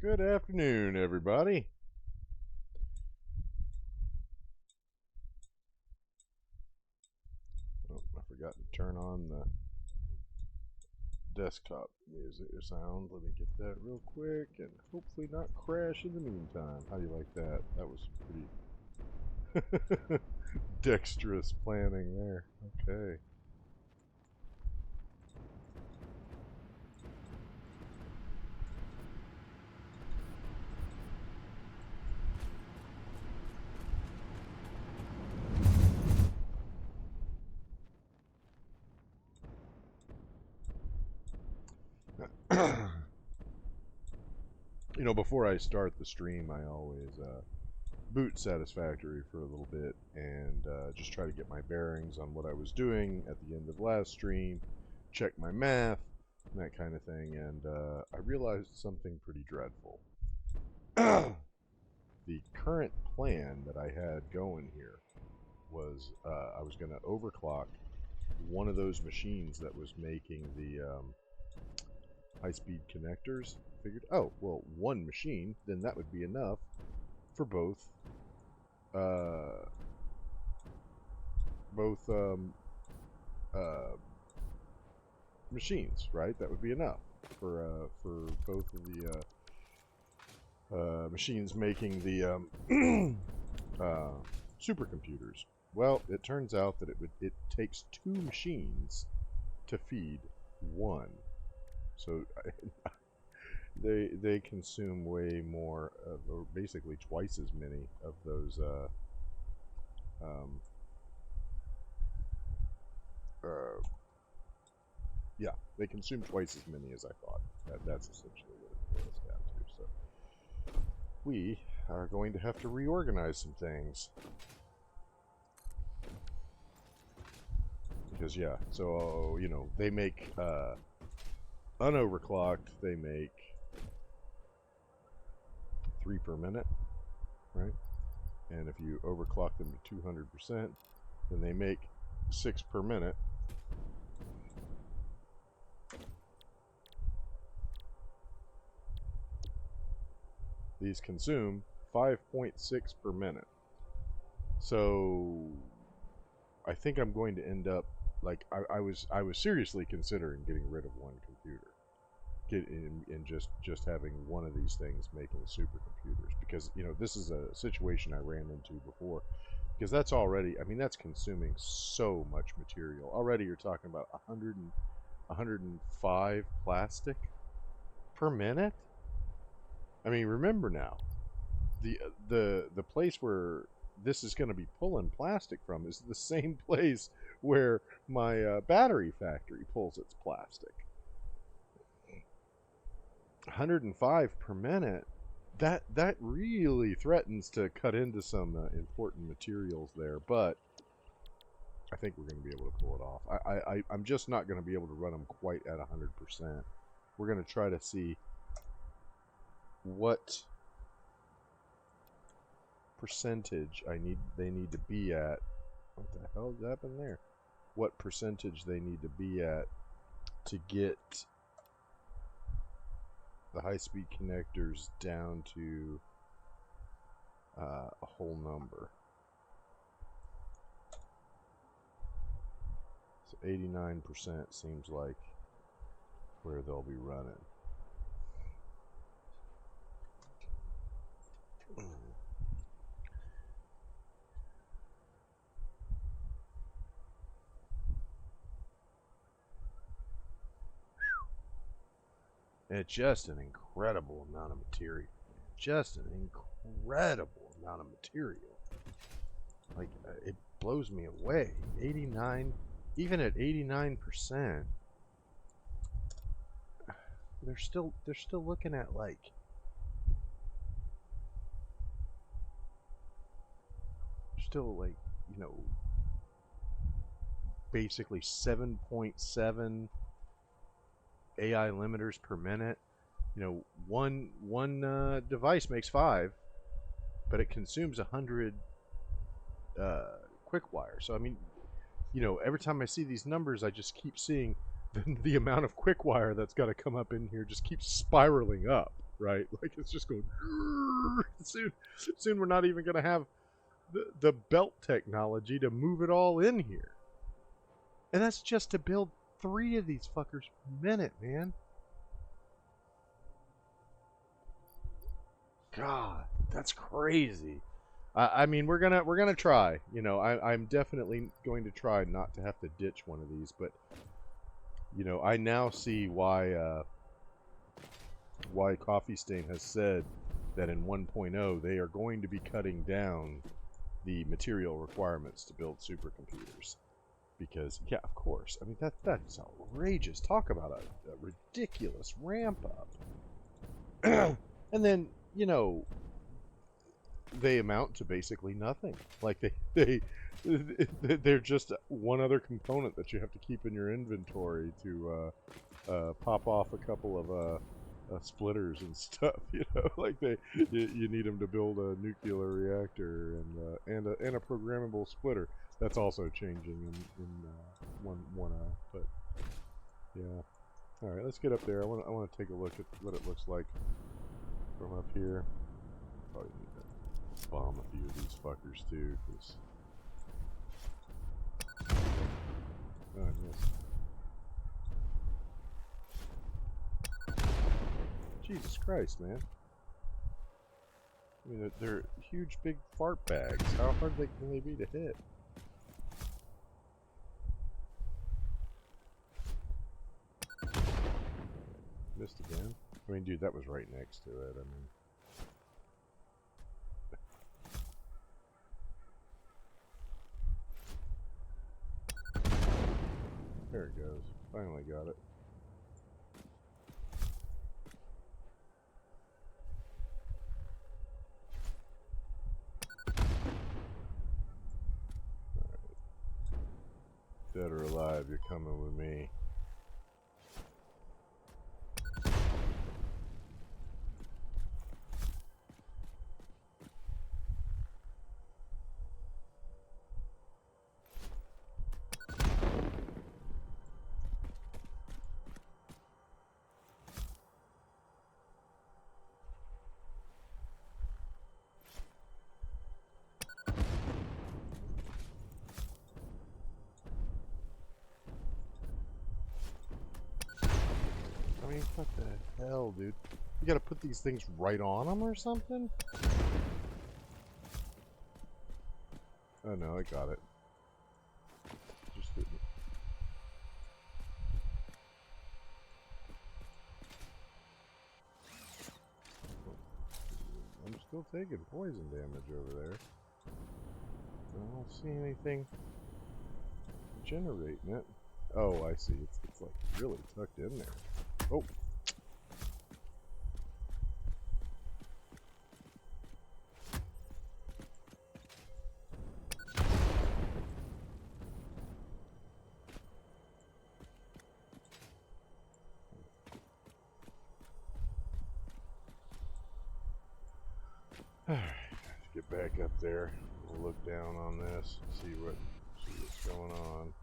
Good afternoon, everybody. Oh, I forgot to turn on the desktop music or sound. Let me get that real quick and hopefully not crash in the meantime. How do you like that? That was pretty dexterous planning there. Okay. Before I start the stream, I always boot Satisfactory for a little bit and just try to get my bearings on what I was doing at the end of last stream, check my math, and that kind of thing. And I realized something pretty dreadful. The current plan that I had going here was I was going to overclock one of those machines that was making the high-speed connectors. Figured, oh, well, one machine, then that would be enough for both both machines, right? That would be enough for both of the machines making the supercomputers. Well, it turns out that it takes two machines to feed one, so they consume way more of, or basically twice as many of those yeah, they consume twice as many as I thought. That's essentially what it boils down to. So we are going to have to reorganize some things. Because, yeah, so, they make, unoverclocked, they make 3 per minute, right? And if you overclock them to 200%, then they make 6 per minute. These consume 5.6 per minute. So I think I'm going to end up like I was seriously considering getting rid of one computer, and just having one of these things making supercomputers, because this is a situation I ran into before, because that's already, I mean, that's consuming so much material already. You're talking about 105 plastic per minute. I mean, remember now, the place where this is going to be pulling plastic from is the same place where my battery factory pulls its plastic. 105 per minute. That really threatens to cut into some important materials there, but I think we're going to be able to pull it off. I'm just not going to be able to run them quite at 100%. We're going to try to see what percentage they need to be at. What the hell happened there? What percentage they need to be at to get the high-speed connectors down to a whole number. So 89% seems like where they'll be running. And it's just an incredible amount of material. Just an incredible amount of material. Like, it blows me away. 89, even at 89%, they're still looking at like basically 7.7 AI limiters per minute. One device makes 5, but it consumes 100 quick wire. So I mean, every time I see these numbers, I just keep seeing the amount of quick wire that's got to come up in here just keeps spiraling up. right? Like it's just going soon we're not even going to have the belt technology to move it all in here. And that's just to build 3 of these fuckers per minute, man. God, that's crazy. I mean, we're gonna try. You know, I'm definitely going to try not to have to ditch one of these. But you know, I now see why Coffee Stain has said that in 1.0 they are going to be cutting down the material requirements to build supercomputers. Because yeah, of course. I mean that's outrageous. Talk about a ridiculous ramp up. And then you know they amount to basically nothing. Like they're just one other component that you have to keep in your inventory to pop off a couple of splitters and stuff. You know, like you need them to build a nuclear reactor and a programmable splitter. That's also changing in 1.0. But yeah, all right, let's get up there. I want to take a look at what it looks like from up here. Probably need to bomb a few of these fuckers too, because oh, I missed. Jesus Christ, man! I mean, they're huge, big fart bags. How hard can they be to hit? Missed again. I mean, dude, that was right next to it. I mean. There it goes. Finally got it. Alright. Dead or alive, you're coming with me. I mean, what the hell, dude? You gotta put these things right on them or something? Oh no, I got it. Just didn't. I'm still taking poison damage over there. I don't see anything generating it. Oh, I see. It's like really tucked in there. Oh. Alright, let's get back up there. We'll look down on this, see what's going on.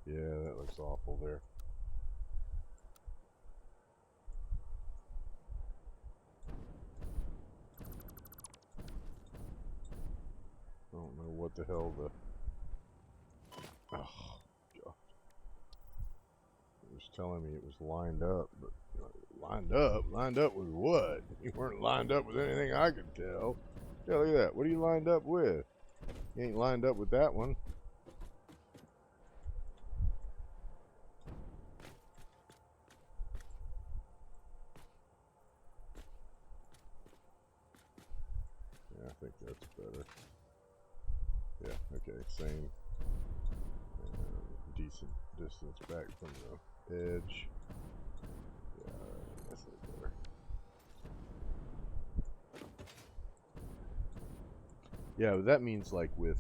Yeah, that looks awful there. I don't know what the hell the... Oh, God. It was telling me it was lined up, but lined up? Lined up with what? You weren't lined up with anything I could tell. Yeah, look at that. What are you lined up with? You ain't lined up with that one. Yeah, I think that's better. Yeah, okay, same. Decent distance back from the edge. Yeah, that's a little better. Yeah, that means like with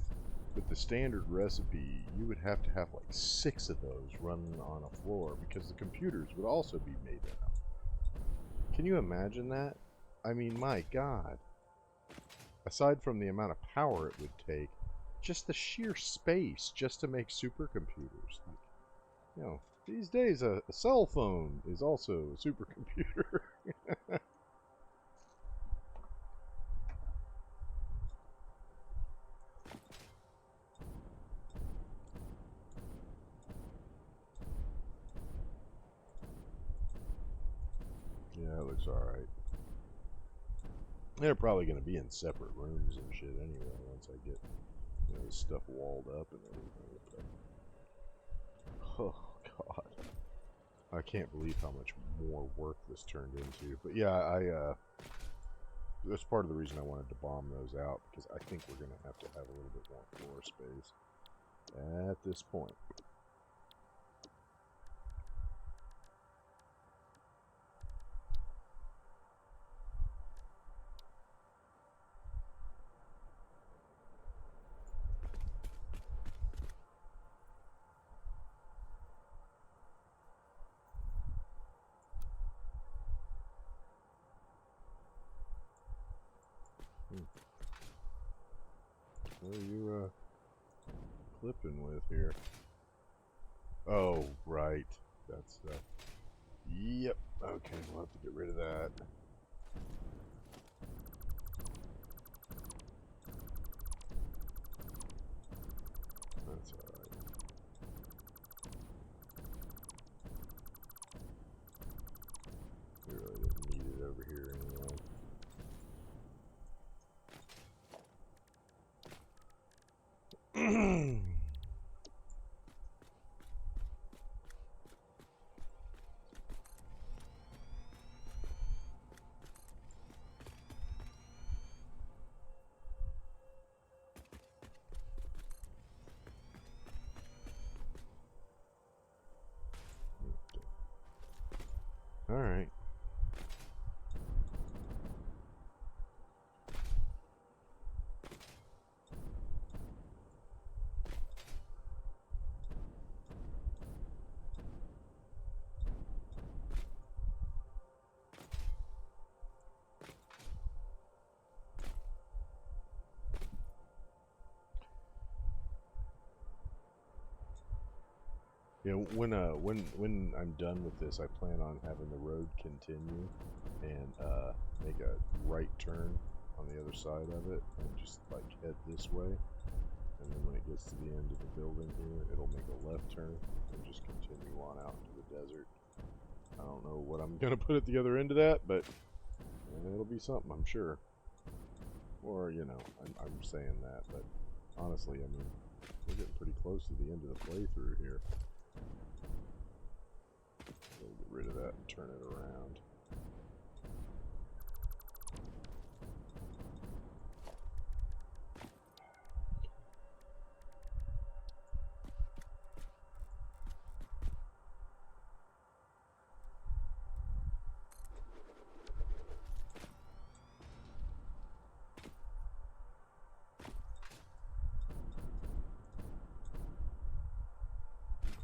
the standard recipe, you would have to have like 6 of those running on a floor because the computers would also be made in them. Can you imagine that? I mean, my God. Aside from the amount of power it would take, just the sheer space just to make supercomputers. Like, you know, these days a cell phone is also a supercomputer. Yeah, it looks alright. They're probably going to be in separate rooms and shit anyway once I get, you know, this stuff walled up and everything. But, oh, God. I can't believe how much more work this turned into. But yeah, that's part of the reason I wanted to bomb those out, because I think we're going to have a little bit more floor space at this point. What are you clipping with here? Oh, right. That's yep. Okay, we'll have to get rid of that. That's alright. We really didn't need it over here anyway. Alright. You know, when I'm done with this, I plan on having the road continue and make a right turn on the other side of it and just like head this way. And then when it gets to the end of the building here, it'll make a left turn and just continue on out into the desert. I don't know what I'm gonna put at the other end of that, but it'll be something, I'm sure. Or, you know, I'm saying that, but honestly, I mean, we're getting pretty close to the end of the playthrough here. We'll get rid of that and turn it around.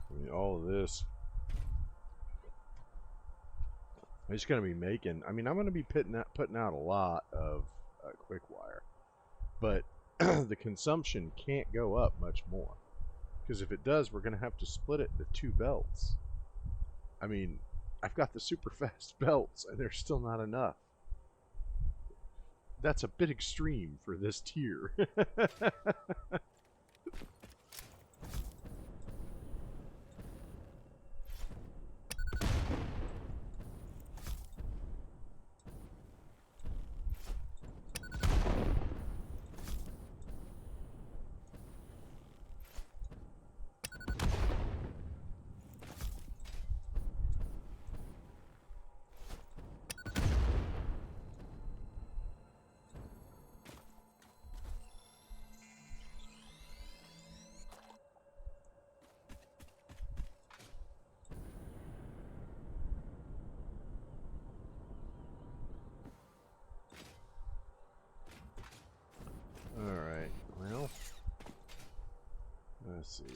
I mean, all of this, I'm just going to be making, I mean, I'm going to be putting out a lot of quick wire, but the consumption can't go up much more, because if it does, we're going to have to split it into 2 belts. I mean, I've got the super fast belts, and there's still not enough. That's a bit extreme for this tier. Let's see.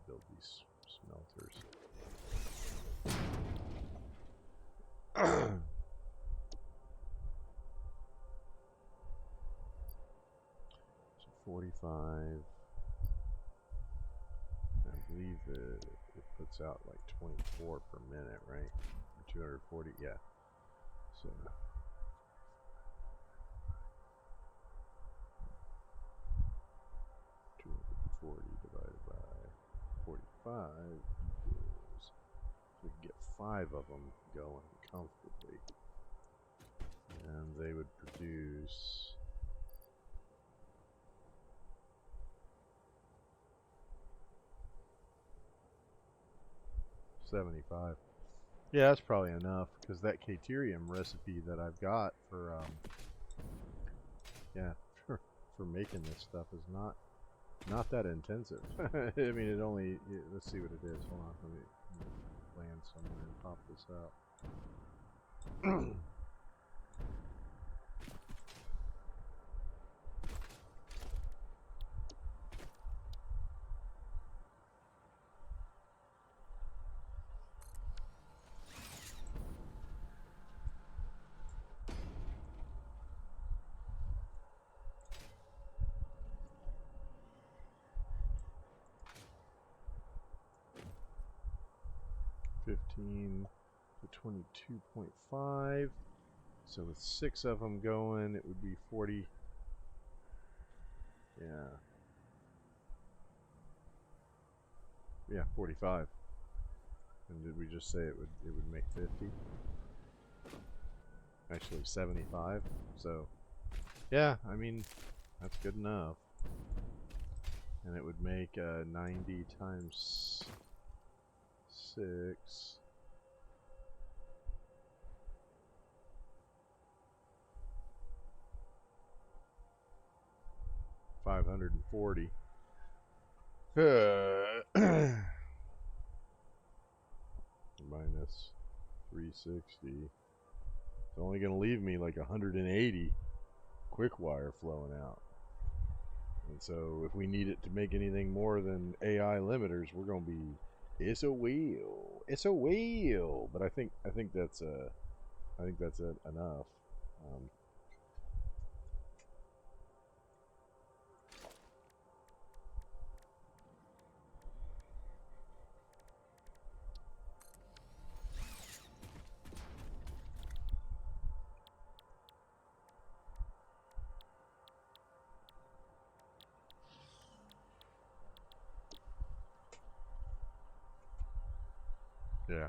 Build these smelters. So 45. I believe it puts out like 24 per minute, right? 240, yeah. So 240 divided by 45 equals, we can get 5 of them going comfortably, and they would produce 75. Yeah, that's probably enough, because that Caterium recipe that I've got for, yeah, for making this stuff is not that intensive. I mean, it only, let's see what it is. Hold on, let me land somewhere and pop this out. 15 to 22.5. So with 6 of them going, it would be 40. Yeah, 45. And did we just say it would make 50? Actually 75. So yeah, I mean, that's good enough. And it would make 90 times 6. $540. Minus 360. It's only going to leave me like 180 quick wire flowing out. And so if we need it to make anything more than AI limiters, we're going to be, it's a wheel. It's a wheel. But I think that's enough. Yeah,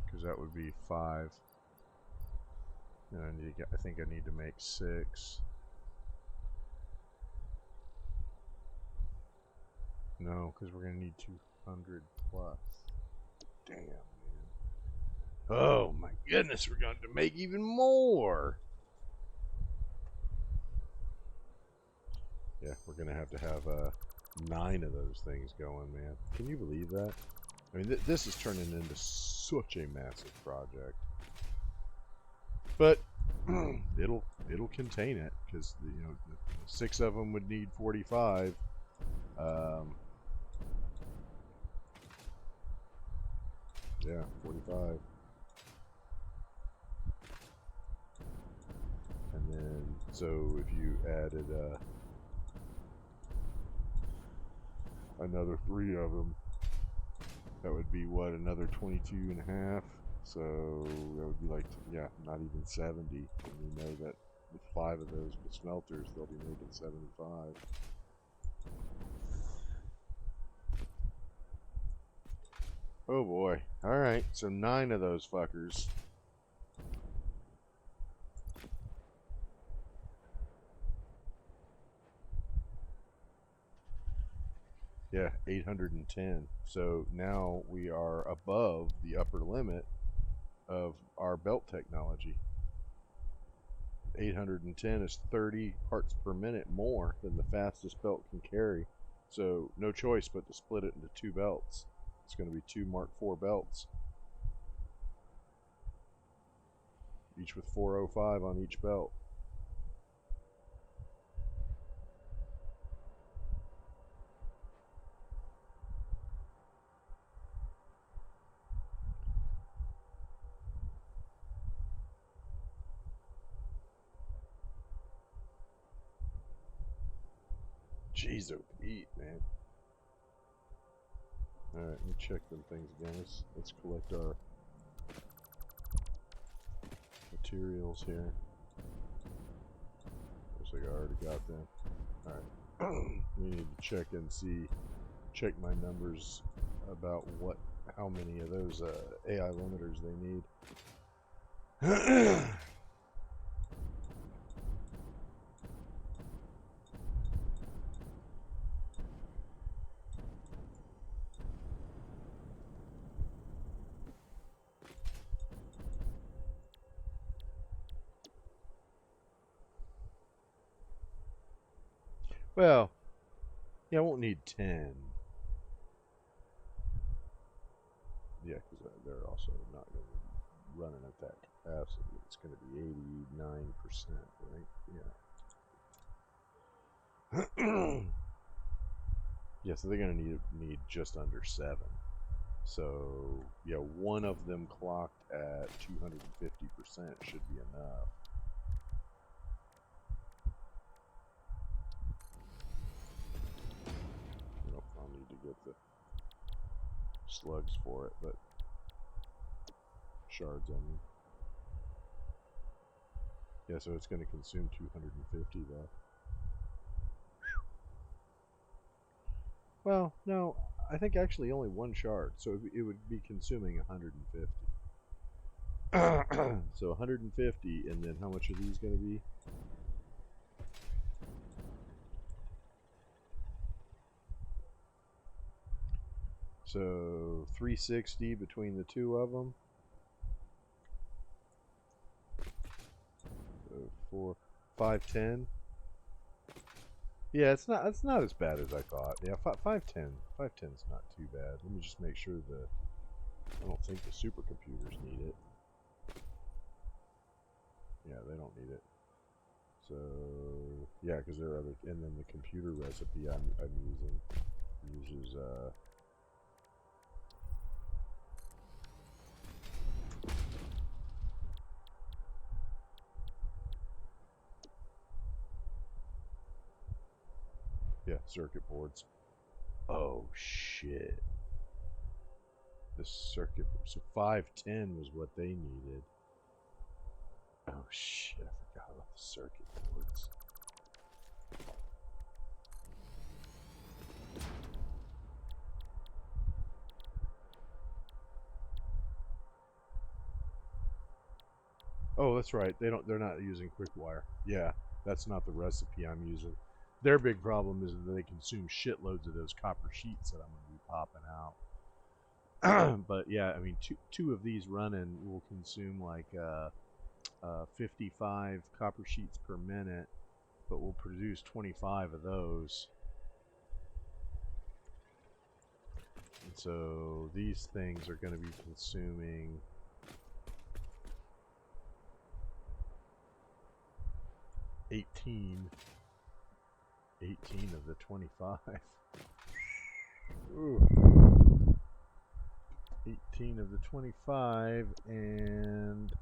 because that would be 5. And I think I need to make 6. No, because we're going to need 200 plus. Damn, man. Oh my goodness, we're going to make even more. Yeah, we're going to have 9 of those things going, man. Can you believe that? I mean, this is turning into such a massive project. But it'll contain it, because you know 6 of them would need 45. Yeah, 45. And then, so if you added another 3 of them, that would be what, another 22 and a half. So that would be like, yeah, not even 70. And we know that with 5 of those with smelters, they'll be making 75. Oh boy. Alright, so 9 of those fuckers. Yeah, 810. So now we are above the upper limit of our belt technology. 810 is 30 parts per minute more than the fastest belt can carry. So no choice but to split it into 2 belts. It's going to be 2 Mark IV belts, each with 405 on each belt. Jeez, oh Pete, man. Alright, let me check them things again. Let's collect our materials here. Looks like I already got them. Alright. We need to check my numbers about how many of those AI limiters they need. Well, yeah, I won't need 10. Yeah, because they're also not going to be running at that capacity. It's going to be 89%, right? Yeah. Yeah, so they're going to need just under 7. So, yeah, one of them clocked at 250% should be enough. Nope, I'll need to get the slugs for it, but shards, I mean. Yeah, so it's going to consume 250 though. Well, no, I think actually only one shard, so it would be consuming 150. So 150, and then how much are these going to be? So 360 between the two of them. So 510. Yeah, it's not as bad as I thought. Yeah, 510. 510's not too bad. Let me just make sure I don't think the supercomputers need it. Yeah, they don't need it. So yeah, because there are other, and then the computer recipe I'm using uses yeah, circuit boards. Oh shit. The circuit, so 510 was what they needed. Oh shit, I forgot about the circuit boards. Oh, that's right. They're not using quick wire. Yeah, that's not the recipe I'm using. Their big problem is that they consume shitloads of those copper sheets that I'm going to be popping out. But yeah, I mean, two of these running will consume like 55 copper sheets per minute, but we'll produce 25 of those. And so these things are going to be consuming 18 of the 25. Ooh. 18 of the 25, and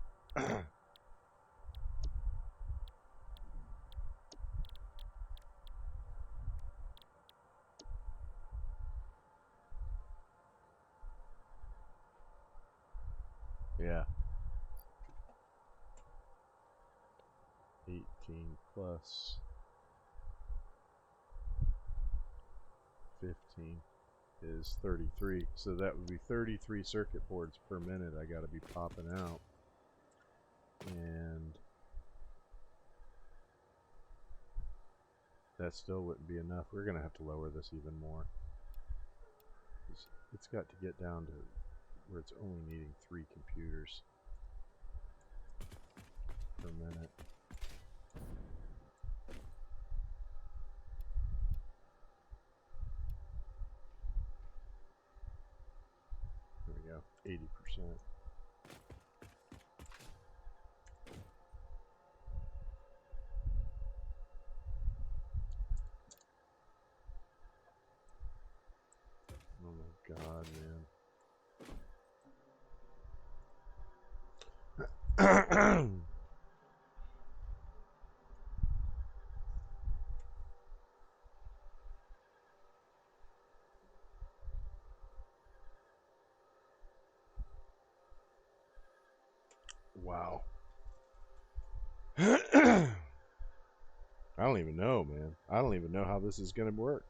yeah, 18 plus 15 is 33. So that would be 33 circuit boards per minute I got to be popping out. And that still wouldn't be enough. We're going to have to lower this even more. It's got to get down to where it's only needing 3 computers per minute. There we go, 80%. Oh my god, man. Wow. I don't even know, man. I don't even know how this is going to work.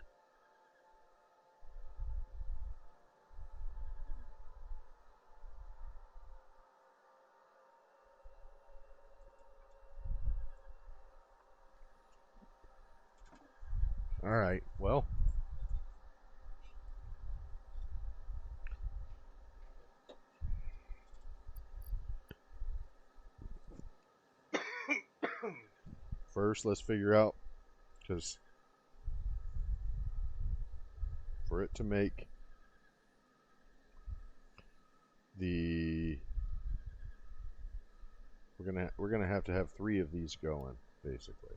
All right. Well, first let's figure out, because for it to make the we're gonna have to have 3 of these going, basically,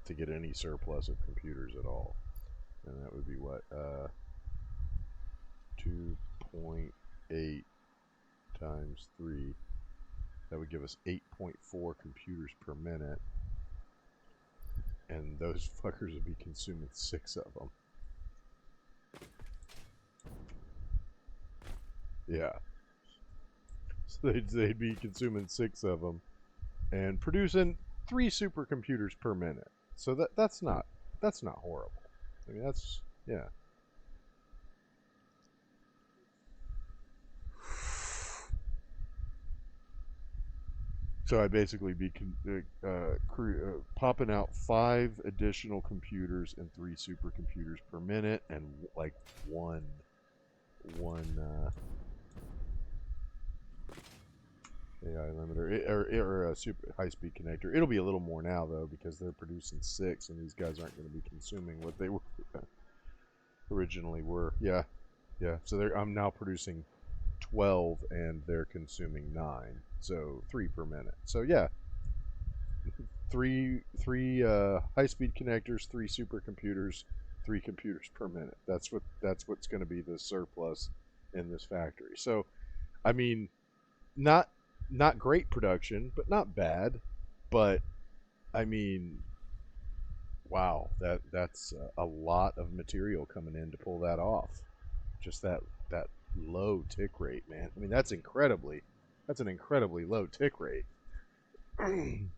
to get any surplus of computers at all. And that would be what, 2.8 times 3. That would give us 8.4 computers per minute, and those fuckers would be consuming 6 of them. Yeah. So they'd be consuming 6 of them and producing 3 supercomputers per minute. So that's not horrible. I mean, that's, yeah. So I'd basically be popping out 5 additional computers and 3 supercomputers per minute, and like one AI limiter or a super high-speed connector. It'll be a little more now though, because they're producing 6, and these guys aren't going to be consuming what they were originally were. Yeah, yeah. So I'm now producing 12, and they're consuming 9. So 3 per minute. So yeah, three high-speed connectors, 3 supercomputers, 3 computers per minute. That's what's going to be the surplus in this factory. So, I mean, not great production, but not bad. But I mean, wow, that's a lot of material coming in to pull that off. Just that low tick rate, man. I mean, that's an incredibly low tick rate. Pardon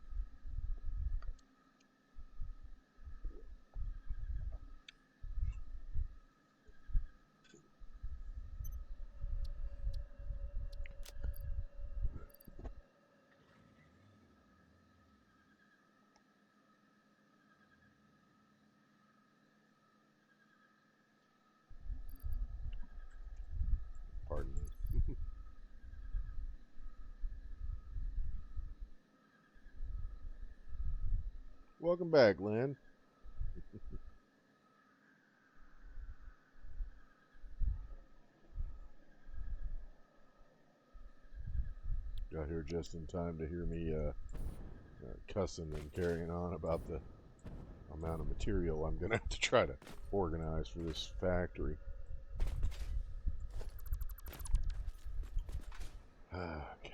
me. Welcome back, Lynn. Got here just in time to hear me cussing and carrying on about the amount of material I'm going to have to try to organize for this factory. Okay.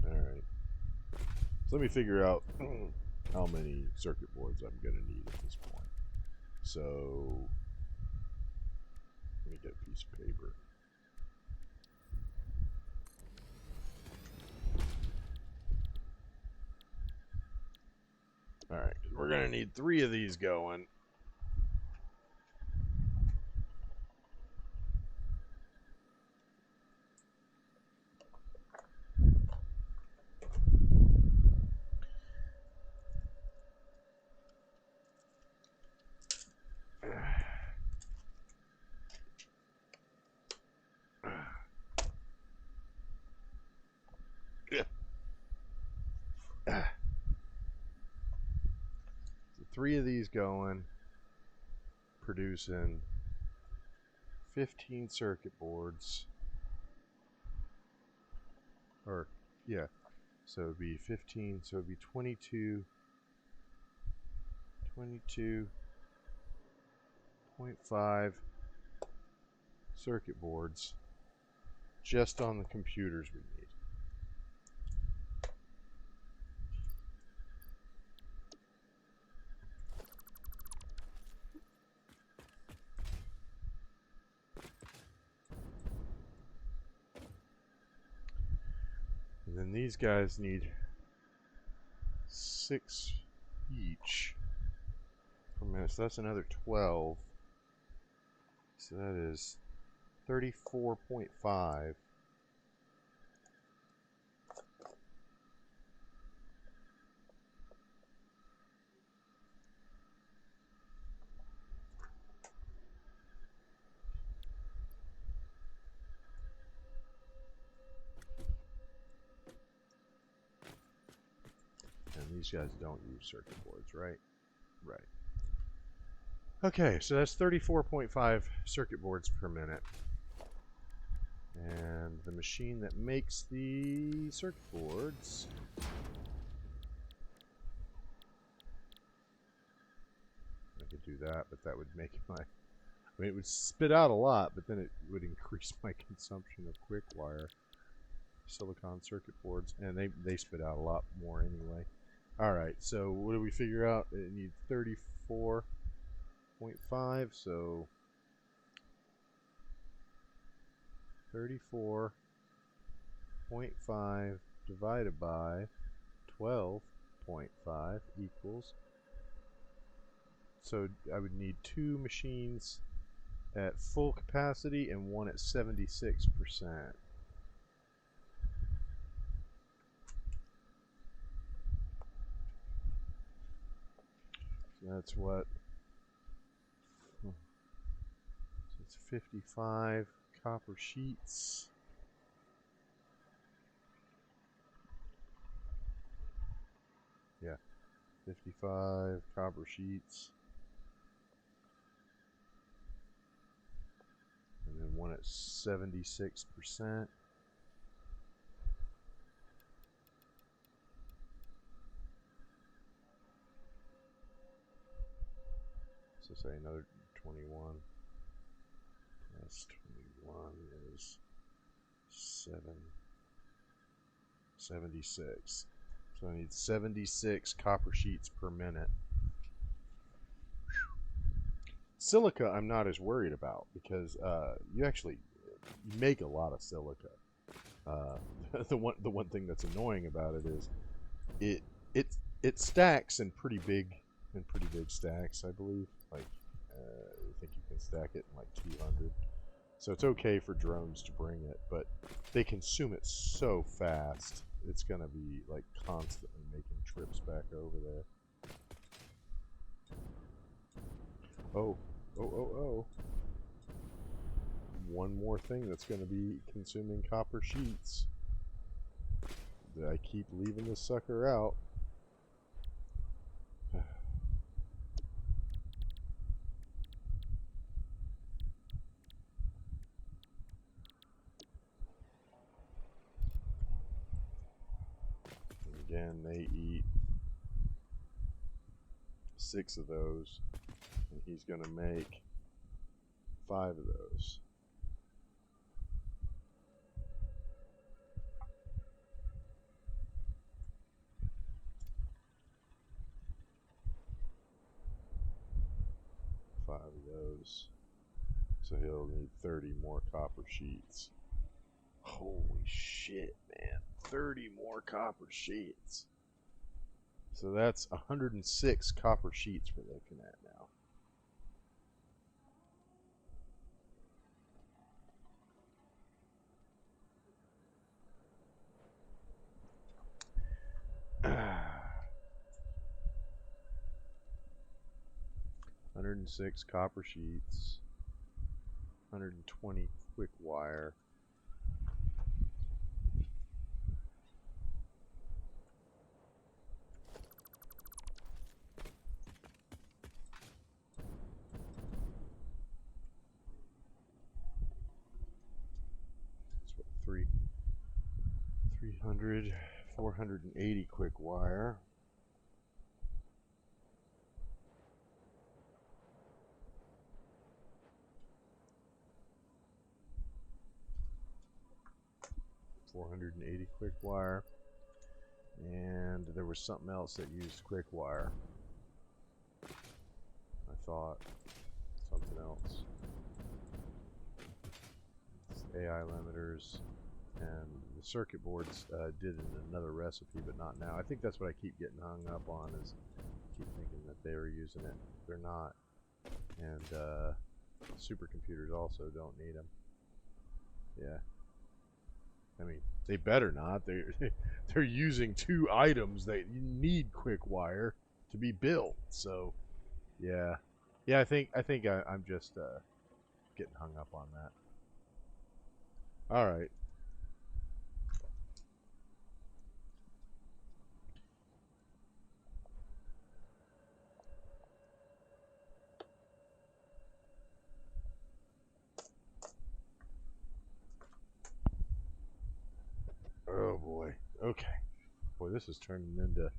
Alright. So let me figure out how many circuit boards I'm going to need at this point. So, let me get a piece of paper. Alright, we're going to need 3 of these going. So 3 of these going, producing 15 circuit boards. Or, yeah. So it'd be 15, so it'd be 22.5 circuit boards just on the computers we need. And then these guys need 6 each per minute. So that's another 12. So that is 34.5. And these guys don't use circuit boards, right? Right. Okay, so that's 34.5 circuit boards per minute. And the machine that makes the circuit boards I could do that, but that would make my I mean, it would spit out a lot, but then it would increase my consumption of quick wire silicon circuit boards, and they spit out a lot more anyway. Alright, so what do we figure out? It needs 34.5, so 34.5 divided by 12.5 equals, so I would need 2 machines at full capacity and one at 76%. So that's what? So it's 55 copper sheets. Yeah, 55 copper sheets. And then one at 76%. So say another 21. Plus 21 is 76. So I need 76 copper sheets per minute. Silica I'm not as worried about because you make a lot of silica. The one thing that's annoying about it is it stacks in pretty big stacks, I believe. Like I think you can stack it in like 200. So it's okay for drones to bring it, but they consume it so fast. It's gonna be like constantly making trips back over there. Oh. One more thing that's going to be consuming copper sheets. I keep leaving this sucker out. And again, they eat 6 of those, and he's going to make 5 of those. So he'll need 30 more copper sheets. Holy shit, man. 30 more copper sheets. So that's 106 copper sheets we're looking at now. 106 copper sheets, 120 quick wire. That's what, 300, 480 quick wire. quick wire, and there was something else that used quick wire. I thought something else. It's AI limiters. And the circuit boards did it in another recipe, but not now. I think that's what I keep getting hung up on, is I keep thinking that they were using it. They're not. And supercomputers also don't need them. Yeah. I mean, they better not. They're using 2 items that you need quick wire to be built. So, yeah, yeah. I'm just getting hung up on that. All right. Oh boy. Okay. Boy, this is turning into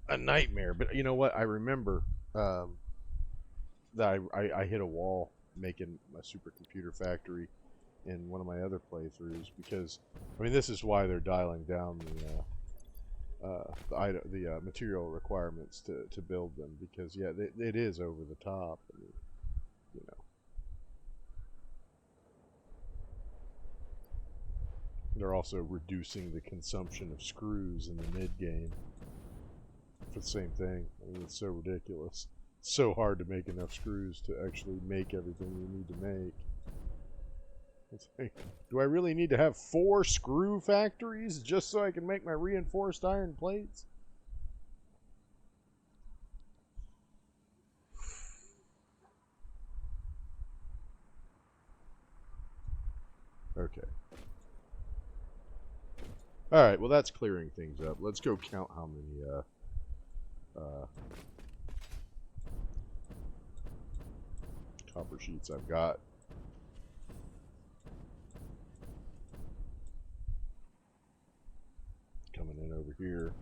a nightmare. But you know what? I remember that I hit a wall making a supercomputer factory in one of my other playthroughs, because I mean, this is why they're dialing down the material requirements to build them, because yeah, it is over the top. I mean, you know, they're also reducing the consumption of screws in the mid game for the same thing. I mean, it's so ridiculous. It's so hard to make enough screws to actually make everything you need to make. It's like, do I really need to have 4 screw factories just so I can make my reinforced iron plates? Okay. All right. Well, that's clearing things up. Let's go count how many uh, copper sheets I've got. Coming in over here.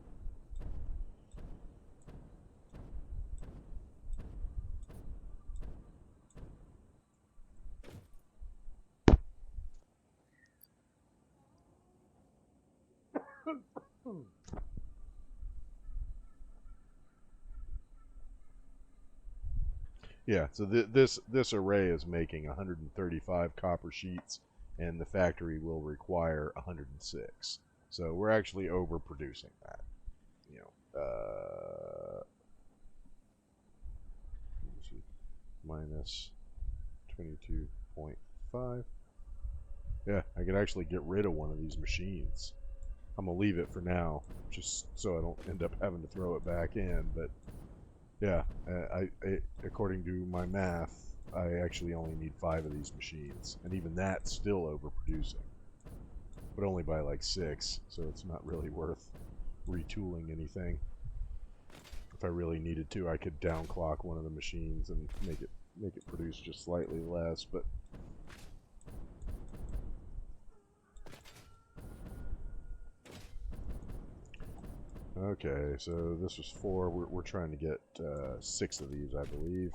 Yeah, so this array is making 135 copper sheets, and the factory will require 106. So we're actually overproducing that. You know, minus 22.5. Yeah, I could actually get rid of one of these machines. I'm gonna leave it for now, just so I don't end up having to throw it back in. But yeah, according to my math, I actually only need 5 of these machines, and even that's still overproducing. But only by like 6, so it's not really worth retooling anything. If I really needed to, I could downclock one of the machines and make it produce just slightly less. But okay, so this was 4. We're trying to get 6 of these, I believe.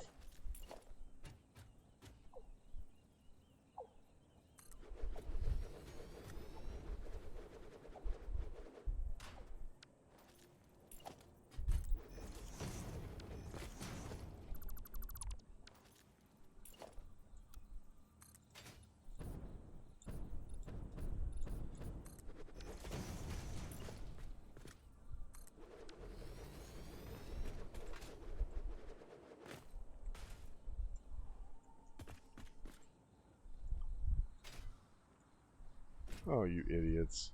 Oh, you idiots.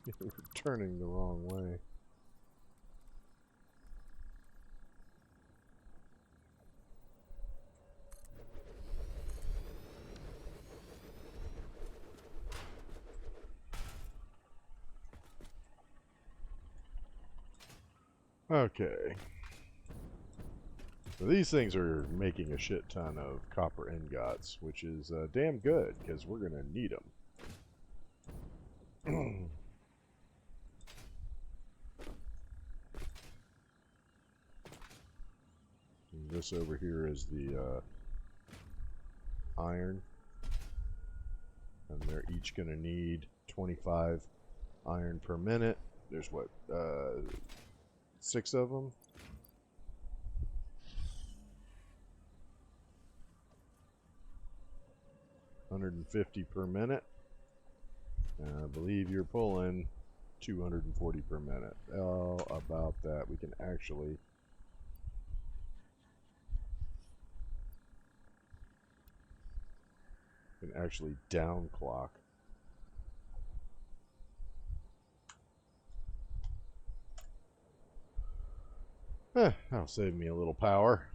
You're turning the wrong way. Okay. So these things are making a shit ton of copper ingots, which is damn good, because we're going to need them. This over here is the iron, and they're each going to need 25 iron per minute. There's what, 6 of them? $150 per minute. I believe you're pulling 240 per minute. Oh, about that. We can actually down clock. That'll save me a little power.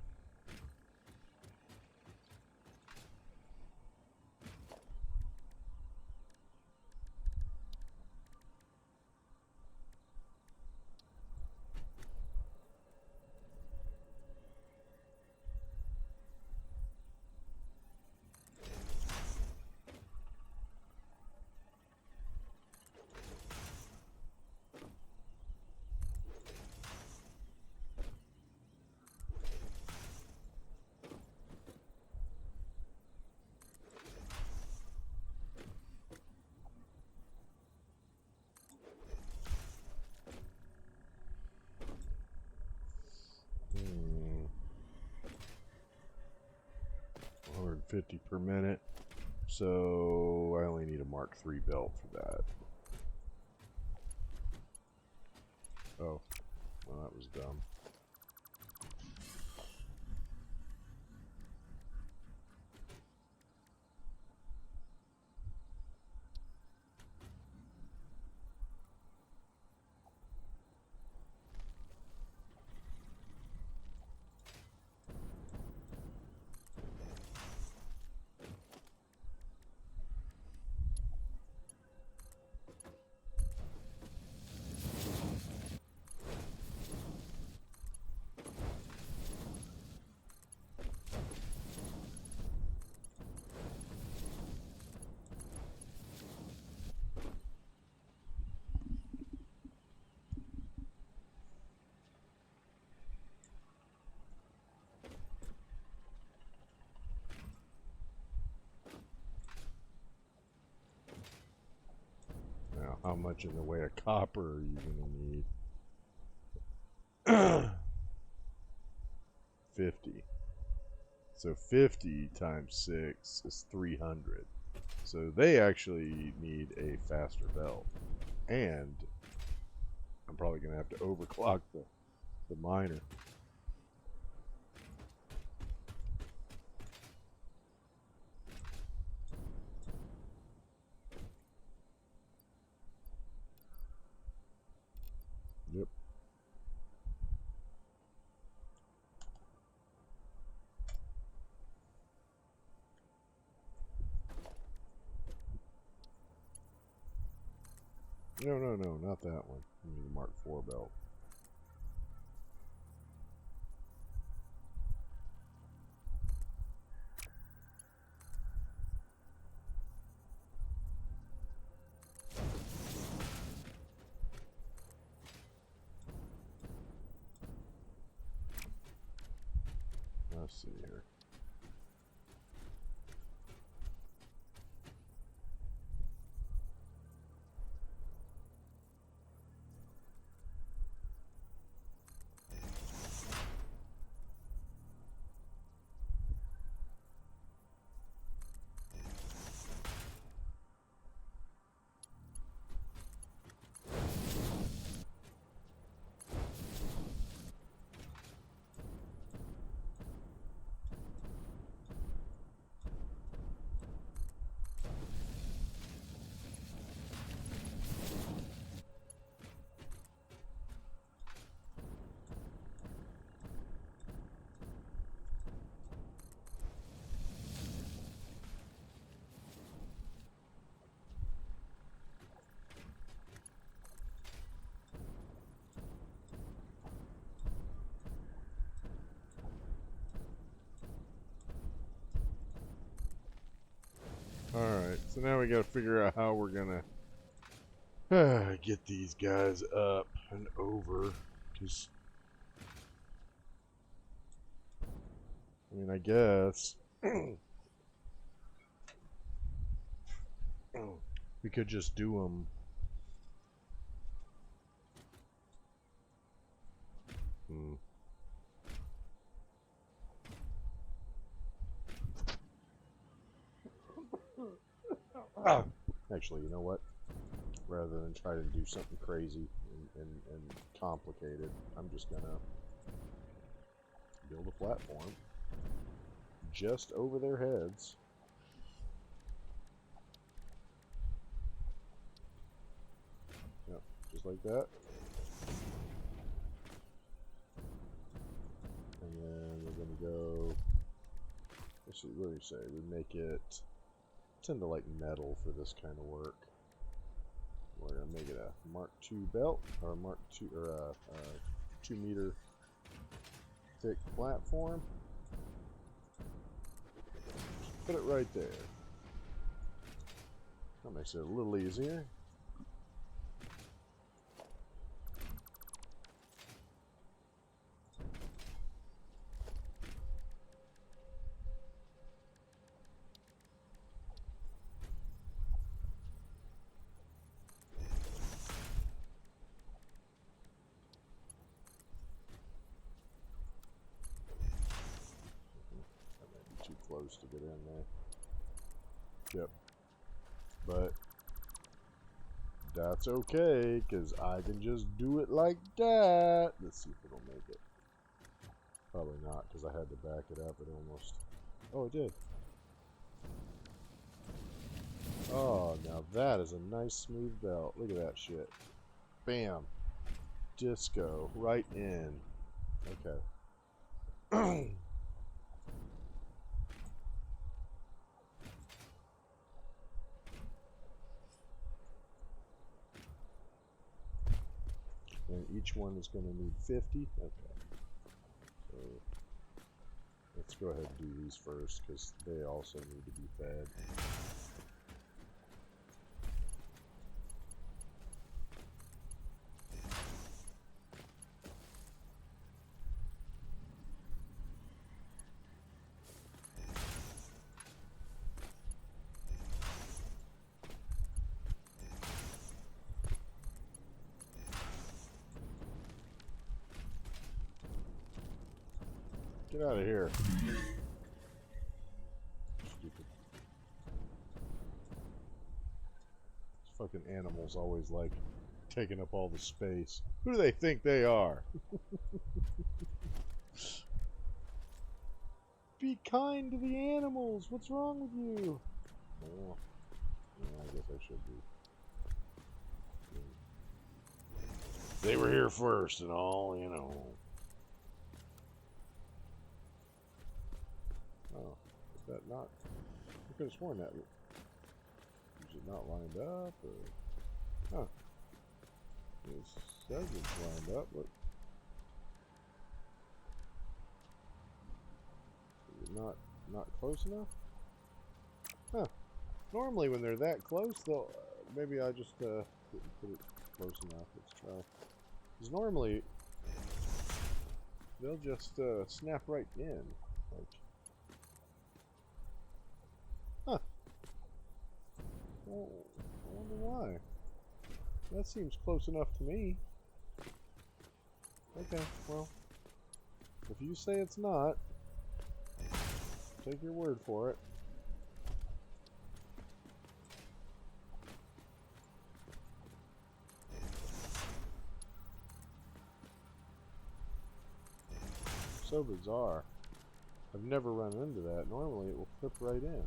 Hmm. 150 per minute. So I only need a Mark III belt for that. Oh, well, that was dumb. Now, how much in the way of copper are you going to need? 50. So 50 times 6 is 300. So they actually need a faster belt. And I'm probably going to have to overclock the miner. Yep. No, not that one. I need the Mark IV belt. Let's see here. Alright, so now we gotta figure out how we're gonna get these guys up and over. Because, I mean, I guess we could just do them. Actually, you know what? rather than try to do something crazy and complicated. I'm just gonna build a platform just over their heads. Yep, just like that. And then we're gonna go, let's see, what do we say? We make it, tend to like metal for this kind of work. We're gonna make it a Mark II belt, or Mark II, or a 2 meter thick platform. Just put it right there. That makes it a little easier. Too close to get in there. Yep. But that's okay, because I can just do it like that. Let's see if it'll make it. Probably not, because I had to back it up. It almost... Oh, it did. Oh, now that is a nice smooth belt. Look at that shit. Bam. Disco. Right in. Okay. And each one is going to need 50. Okay. So let's go ahead and do these first, because they also need to be fed. Get out of here. Stupid. These fucking animals always like taking up all the space. Who do they think they are? Be kind to the animals. What's wrong with you? Oh, yeah, I guess I should be. They were here first and all, you know. Oh, is that not? I could have sworn that. Is it not lined up? Or... Huh. It says it's lined up, but... Is it not close enough? Huh. Normally when they're that close, they'll... maybe I just didn't put it close enough. Let's try. Because normally, they'll just snap right in. Like... Huh. Well, I wonder why. That seems close enough to me. Okay, well, if you say it's not, take your word for it. So bizarre. I've never run into that. Normally it will clip right in.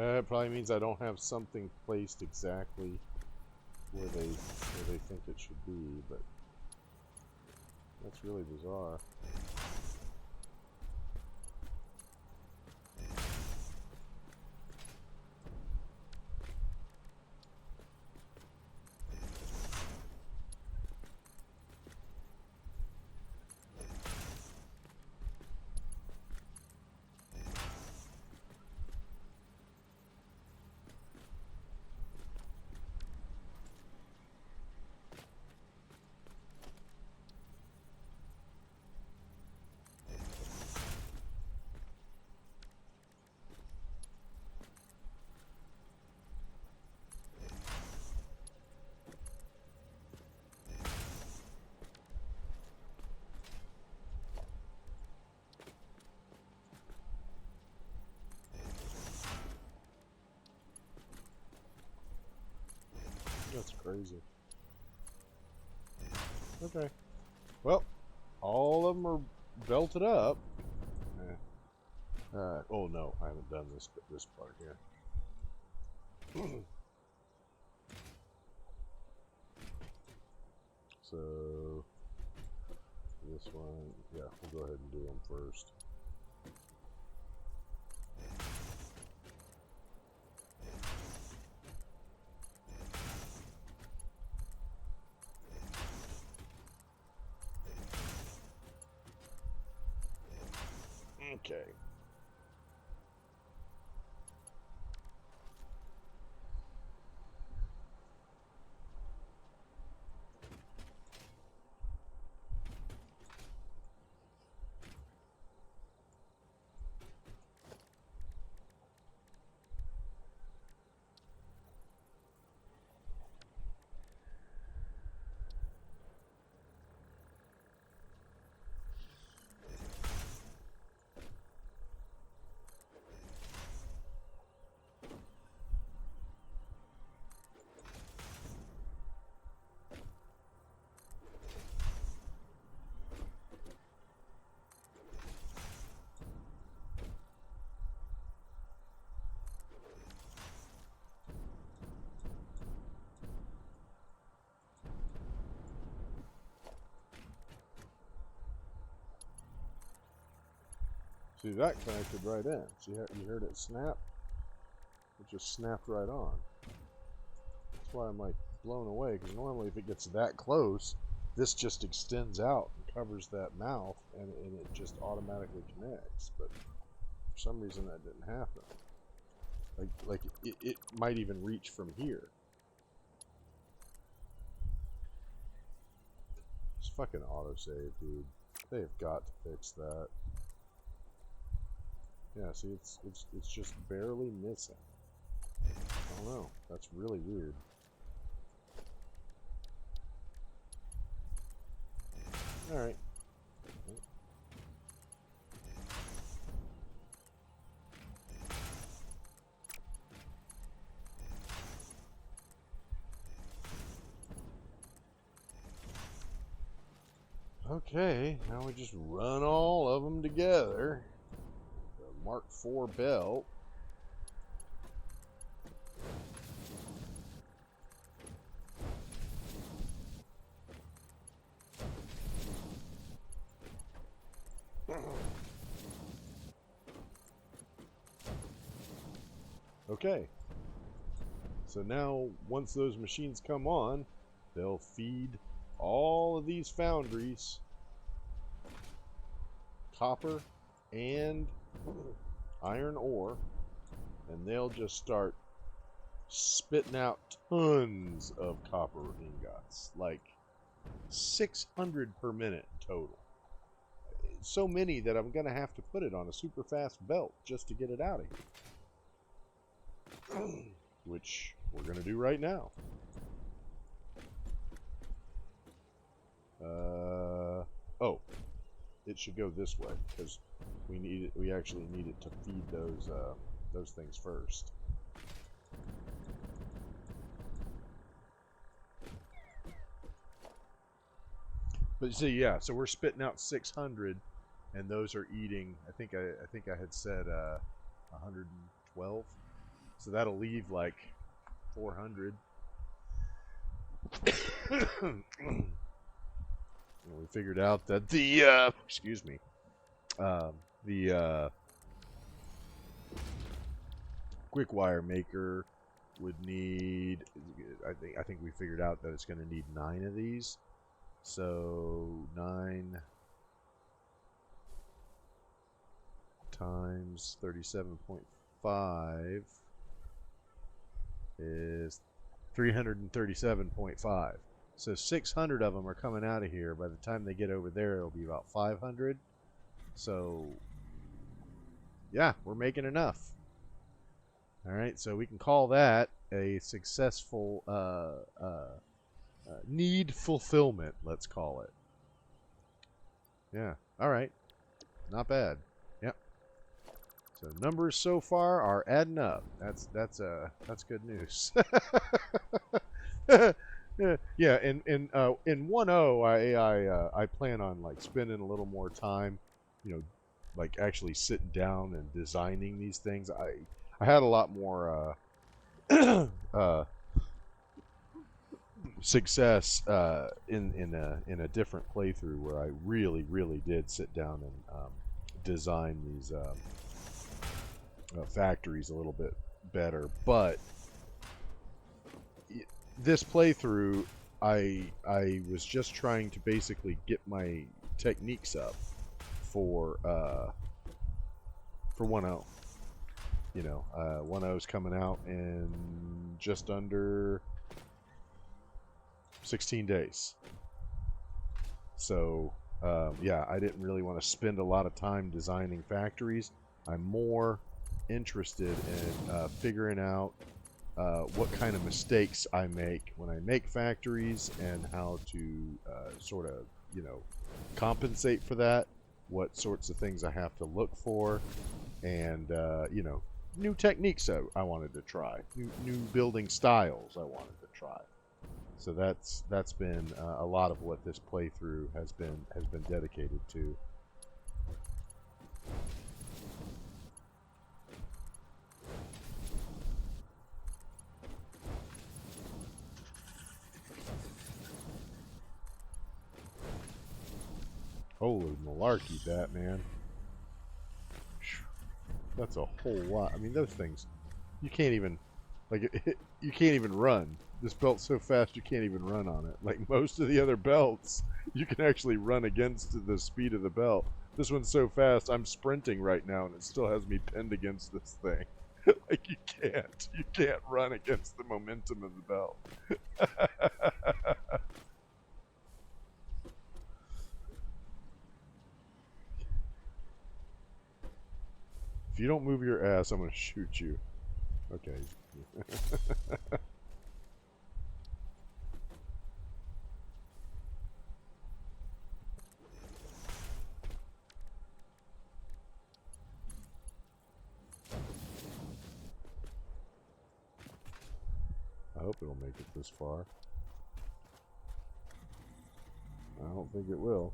It probably means I don't have something placed exactly where they think it should be, but that's really bizarre. That's crazy. Okay. Well, all of them are belted up. Oh no, I haven't done this part here. So this one, yeah, we'll go ahead and do them first. Okay. See, that connected right in. See, you heard it snap? It just snapped right on. That's why I'm like blown away, because normally if it gets that close, this just extends out and covers that mouth, and it just automatically connects. But for some reason that didn't happen. Like it might even reach from here. It's fucking autosave, dude. They have got to fix that. Yeah, see, it's just barely missing. I don't know. That's really weird. All right. Okay, now we just run all of them together. The Mark IV belt. Okay. So now, once those machines come on, they'll feed all of these foundries copper and iron ore, and they'll just start spitting out tons of copper ingots, like 600 per minute total. So many that I'm going to have to put it on a super fast belt just to get it out of here. Which we're going to do right now. Oh, it should go this way because we actually need it to feed those things first. But see, yeah, so we're spitting out 600, and those are eating. I think I had said 112. So that'll leave like 400. We figured out that the excuse me, the quick wire maker would need. I think we figured out that it's going to need 9 of these. So 9 times 37.5 is 337.5. So 600 of them are coming out of here. By the time they get over there, it'll be about 500. So, yeah, we're making enough. All right, so we can call that a successful need fulfillment, let's call it. Yeah, all right. Not bad. Yep. So numbers so far are adding up. That's good news. Yeah, in 1.0, I plan on like spending a little more time, you know, like actually sitting down and designing these things. I had a lot more success in a different playthrough where I really did sit down and design these factories a little bit better. But this playthrough, I was just trying to basically get my techniques up for 1.0. You know, 1.0 is coming out in just under 16 days. So, yeah, I didn't really want to spend a lot of time designing factories. I'm more interested in figuring out what kind of mistakes I make when I make factories and how to sort of, you know, compensate for that, what sorts of things I have to look for, and, you know, new techniques I wanted to try, new building styles I wanted to try. So that's been a lot of what this playthrough has been dedicated to. Holy malarkey, Batman! That's a whole lot. I mean, those things, you can't even, like, you can't even run. This belt's so fast you can't even run on it. Like most of the other belts, you can actually run against the speed of the belt. This one's so fast, I'm sprinting right now, and it still has me pinned against this thing. Like, you can't run against the momentum of the belt. If you don't move your ass, I'm gonna shoot you. Okay. I hope it'll make it this far. I don't think it will.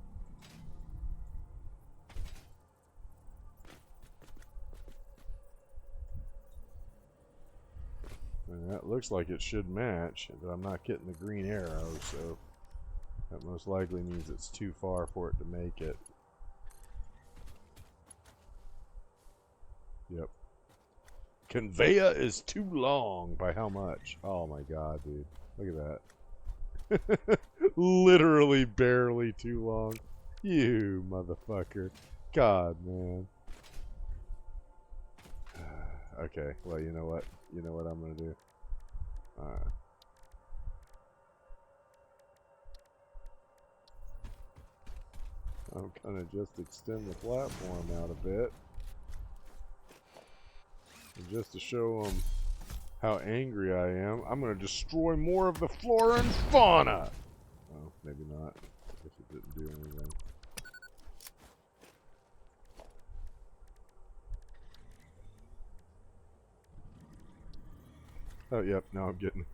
And that looks like it should match, but I'm not getting the green arrow, so that most likely means it's too far for it to make it. Yep. Conveyor is too long. By how much? Oh my god, dude. Look at that. Literally barely too long. You motherfucker. God, man. Okay, well, you know what? You know what I'm gonna do? I'm gonna just extend the platform out a bit. And just to show them how angry I am, I'm gonna destroy more of the flora and fauna! Oh, maybe not. I guess it didn't do anything. Oh, yep, now I'm getting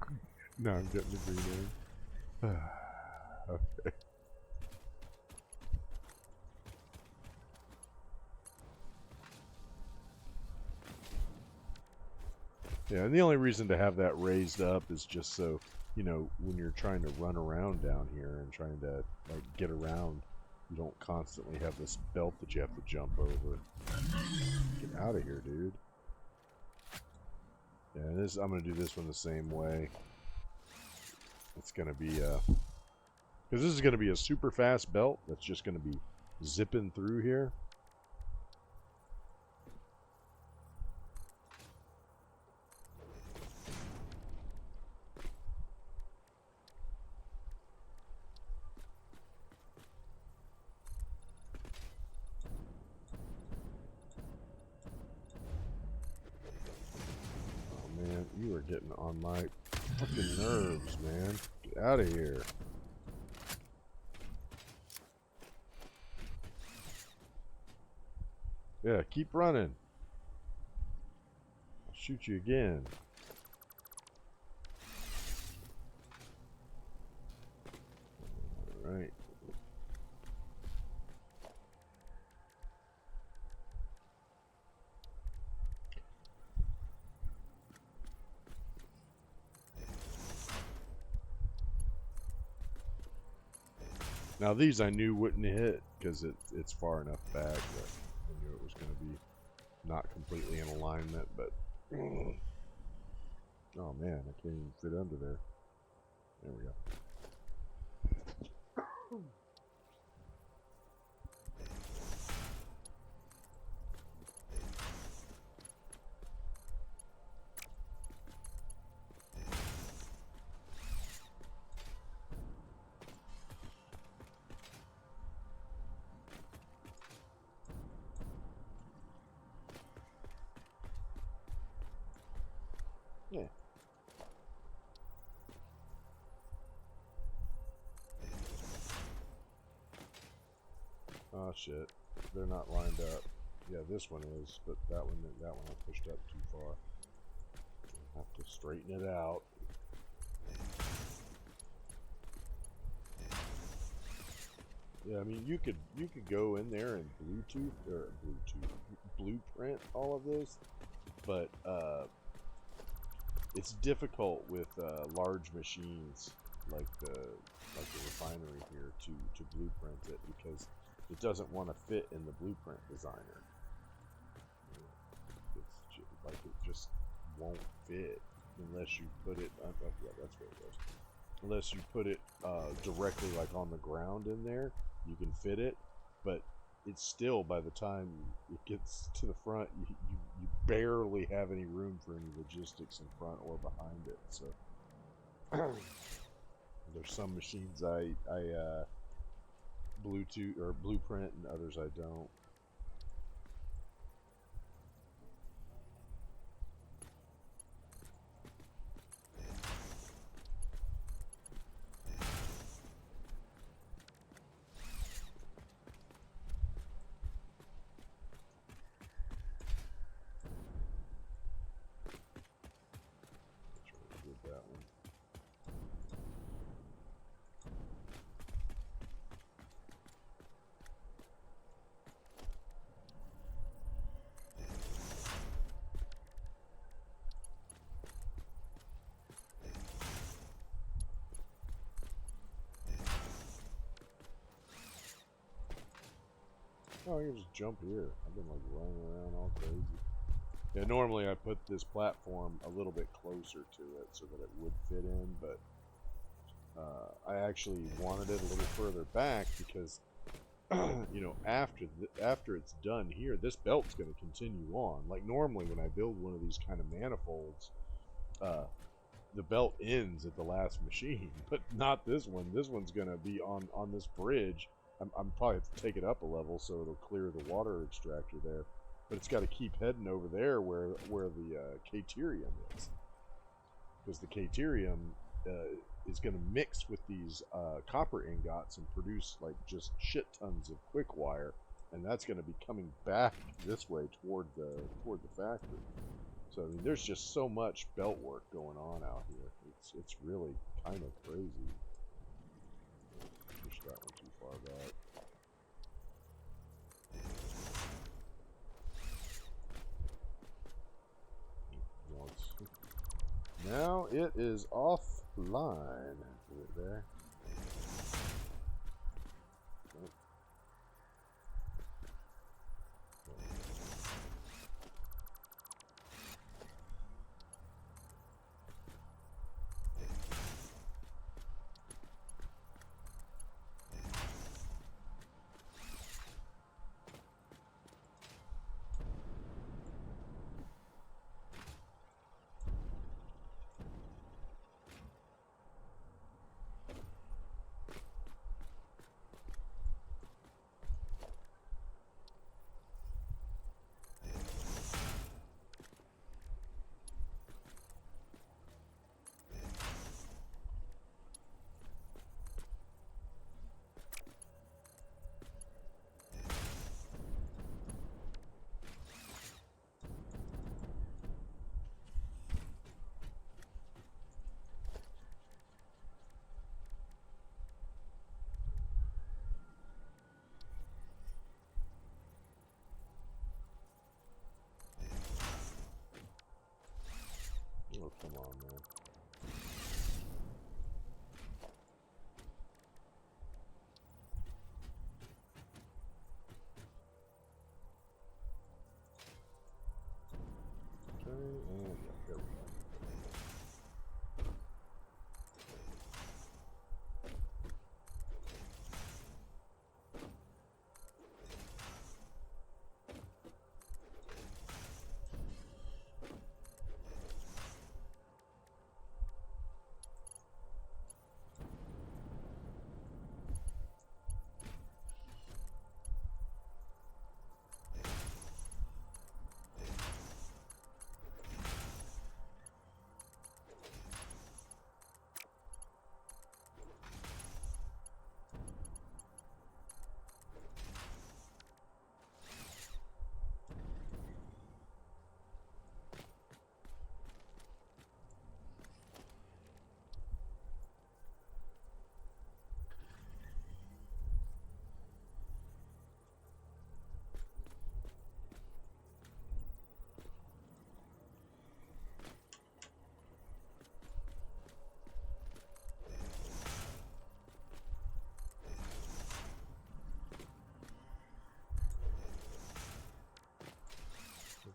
the green egg. Okay. Yeah, and the only reason to have that raised up is just so, you know, when you're trying to run around down here and trying to, like, get around, you don't constantly have this belt that you have to jump over. Get out of here, dude. Yeah, I'm gonna do this one the same way. It's gonna be, because this is gonna be a super fast belt that's just gonna be zipping through here. Man, you are getting on my fucking nerves, man. Get out of here. Yeah, keep running. I'll shoot you again. Now these I knew wouldn't hit because it's far enough back that I knew it was going to be not completely in alignment, but oh man, I can't even fit under there. There we go. Yeah. Oh shit, they're not lined up. Yeah, this one is, but that one I pushed up too far. I have to straighten it out. Yeah, I mean you could go in there and blueprint all of this, but it's difficult with large machines like the refinery here to blueprint it because it doesn't want to fit in the blueprint designer. It's like it just won't fit unless you put it. Yeah, that's what it was. Unless you put it directly like on the ground in there, you can fit it, but it's still, by the time it gets to the front, you barely have any room for any logistics in front or behind it. So there's some machines I Bluetooth or blueprint, and others I don't. That one. Oh, you can just jump here. I've been like running around all crazy. Yeah, normally I put this platform a little bit closer to it so that it would fit in, but I actually wanted it a little further back because, you know, after it's done here, this belt's going to continue on. Like normally when I build one of these kind of manifolds, the belt ends at the last machine, but not this one. This one's going to be on this bridge. I'm probably have to take it up a level so it'll clear the water extractor there. But it's got to keep heading over there where the caterium is, because the caterium is going to mix with these copper ingots and produce like just shit tons of quick wire, and that's going to be coming back this way toward the factory. So I mean, there's just so much belt work going on out here. It's really kind of crazy. Push that one too far back. Now it is offline. Is it there? Oh, come on, man.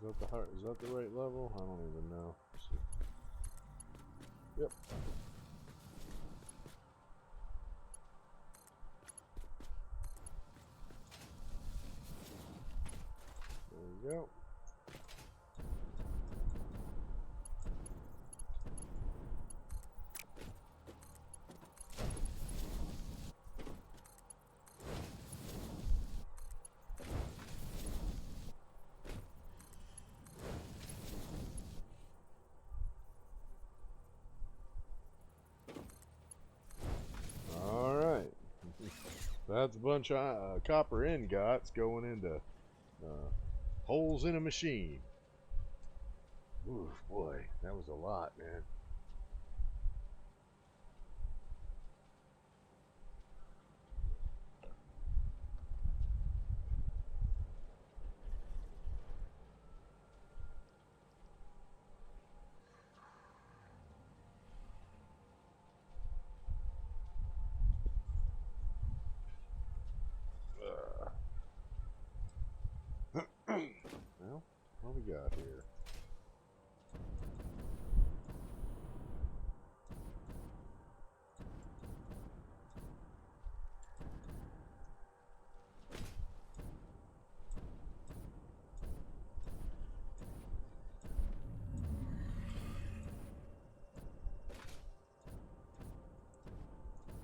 Is that the right level? I don't even know. Let's see. Yep. There we go. That's a bunch of copper ingots going into holes in a machine. Ooh, boy, that was a lot, man. Well, what we got here?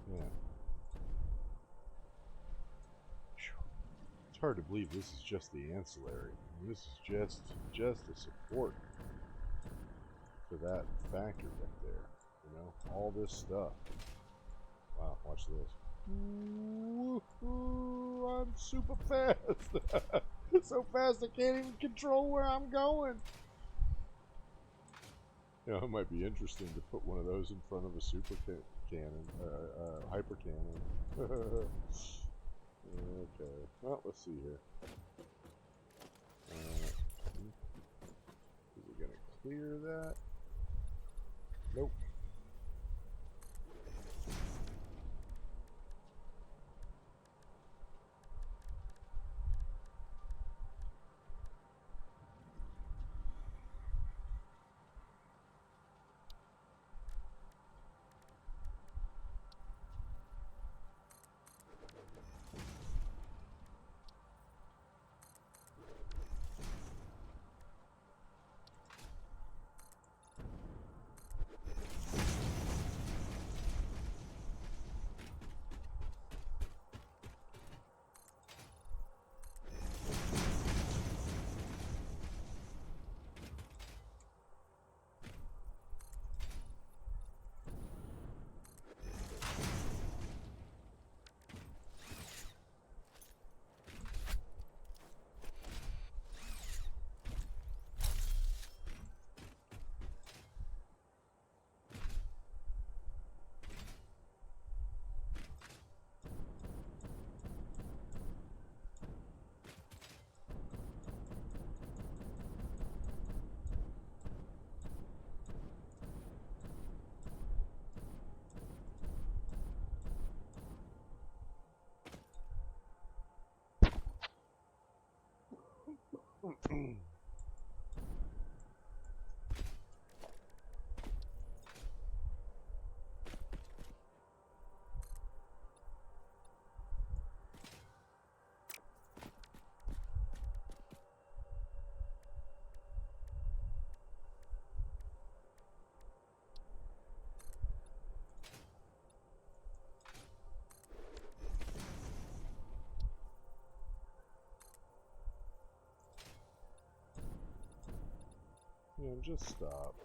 Yeah. It's hard to believe this is just the ancillary. This is just a support for that factory right there. You know, all this stuff. Wow, watch this. Woo-hoo, I'm super fast. So fast I can't even control where I'm going. You know, it might be interesting to put one of those in front of a super cannon, hyper cannon. Okay, well, let's see here. Is it gonna clear that? Nope. Yeah, just stop.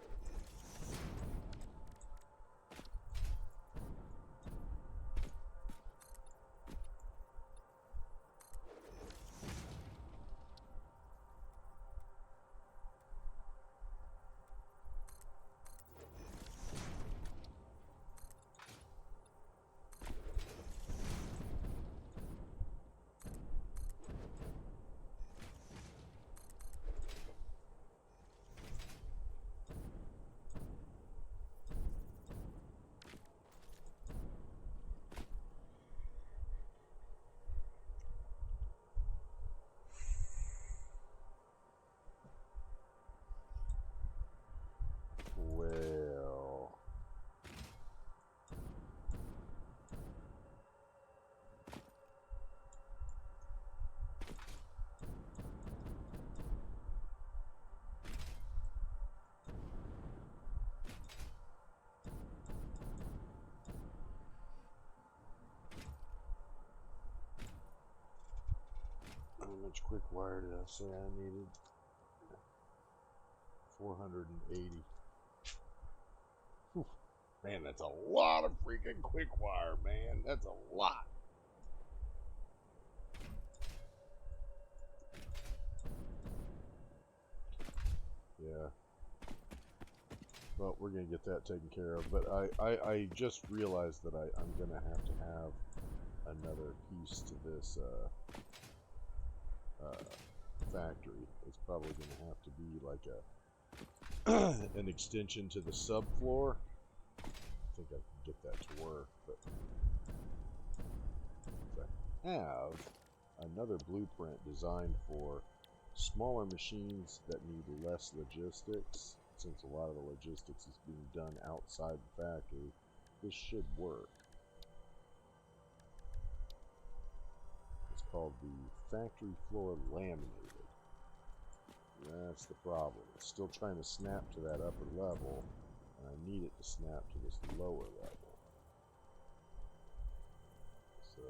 much quick wire did I say I needed? 480. Whew. Man, that's a lot of freaking quick wire, man. That's a lot. Yeah. Well, we're going to get that taken care of. But I just realized that I'm going to have another piece to this factory. It's probably going to have to be like a an extension to the subfloor. I think I can get that to work, but I have another blueprint designed for smaller machines that need less logistics. Since a lot of the logistics is being done outside the factory, this should work. It's called the factory floor laminated. That's the problem. It's still trying to snap to that upper level, and I need it to snap to this lower level. So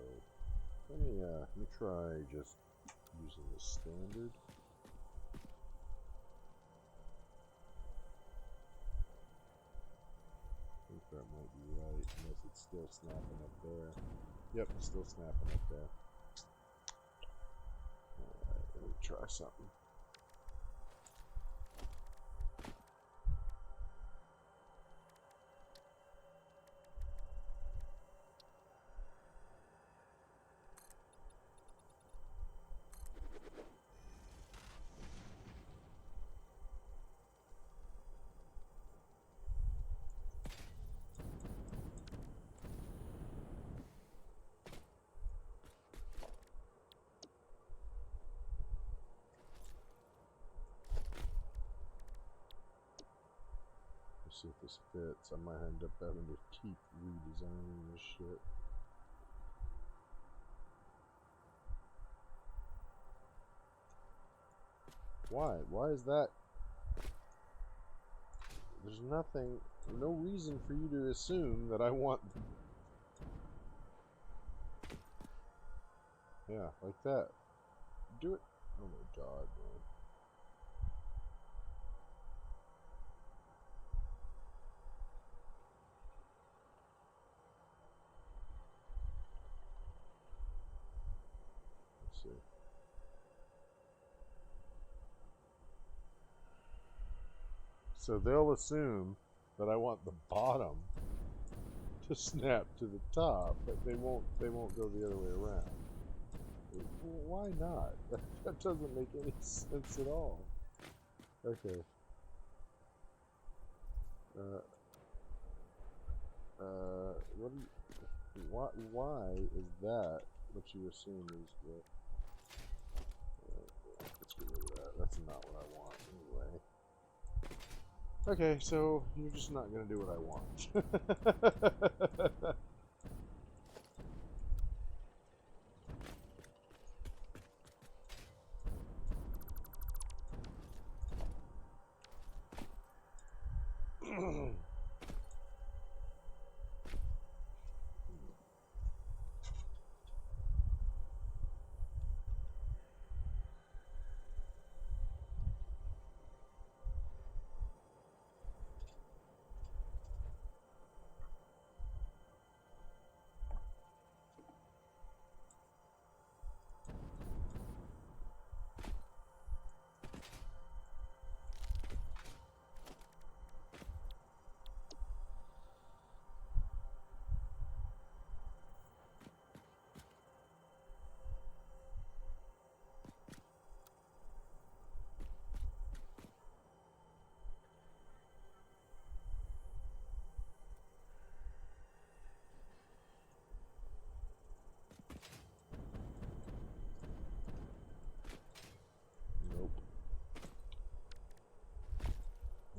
let me try just using the standard. I think that might be right, unless it's still snapping up there. Yep, it's still snapping up there. Alright, let me try something. See if this fits. I might end up having to keep redesigning this shit. Why? Why is that? There's nothing, no reason for you to assume that I want... Yeah, like that. Do it. Oh my god, man. Let's see. So they'll assume that I want the bottom to snap to the top, but they won't go the other way around. Why not? That doesn't make any sense at all. Okay. What do you, why is that what you assume is the... let's get rid of that. That's not what I want anyway. Okay, so you're just not going to do what I want.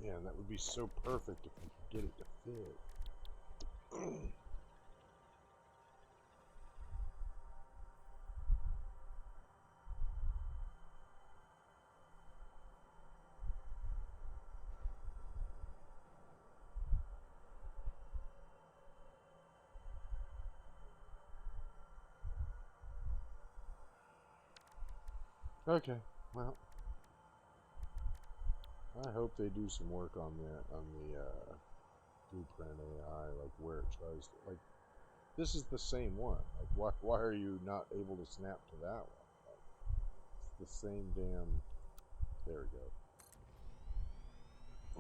Man, that would be so perfect if we could get it to fit. Okay, well, I hope they do some work on the blueprint AI, like where it tries to, like, this is the same one. Like, why are you not able to snap to that one? Like, it's the same damn. There we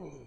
go.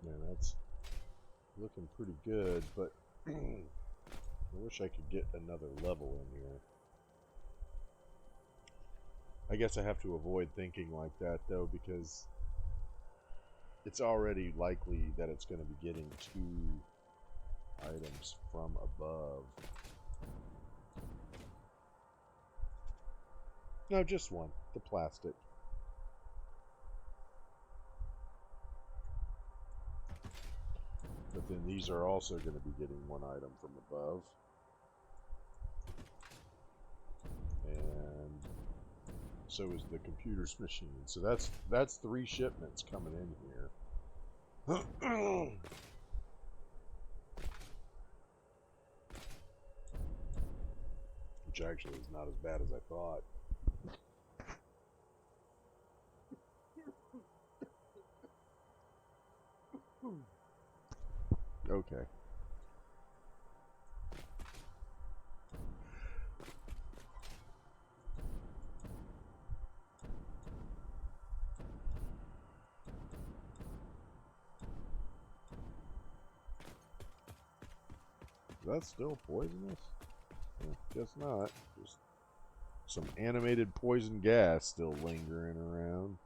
Yeah, that's looking pretty good, but I wish I could get another level in here. I guess I have to avoid thinking like that, though, because it's already likely that it's going to be getting 2 items from above. No, just one. The plastic. But then these are also going to be getting 1 item from above. And so is the computer's machine. So that's 3 shipments coming in here. Which actually is not as bad as I thought. Okay. Is that still poisonous? Guess not. Just some animated poison gas still lingering around.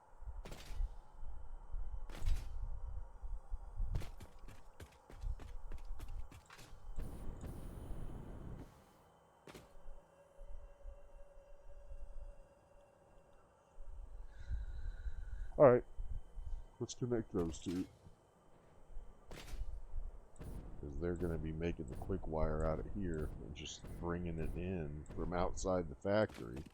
Alright, let's connect those 2. Because they're going to be making the quick wire out of here and just bringing it in from outside the factory.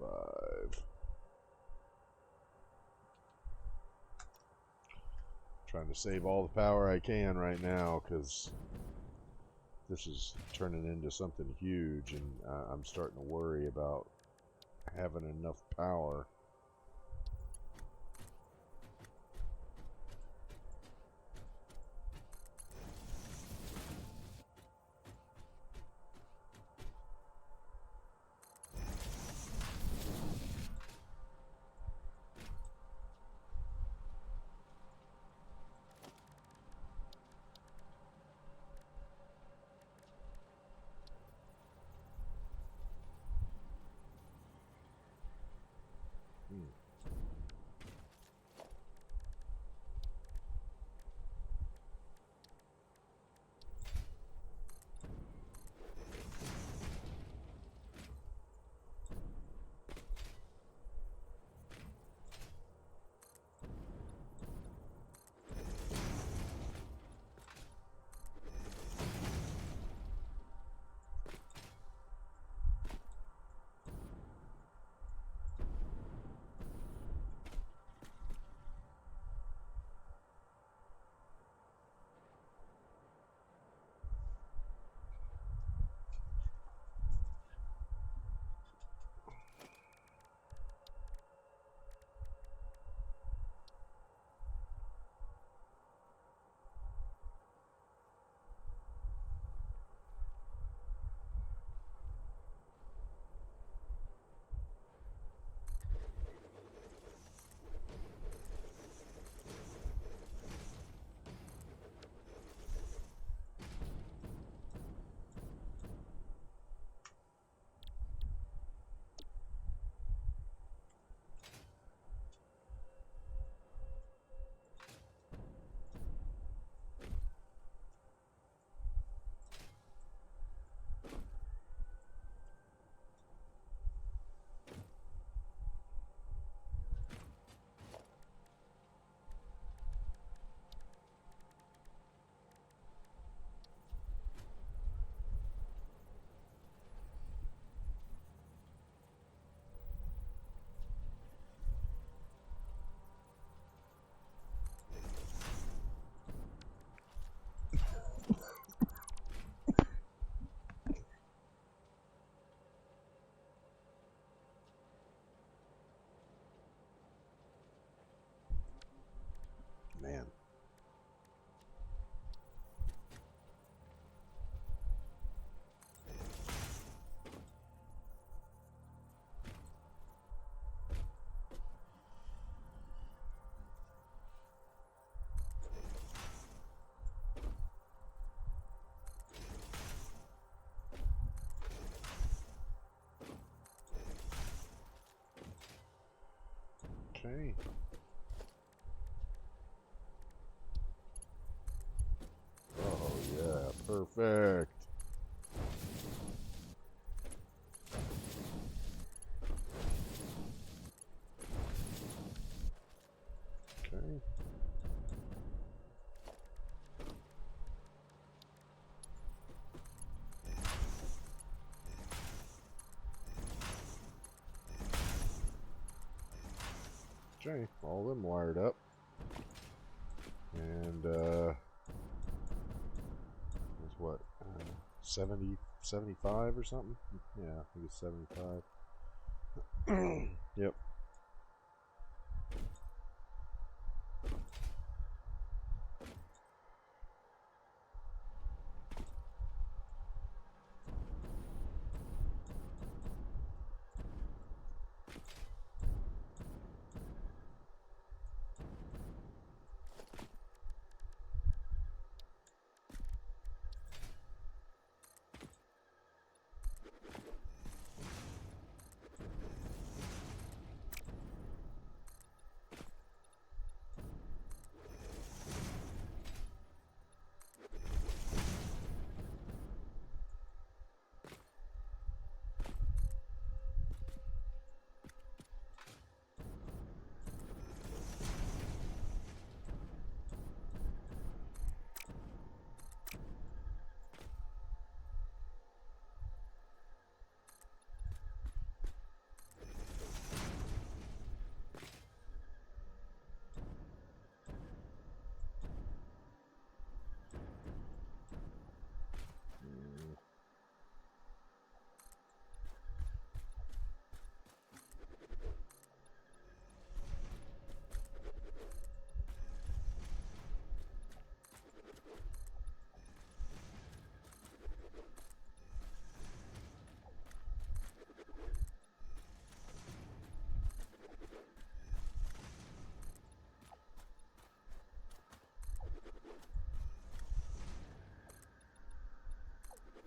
$225. Trying to save all the power I can right now because this is turning into something huge, and I'm starting to worry about having enough power. Okay. Oh yeah, perfect. Okay. Okay, all of them wired up. And it's what, 70, 75 or something? Yeah, I think it's 75. Yep.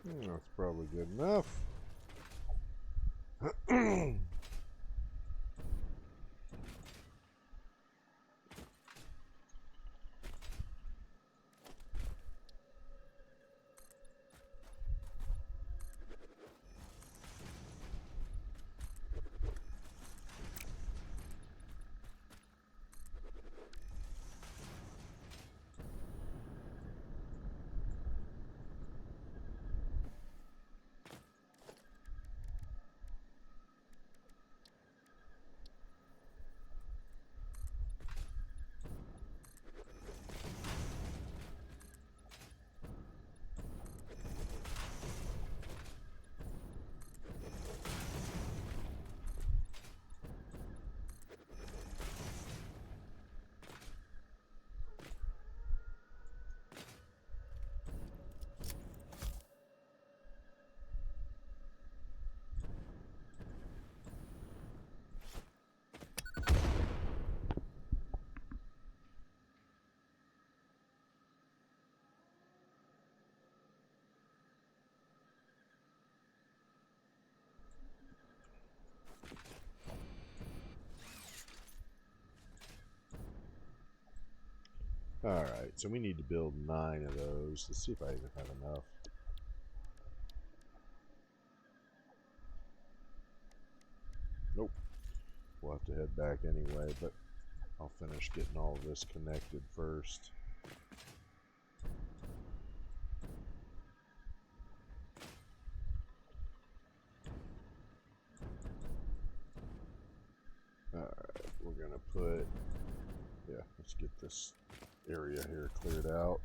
That's probably good enough. Alright, so we need to build 9 of those. Let's see if I even have enough. Nope. We'll have to head back anyway, but I'll finish getting all of this connected first. Alright, we're gonna put... Yeah, let's get this area here cleared out.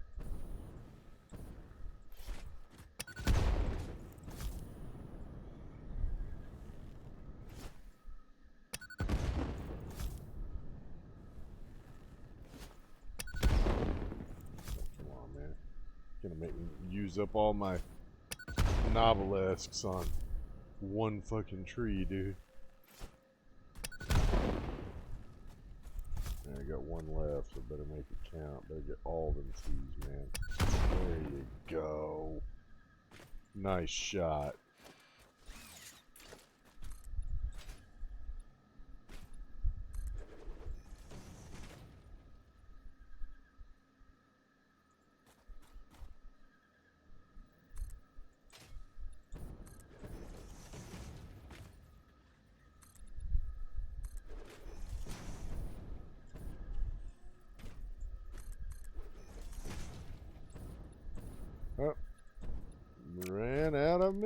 Come on, man. Gonna make me use up all my novelesques on one fucking tree, dude. I got one left, so better make it count. Better get all them trees, man. There you go. Nice shot.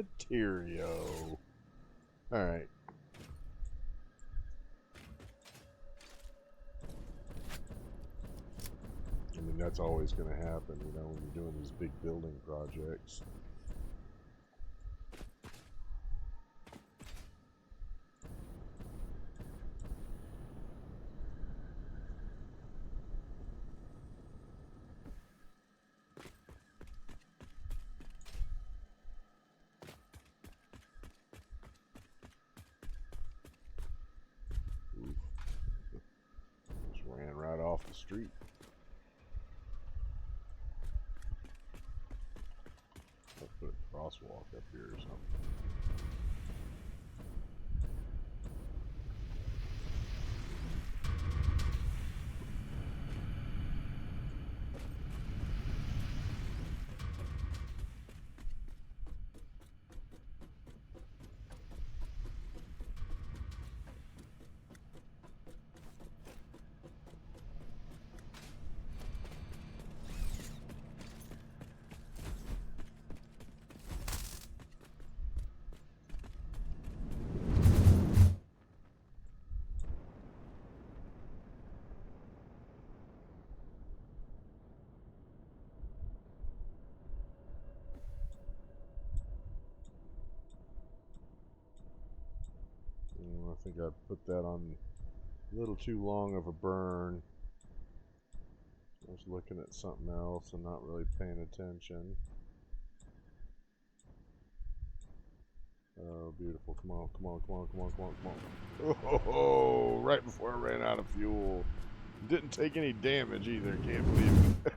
material. Alright. I mean, that's always going to happen, you know, when you're doing these big building projects. Oof. Just ran right off the street. I'll put a crosswalk up here or something. I think I put that on a little too long of a burn. I was looking at something else and not really paying attention. Oh, beautiful. Come on, come on, come on, come on, come on, come on. Oh, right before I ran out of fuel. Didn't take any damage either, can't believe it.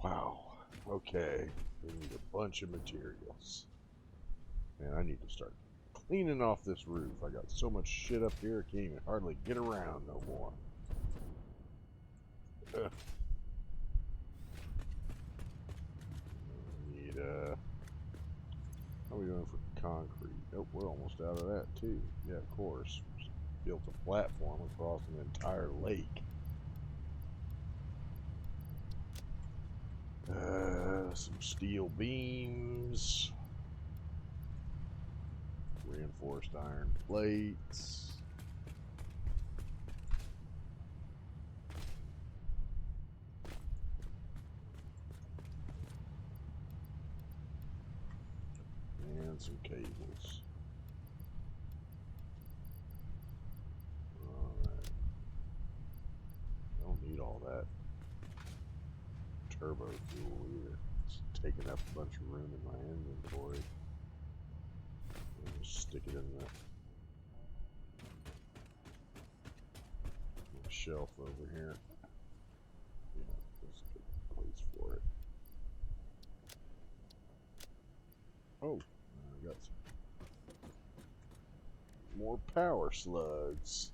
Wow. Okay. We need a bunch of materials. Man, I need to start cleaning off this roof. I got so much shit up here, I can't even hardly get around no more. Ugh. Need, how are we doing for concrete? Oh, we're almost out of that too. Yeah, of course. Just built a platform across an entire lake. Some steel beams. Reinforced iron plates. And some cables. Alright. Don't need all that turbo fuel either. It's taking up a bunch of room in my inventory. I'll just stick it in the shelf over here. Yeah, that's a good place for it. Oh, I got some more power slugs.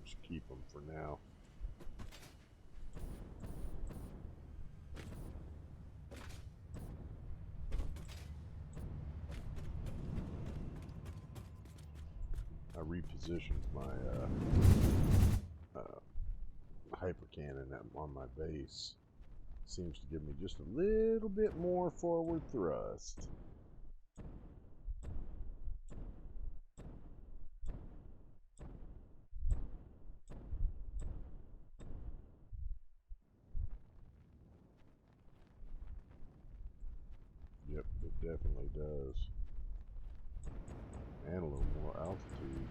Just keep them for now. I repositioned my hyper cannon on my base seems to give me just a little bit more forward thrust. Yep, it definitely does. And a little more altitude.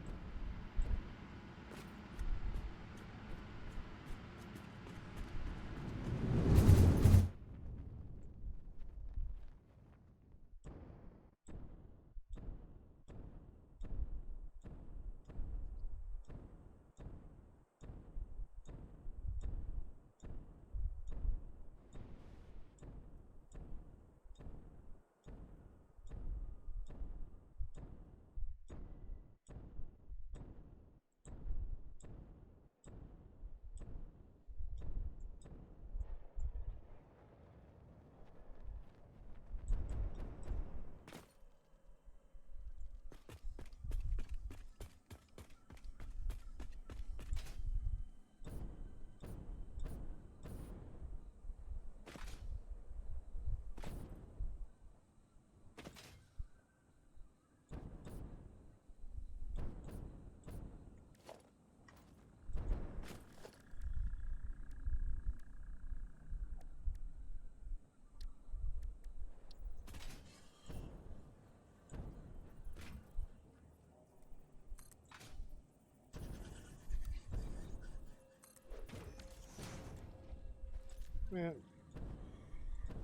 Man,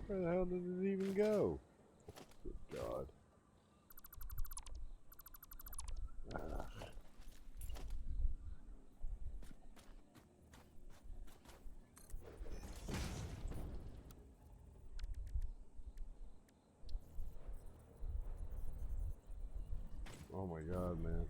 where the hell did it even go? Good God. Oh my God, man.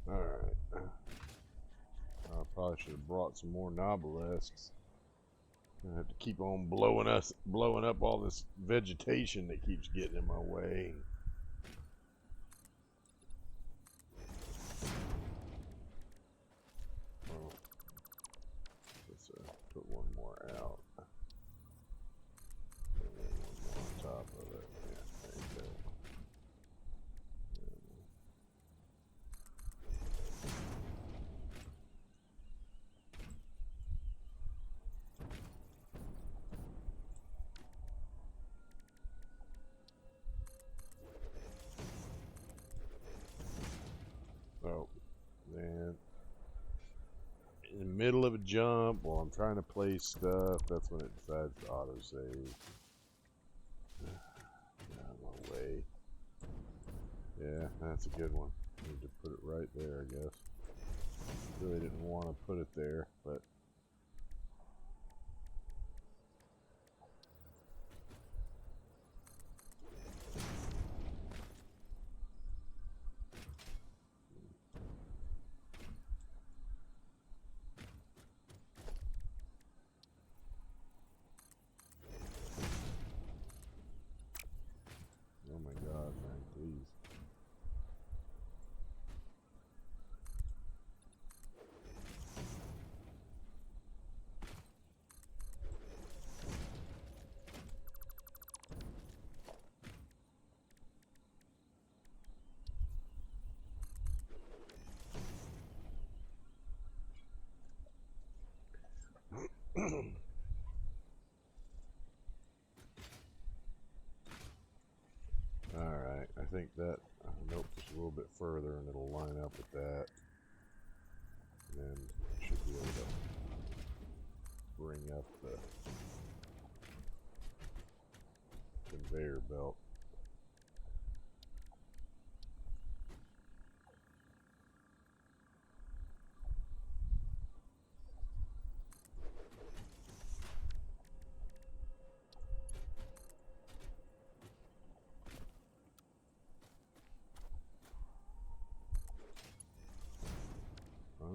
Alright. I probably should have brought some more nobelisks. I have to keep on blowing up all this vegetation that keeps getting in my way. Oh, let's put one more out. And then one more on top of it. Yeah, there you go. Oh, man. In the middle of a jump while I'm trying to place stuff, that's when it decides to autosave. Out of my way. Yeah, that's a good one. Need to put it right there, I guess. Really didn't want to put it there, but oh my God, man, please. Alright, I think that, nope, just a little bit further and it'll line up with that. And should be able to bring up the conveyor belt.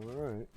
Alright.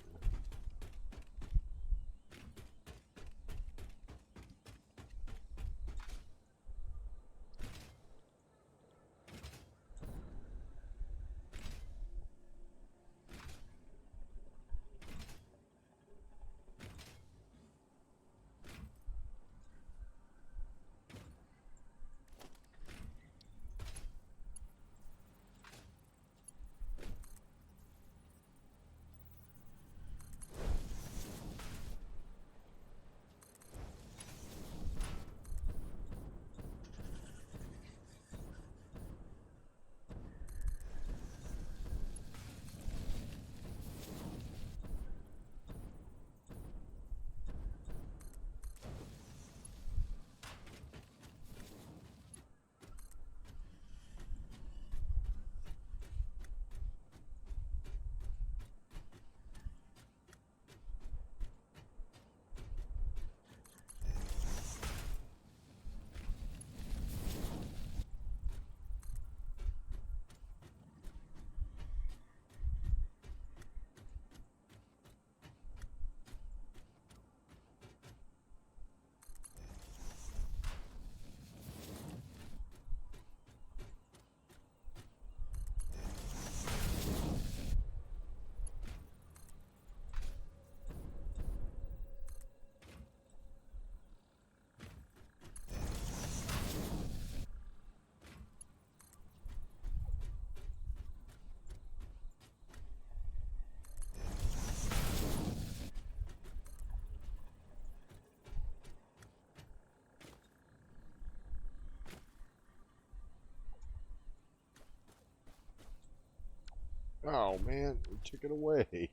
Oh man, you took it away.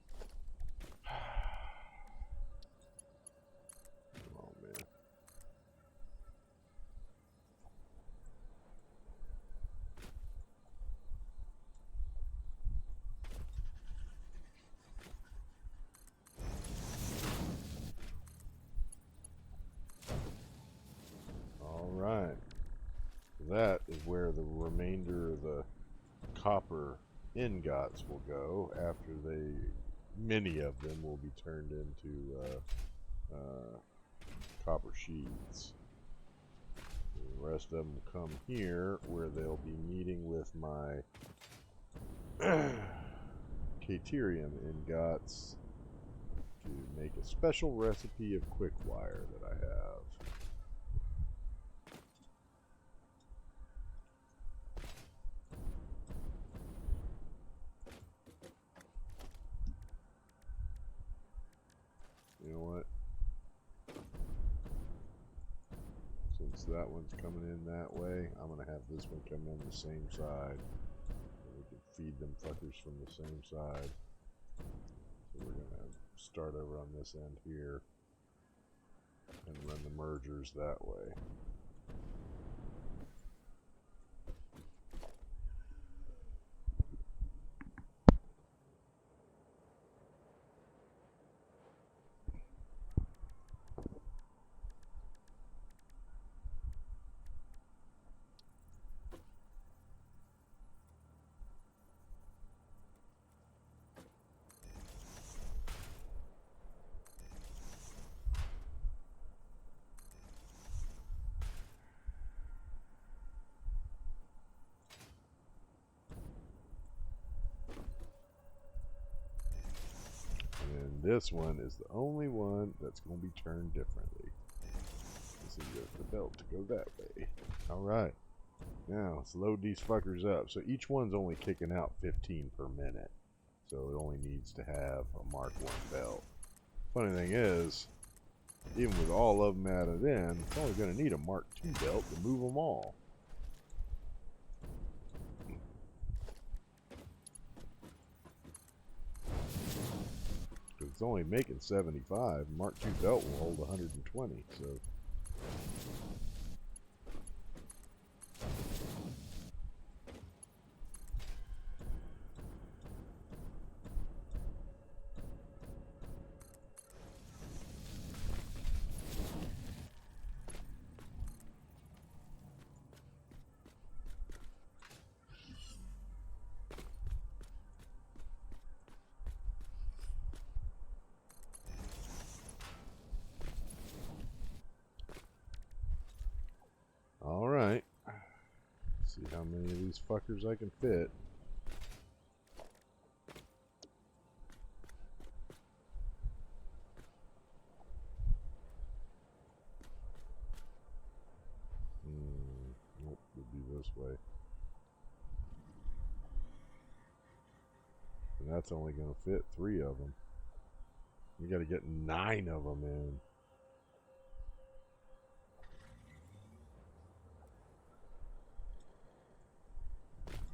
Oh man. All right. That is where the remainder of the copper ingots will go after many of them will be turned into copper sheets. The rest of them will come here where they'll be meeting with my Caterium ingots to make a special recipe of quick wire that I have. You know what? Since that one's coming in that way, I'm going to have this one come in the same side. And we can feed them fuckers from the same side. So we're going to start over on this end here and run the mergers that way. And this one is the only one that's going to be turned differently. So you got the belt to go that way. Alright. Now, let's load these fuckers up. So each one's only kicking out 15 per minute. So it only needs to have a Mark 1 belt. Funny thing is, even with all of them added in, it's only going to need a Mark 2 belt to move them all. Because it's only making 75. Mark 2 belt will hold 120. So alright. See how many of these fuckers I can fit. Nope, it'll be this way. And that's only going to fit 3 of them. We got to get 9 of them in.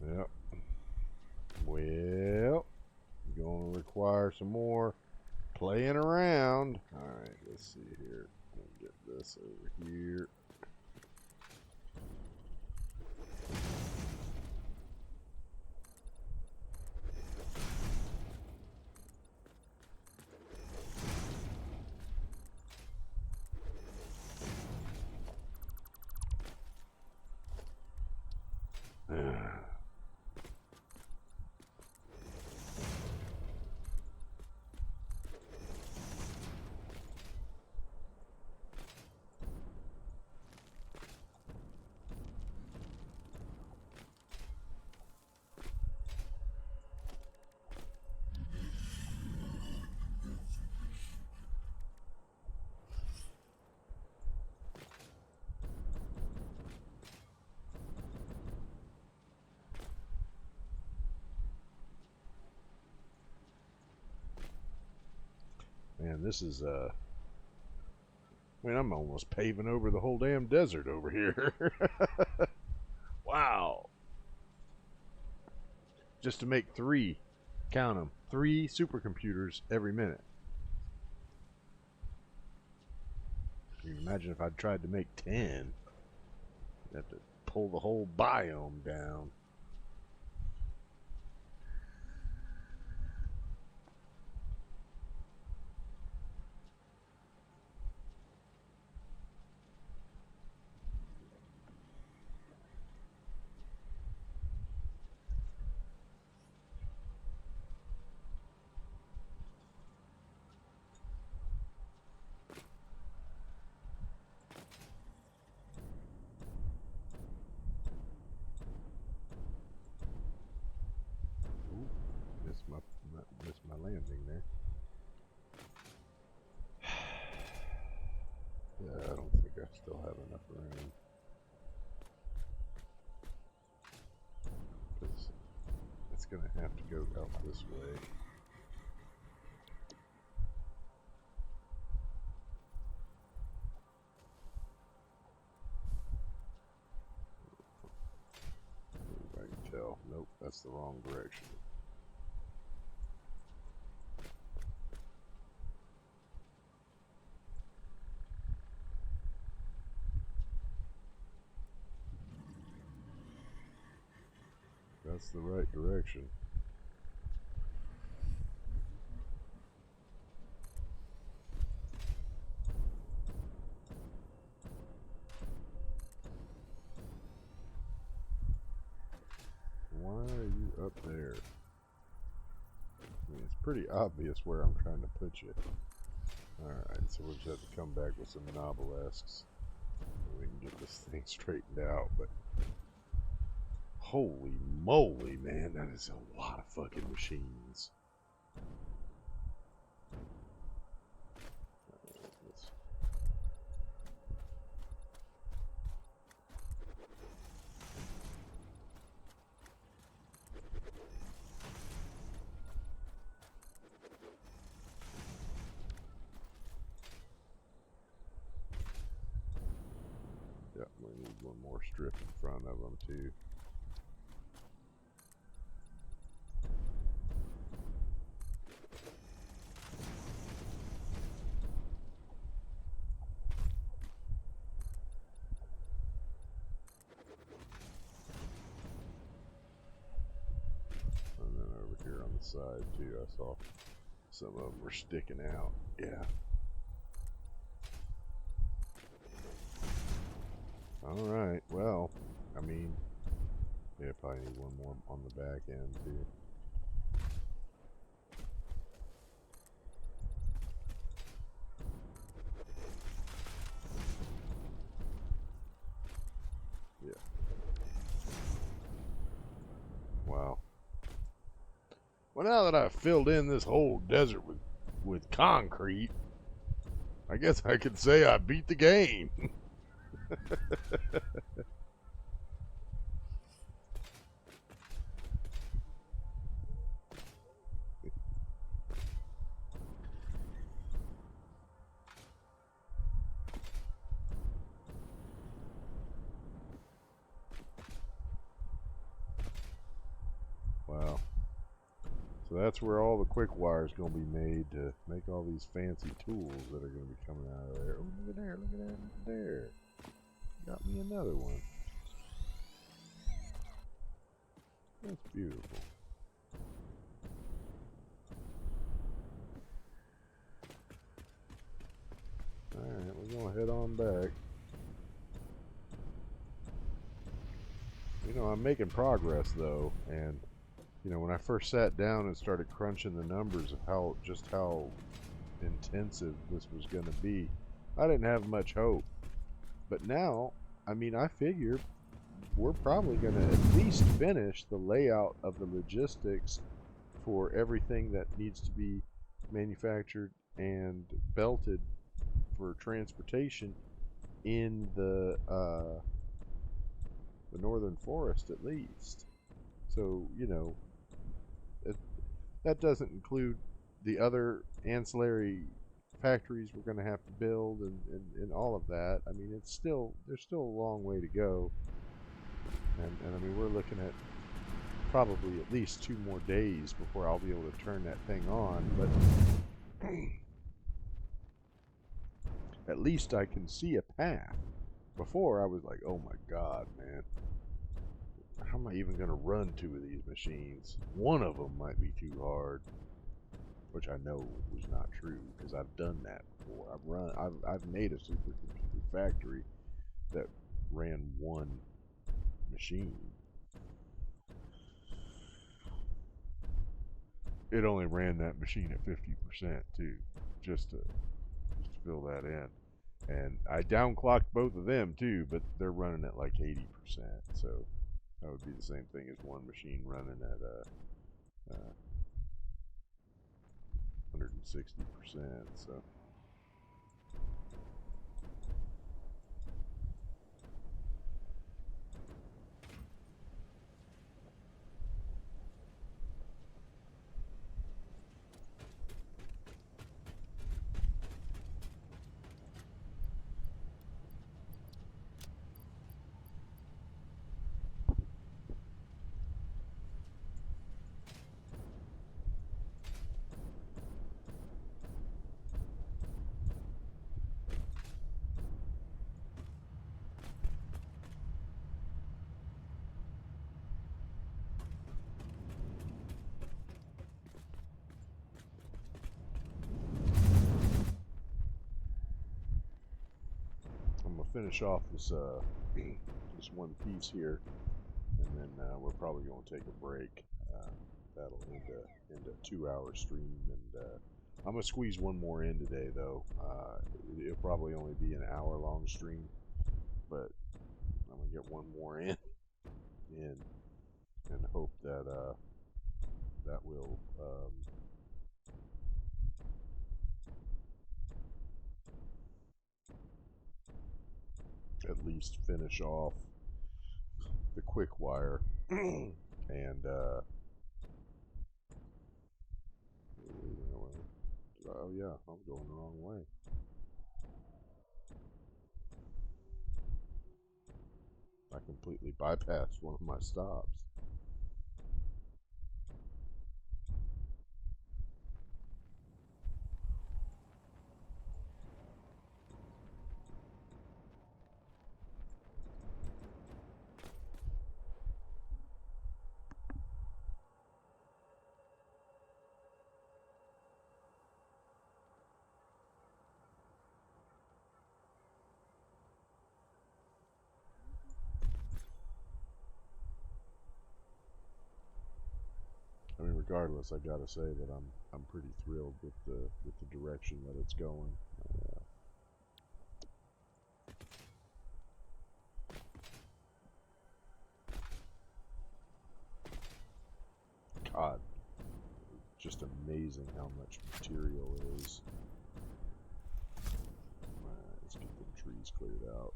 Yep. Well, you're going to require some more playing around. Alright, let's see here. Get this over here. Man, this is, I mean, I'm almost paving over the whole damn desert over here. Wow. Just to make 3. Count them. 3 supercomputers every minute. You can imagine if I'd tried to make 10. I'd have to pull the whole biome down. Missed my landing there. Yeah, I don't think I still have enough room. Because it's going to have to go out this way. I can tell. Nope, that's the wrong direction. That's the right direction. Why are you up there? I mean, it's pretty obvious where I'm trying to put you. Alright, so we'll just have to come back with some novelesques so we can get this thing straightened out, but holy moly, man, that is a lot of fucking machines. Yep, we need one more strip in front of them too. And then over here on the side too, I saw some of them were sticking out. Yeah. Alright, well, I mean, yeah, probably need one more on the back end too. Yeah. Wow. Well, now that I've filled in this whole desert with concrete, I guess I could say I beat the game. Wow. So that's where all the quick wire is going to be made to make all these fancy tools that are going to be coming out of there. Oh, look at there, look at there, look at there. Got me another one. That's beautiful. Alright, we're going to head on back. You know, I'm making progress though, and you know, when I first sat down and started crunching the numbers of how intensive this was going to be, I didn't have much hope. But now, I mean, I figure we're probably going to at least finish the layout of the logistics for everything that needs to be manufactured and belted for transportation in the northern forest at least. So, you know, that doesn't include the other ancillary factories we're going to have to build and all of that. I mean, there's still a long way to go. And I mean, we're looking at probably at least 2 more days before I'll be able to turn that thing on, but at least I can see a path. Before, I was like, oh my god, man. How am I even going to run 2 of these machines? One of them might be too hard. Which I know was not true, because I've done that before. I've made a supercomputer factory that ran one machine. It only ran that machine at 50% too, just to fill that in. And I downclocked both of them too, but they're running at like 80%. So that would be the same thing as one machine running at 160%. So I'm gonna finish off this this one piece here, and then we're probably gonna take a break. That'll end a 2-hour stream, and I'm gonna squeeze one more in today, though. It'll probably only be an hour-long stream, but I'm gonna get one more in, and hope that that will at least finish off the quick wire and oh yeah, I'm going the wrong way. I completely bypassed one of my stops. I mean, regardless, I gotta say that I'm pretty thrilled with the direction that it's going. God, just amazing how much material it is. Alright, let's get the trees cleared out.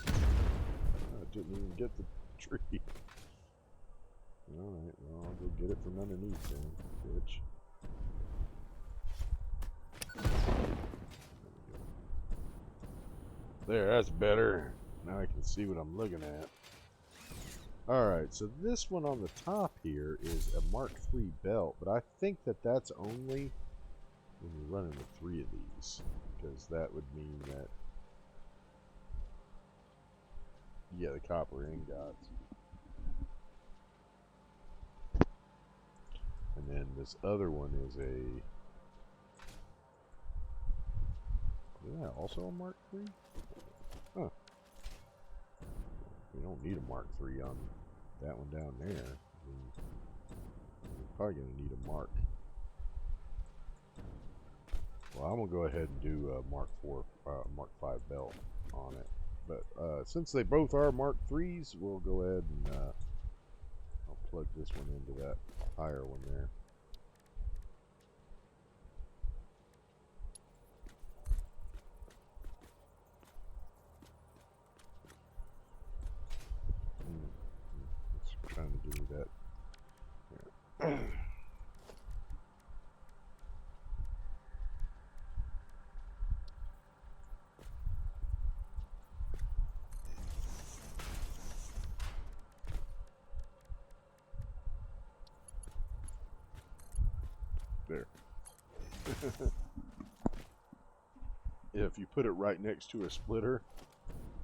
I didn't even get the tree. Alright, well, I'll go get it from underneath then, bitch. There, that's better. Now I can see what I'm looking at. Alright, so this one on the top here is a Mark III belt, but I think that that's only when you're running with 3 of these, because that would mean that, yeah, the copper ingots. And then this other one is yeah, also a Mark III? Huh. We don't need a Mark III on that one down there. I mean, we're probably going to need a Mark. Well, I'm going to go ahead and do a Mark V belt on it. But since they both are Mark IIIs, we'll go ahead and I'll plug this one into that higher one there. It's trying to give me that. Yeah. there. If you put it right next to a splitter,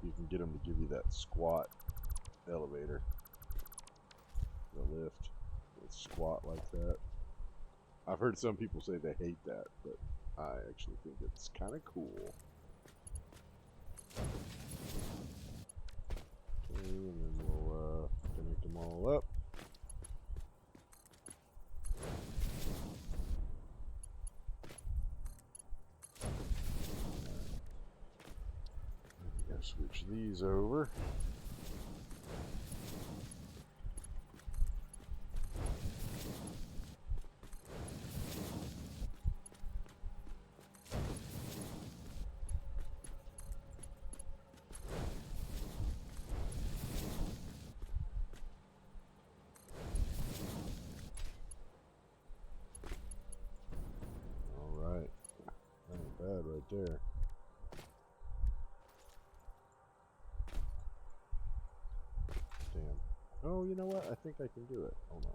you can get them to give you that squat elevator. The lift. It's squat like that. I've heard some people say they hate that, but I actually think it's kind of cool. Okay, and then we'll connect them all up. Switch these over. All right. Not bad right there. Oh, you know what? I think I can do it. Hold on.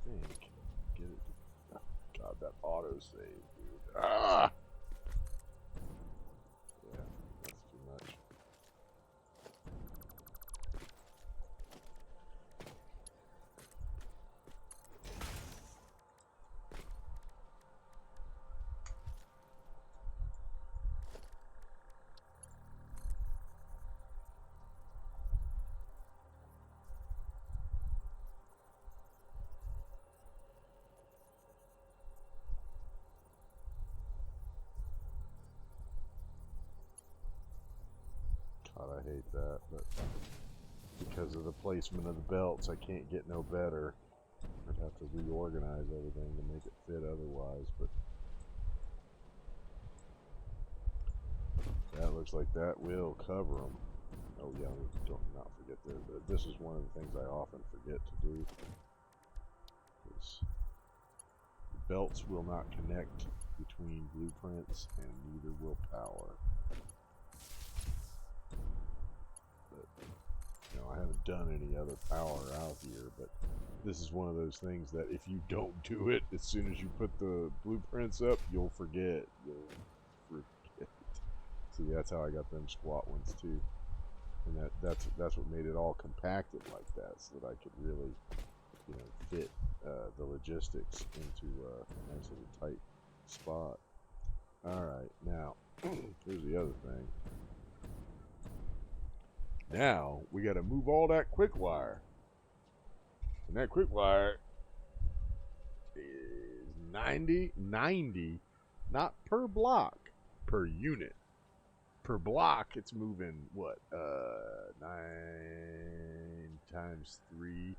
I think. Get it. Oh, God, that autosave, dude. Ah! Yeah, that's too much. God, I hate that, but because of the placement of the belts, I can't get no better. I'd have to reorganize everything to make it fit otherwise, but that looks like that will cover them. Oh yeah, don't not forget that. This is one of the things I often forget to do. Is the belts will not connect between blueprints, and neither will power. I haven't done any other power out here, but this is one of those things that if you don't do it, as soon as you put the blueprints up, you'll forget. You'll forget. See, that's how I got them squat ones too, and that's what made it all compacted like that, so that I could really, fit the logistics into a nice little tight spot. All right, now here's the other thing. Now, we got to move all that quick wire. And that quick wire is 90, not per block, per unit. Per block, it's moving, what, 9 times 3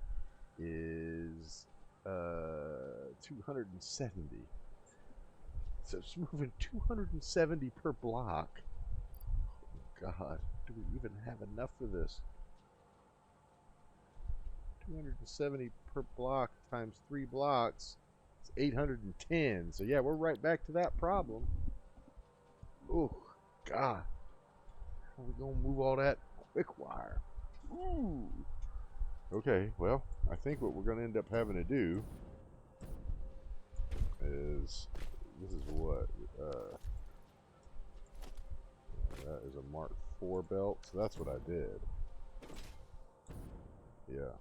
is 270. So it's moving 270 per block. Oh, God. Do we even have enough for this? 270 per block times 3 blocks. It's 810. So yeah, we're right back to that problem. Oh, God. How are we going to move all that quick wire? Ooh. Okay, well, I think what we're going to end up having to do is, this is what, that is a Mark IV belt, so that's what I did. Yeah.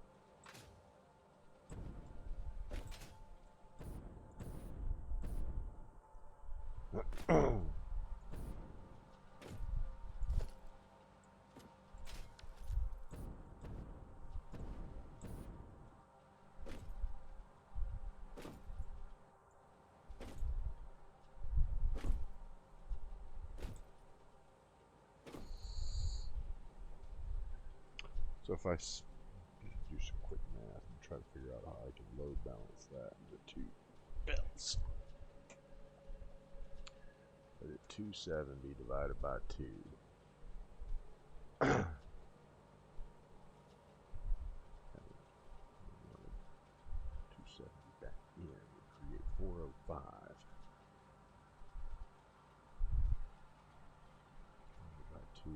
So if I do some quick math and try to figure out how I can load balance that into 2 belts. I did 270 divided by 2. 270 back in would create 405. Divided by 2.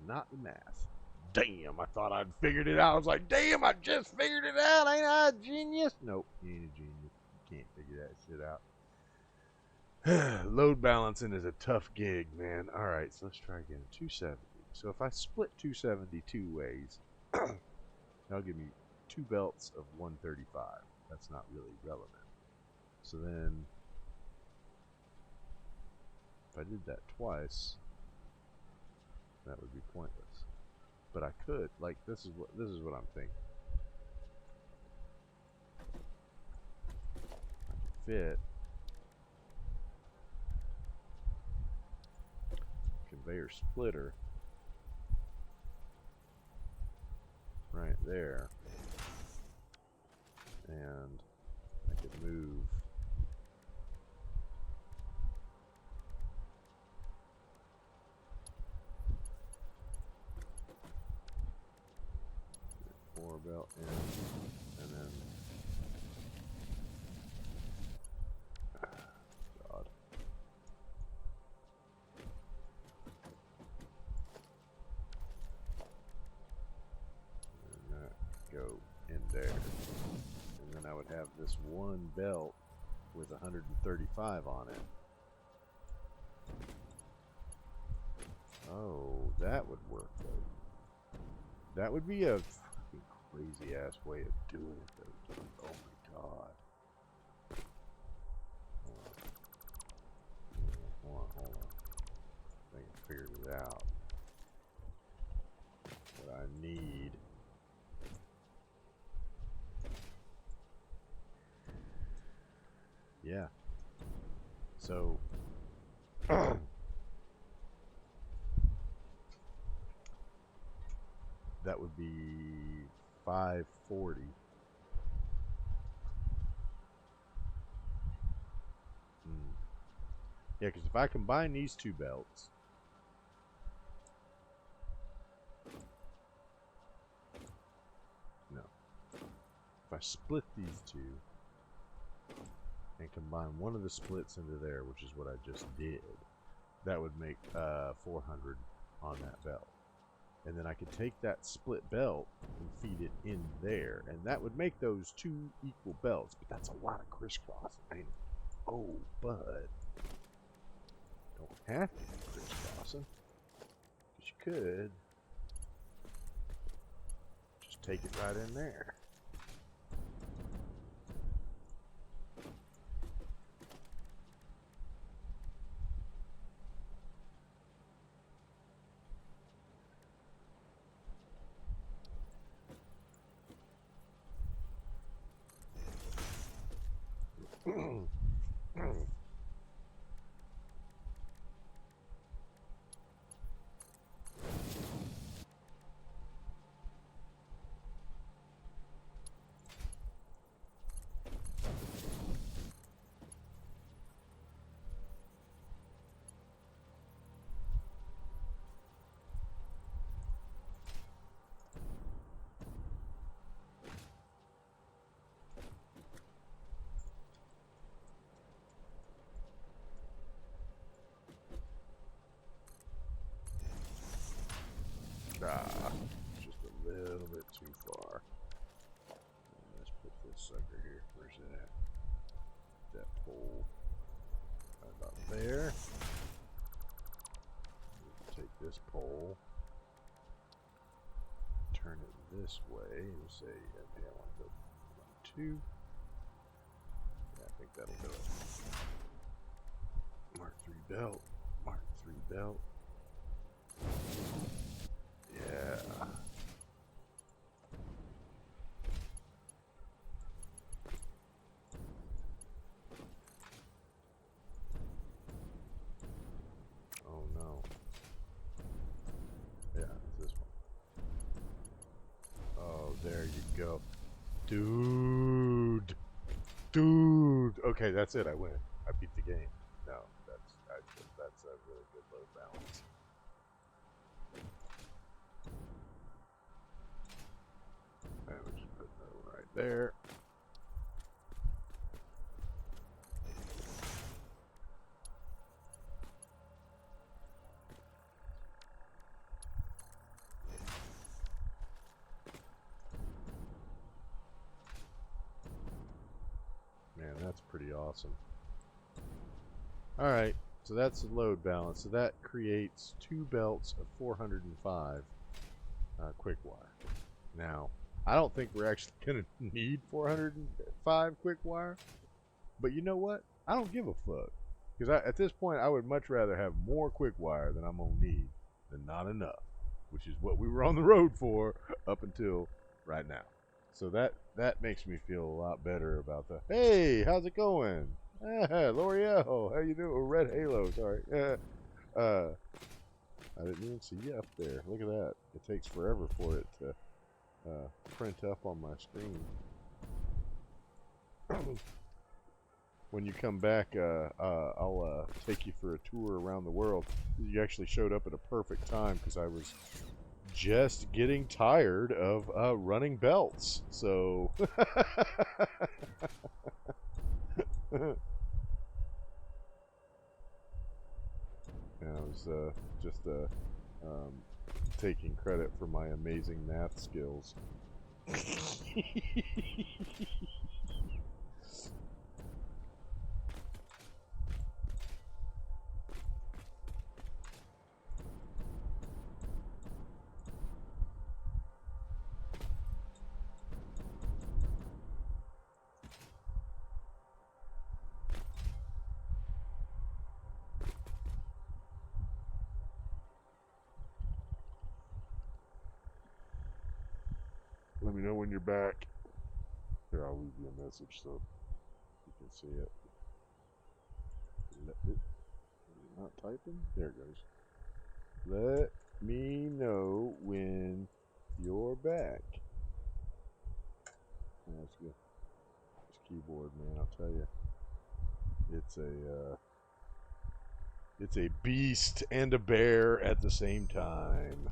not the math. Damn, I thought I'd figured it out. I was like, damn, I just figured it out. Ain't I a genius? Nope, you ain't a genius. You can't figure that shit out. Load balancing is a tough gig, man. All right, so let's try again. 270. So if I split 270 two ways, that'll give me 2 belts of 135. That's not really relevant. So then, if I did that twice, that would be pointless. But I could, like, this is what I'm thinking. I could fit conveyor splitter right there, and I could move four belt in, and then God. And that go in there. And then I would have this one belt with 135 on it. Oh, that would work though. That would be a fucking crazy ass way of doing it though. Oh my god. Hold on. I think I figured it out. What I need. Yeah. So that would be 540. Yeah, because if I combine these two belts, no. If I split these two and combine one of the splits into there, which is what I just did, that would make 400 on that belt. And then I could take that split belt and feed it in there, and that would make those two equal belts. But that's a lot of crisscrossing. Oh, but don't have to be crisscrossing, because you could just take it right in there. Just a little bit too far. Let's put this sucker here. Where's it at? That pole. Right about there. Take this pole, turn it this way, and say, okay, I want to go 1, 2. Yeah, I think that'll do it. Mark 3 belt. Mark 3 belt. Yeah. Oh no. Yeah, it's this one. Oh, there you go. Dude. Okay, that's it. I win. I beat the game. No, that's a really good load balance. I would just put that one right there. That's pretty awesome. All right, so that's the load balance. So that creates 2 belts of 405 quick wire. Now, I don't think we're actually going to need 405 quick wire, but you know what? I don't give a fuck. Because at this point, I would much rather have more quick wire than I'm going to need than not enough, which is what we were on the road for up until right now. So that makes me feel a lot better about the, hey, how's it going? L'Oreal, how you doing? Or Red Halo, sorry. I didn't even see you up there. Look at that. It takes forever for it to print up on my screen. When you come back, I'll take you for a tour around the world. You actually showed up at a perfect time because I was just getting tired of running belts. So I was just taking credit for my amazing math skills. Let me know when you're back. Here, I'll leave you a message so you can see it. Not typing? There it goes. Let me know when you're back. Oh, that's good. This keyboard, man, I'll tell you. It's a beast and a bear at the same time.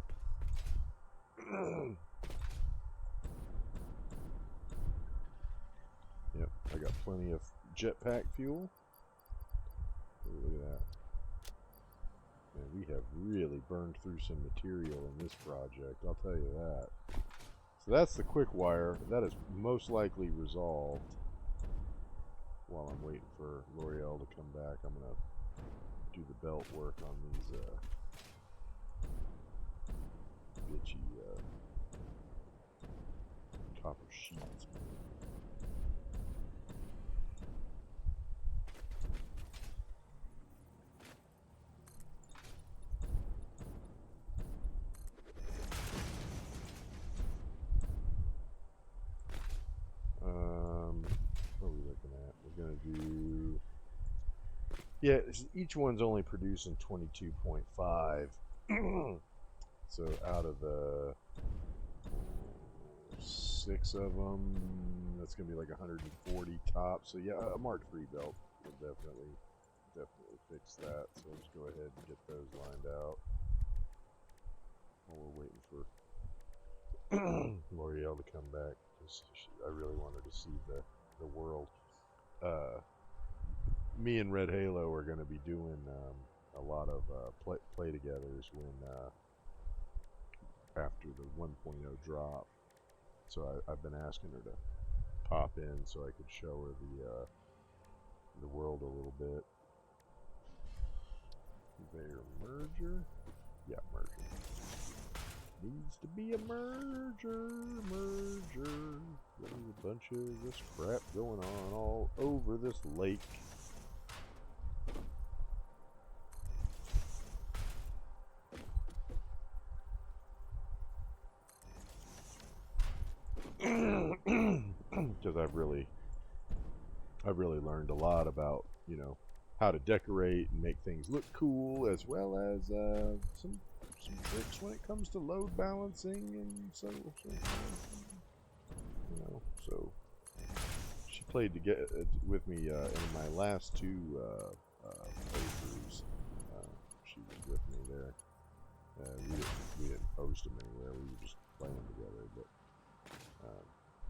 Yep, I got plenty of jetpack fuel. Look at that. Man, we have really burned through some material in this project, I'll tell you that. So that's the quick wire. That is most likely resolved. While I'm waiting for L'Oreal to come back, I'm going to do the belt work on these bitchy copper sheets. What are we looking at? We're going to do... Yeah, each one's only producing 22.5. So out of the 6 of them, that's going to be like 140 tops. So yeah, a Mark III belt will definitely fix that. So let's go ahead and get those lined out while we're waiting for L'Oreal to come back. I really wanted to see the world. Me and Red Halo are going to be doing a lot of play-togethers when after the 1.0 drop. So I've been asking her to pop in so I could show her the world a little bit. Conveyor merger? Yeah, merger. Needs to be a merger. There's a bunch of this crap going on all over this lake. Because I've really learned a lot about, you know, how to decorate and make things look cool, as well as some tricks when it comes to load balancing, and so you know. So she played with me in my last 2 playthroughs. She was with me there. We didn't post them anywhere. We were just playing together, but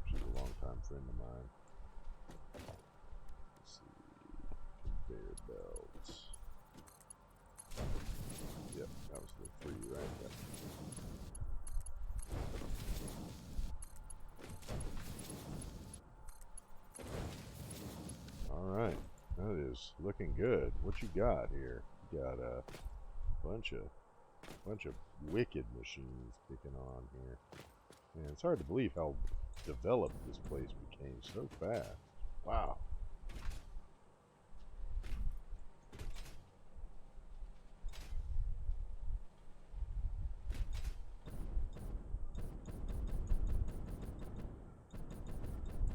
she's a longtime friend of mine. Let's see, conveyor belts. Yep, that was the 3 right there. is looking good. What you got here? You got a bunch of wicked machines kicking on here. And it's hard to believe how developed this place became so fast. Wow.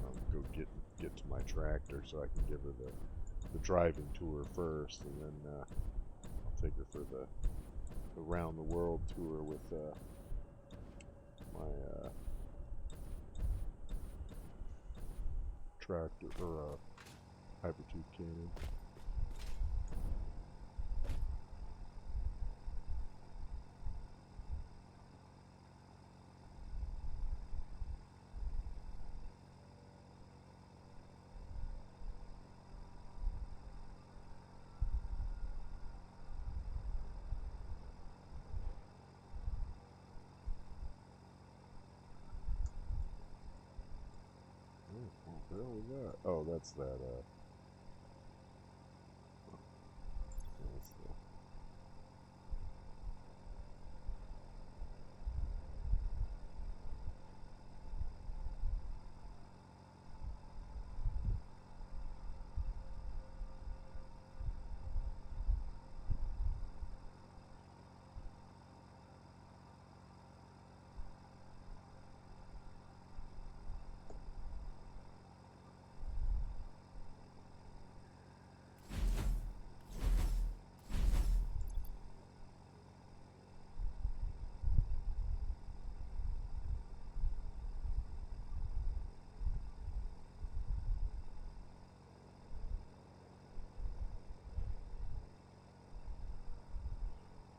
I'll go get to my tractor so I can give her the driving tour first, and then I'll take her for the around the world tour with my tractor or hypertube cannon. What the hell was that? Oh, that's that, that's the...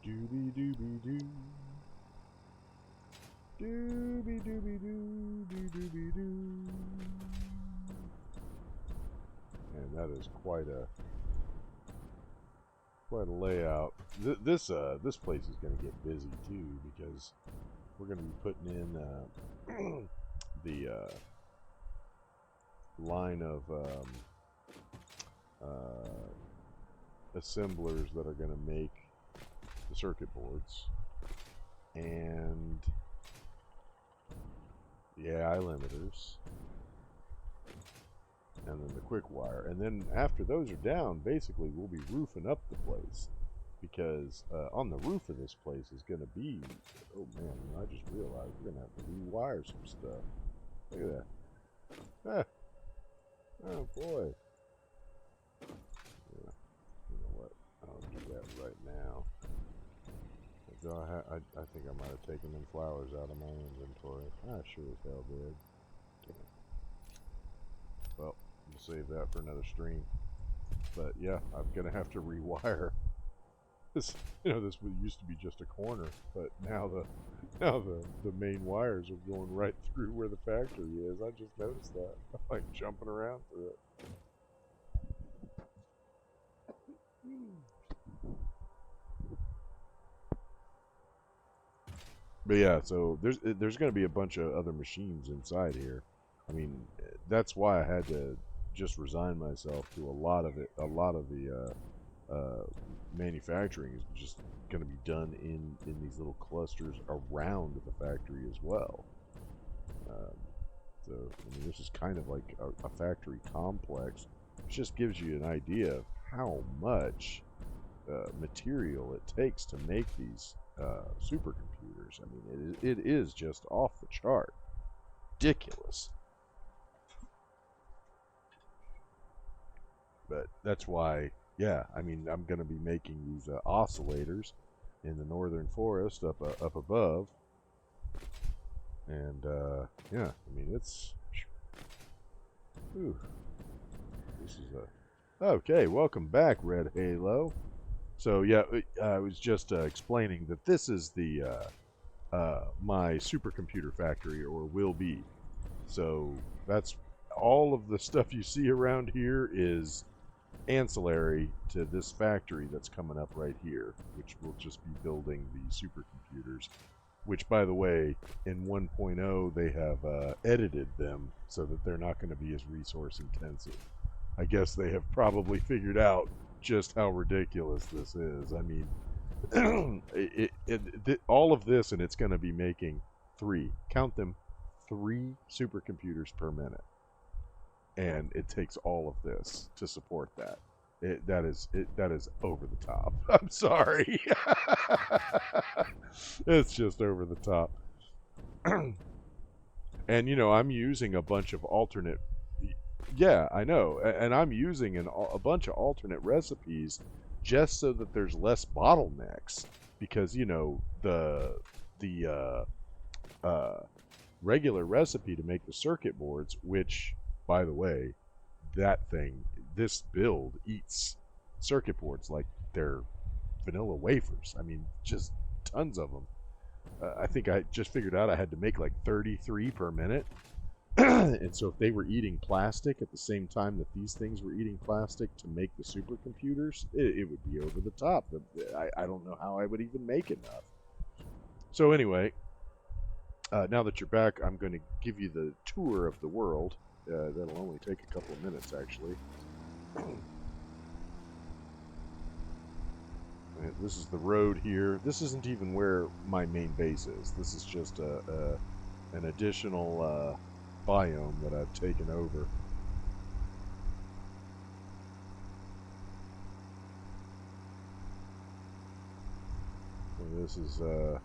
Doobie doobie doo. Doobie doobie doo, doobie doo. And that is quite a layout. This place is going to get busy too, because we're going to be putting in the line of assemblers that are going to make the circuit boards, and the AI limiters, and then the quick wire. And then after those are down, basically we'll be roofing up the place, because on the roof of this place is going to be, oh man, I just realized we're going to have to rewire some stuff. Look at that. Ah. Oh boy. Yeah. You know what? I'll do that right now. I think I might have taken them flowers out of my inventory. I sure as hell did. Damn. Well, we'll save that for another stream. But yeah, I'm gonna have to rewire this. You know, this used to be just a corner, but now the main wires are going right through where the factory is. I just noticed that. I'm like jumping around through it. But yeah, so there's going to be a bunch of other machines inside here. I mean, that's why I had to just resign myself to a lot of it. A lot of the manufacturing is just going to be done in these little clusters around the factory as well. So I mean, this is kind of like a factory complex. It just gives you an idea of how much material it takes to make these supercomputers. I mean, it is just off the chart. Ridiculous. But that's why, yeah, I mean, I'm going to be making these oscillators in the northern forest up above. And, yeah, I mean, it's... Whew. This is a... Okay, welcome back, Red Halo. So yeah, I was just explaining that this is the my supercomputer factory, or will be. So that's all of the stuff you see around here is ancillary to this factory that's coming up right here, which will just be building the supercomputers. Which, by the way, in 1.0 they have edited them so that they're not going to be as resource intensive. I guess they have probably figured out just how ridiculous this is. I mean, all of this, and it's going to be making count them, 3 supercomputers per minute. And it takes all of this to support that. That is over the top. I'm sorry. It's just over the top. And I'm using a bunch of alternate. Yeah, I know, and I'm using a bunch of alternate recipes just so that there's less bottlenecks, because the regular recipe to make the circuit boards, which, by the way, this build eats circuit boards like they're vanilla wafers. I mean, just tons of them. I think I just figured out I had to make like 33 per minute. And so if they were eating plastic at the same time that these things were eating plastic to make the supercomputers, it would be over the top. I don't know how I would even make enough. So anyway, now that you're back, I'm going to give you the tour of the world. That'll only take a couple of minutes, actually. This is the road here. This isn't even where my main base is. This is just an additional biome that I've taken over. And this is you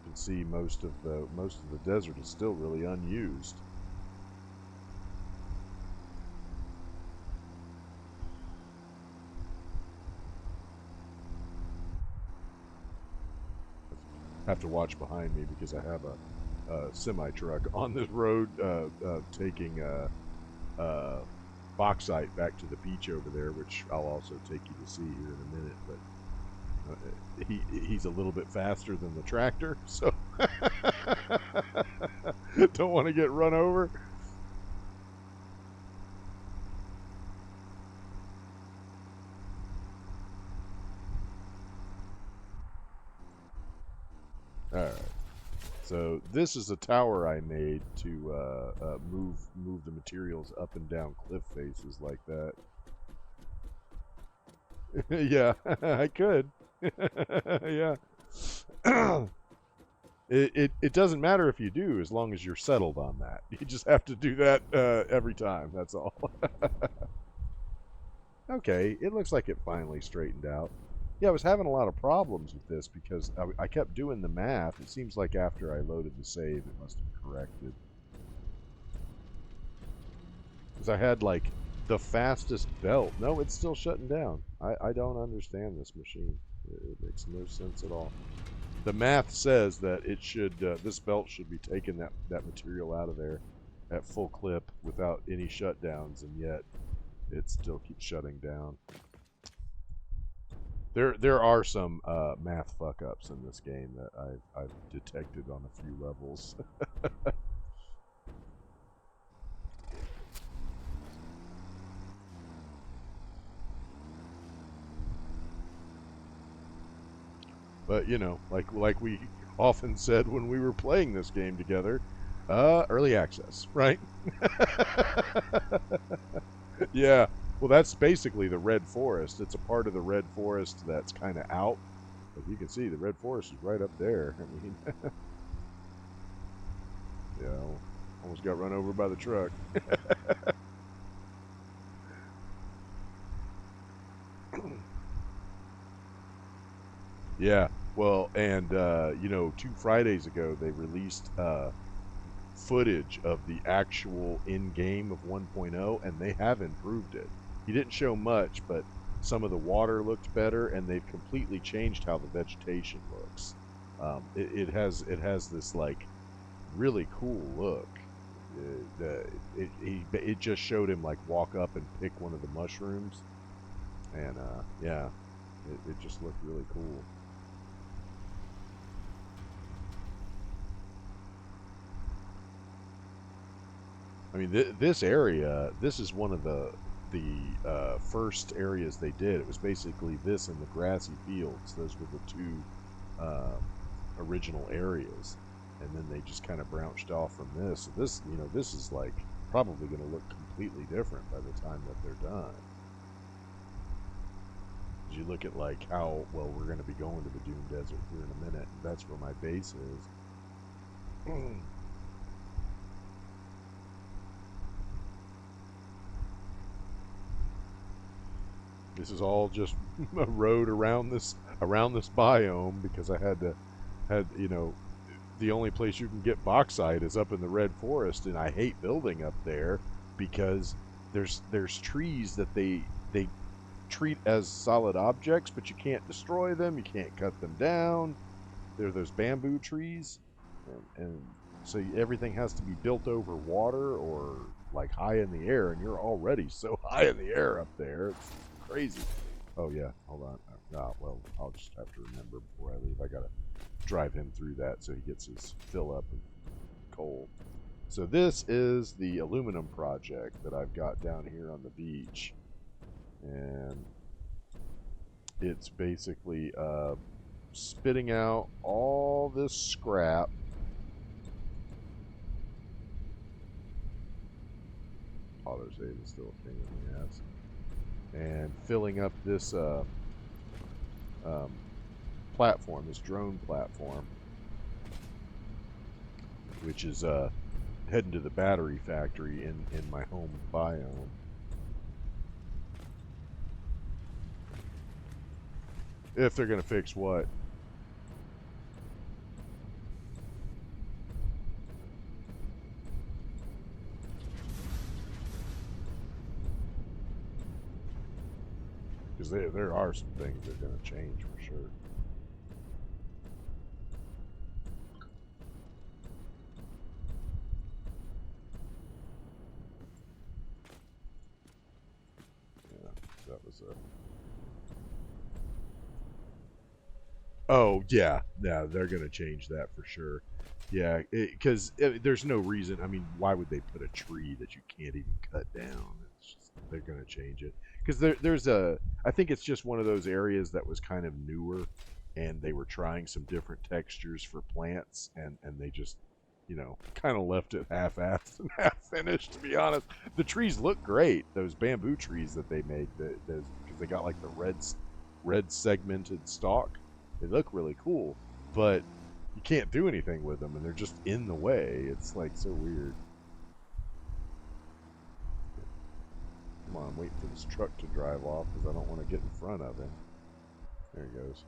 can see most of the desert is still really unused. Have to watch behind me because I have a semi-truck on this road taking bauxite back to the beach over there, which I'll also take you to see here in a minute. But he's a little bit faster than the tractor, so don't want to get run over. Alright, so this is a tower I made to move the materials up and down cliff faces like that. Yeah, I could. Yeah. It doesn't matter if you do, as long as you're settled on that. You just have to do that every time, that's all. Okay, it looks like it finally straightened out. Yeah, I was having a lot of problems with this because I kept doing the math. It seems like after I loaded the save, it must have corrected. Because I had, like, the fastest belt. No, it's still shutting down. I don't understand this machine. It makes no sense at all. The math says that it should, this belt should be taking that material out of there at full clip without any shutdowns, and yet it still keeps shutting down. There are some math fuck-ups in this game that I've detected on a few levels. But, like we often said when we were playing this game together, early access, right? Yeah. Well, that's basically the Red Forest. It's a part of the Red Forest that's kind of out. As you can see, the Red Forest is right up there. I mean, yeah, almost got run over by the truck. Yeah, well, and 2 Fridays ago they released footage of the actual in-game of 1.0, and they have improved it. He didn't show much, but some of the water looked better, and they've completely changed how the vegetation looks. It has this like really cool look. It just showed him like walk up and pick one of the mushrooms, and yeah, it just looked really cool. I mean, this area, this is one of the first areas they did. It was basically this and the grassy fields. Those were the two original areas, and then they just kind of branched off from this. So this, this is like probably going to look completely different by the time that they're done. As you look at like how well we're going to be going to the Dune Desert here in a minute. That's where my base is. This is all just a road around this biome because I had the only place you can get bauxite is up in the red forest, and I hate building up there because there's trees that they treat as solid objects, but you can't destroy them, you can't cut them down. They're those bamboo trees, and so everything has to be built over water or like high in the air, and you're already so high in the air up there. It's crazy. Oh yeah, hold on. Well, I'll just have to remember before I leave. I gotta drive him through that so he gets his fill up of coal. So this is the aluminum project that I've got down here on the beach, and it's basically spitting out all this scrap. Autosave is still a pain in the ass. And filling up this platform, this drone platform, which is heading to the battery factory in my home biome. If they're going to fix what? Because there are some things that are going to change for sure. Yeah, that was a... Oh, yeah, they're going to change that for sure. Yeah, because there's no reason. I mean, why would they put a tree that you can't even cut down? It's just, they're going to change it. Because there's a... I think it's just one of those areas that was kind of newer, and they were trying some different textures for plants, and they just, kind of left it half-assed and half-finished, to be honest. The trees look great, those bamboo trees that they make, because they got like the red segmented stalk. They look really cool, but you can't do anything with them, and they're just in the way. It's like so weird. Come on, I'm waiting for this truck to drive off because I don't want to get in front of him. There he goes.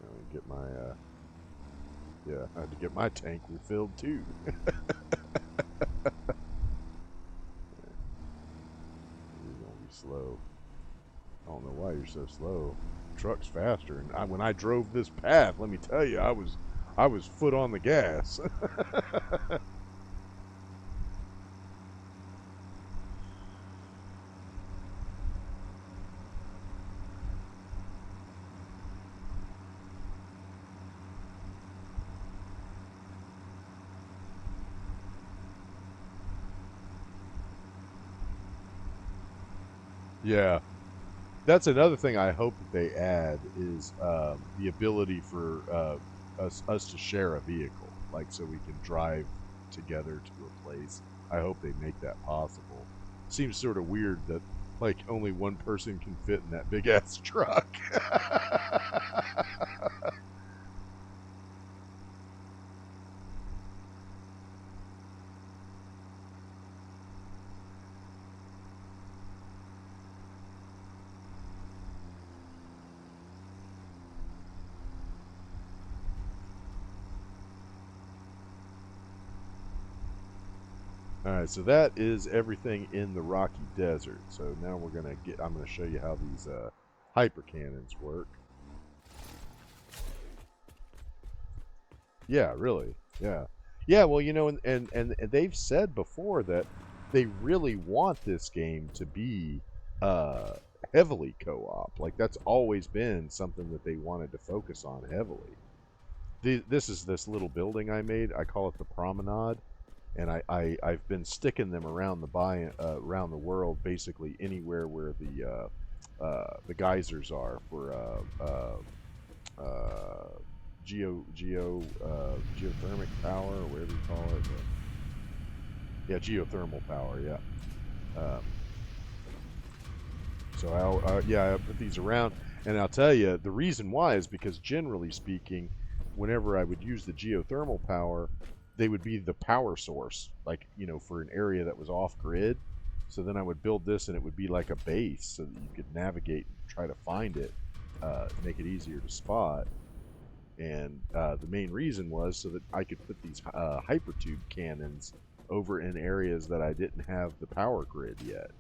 Let me get my, yeah, I had to get my tank refilled too. He's gonna be slow. I don't know why you're so slow. Truck's faster, and when I drove this path, let me tell you, I was foot on the gas. Yeah, that's another thing I hope that they add is the ability for us to share a vehicle, like so we can drive together to a place. I hope they make that possible. Seems sort of weird that like only one person can fit in that big ass truck. All right, so that is everything in the Rocky Desert. So now I'm gonna show you how these hyper cannons work. Yeah, really. Yeah. Yeah, well, and they've said before that they really want this game to be uh, heavily co-op. Like that's always been something that they wanted to focus on heavily. This is this little building I made. I call it the Promenade, and I've been sticking them around around the world, basically anywhere where the geysers are for uh, geothermic power or whatever you call it. Yeah, geothermal power. Yeah. So I put these around, and I'll tell you the reason why is because generally speaking, whenever I would use the geothermal power, they would be the power source, like for an area that was off grid. So then I would build this, and it would be like a base, so that you could navigate and try to find it, make it easier to spot. And the main reason was so that I could put these hypertube cannons over in areas that I didn't have the power grid yet.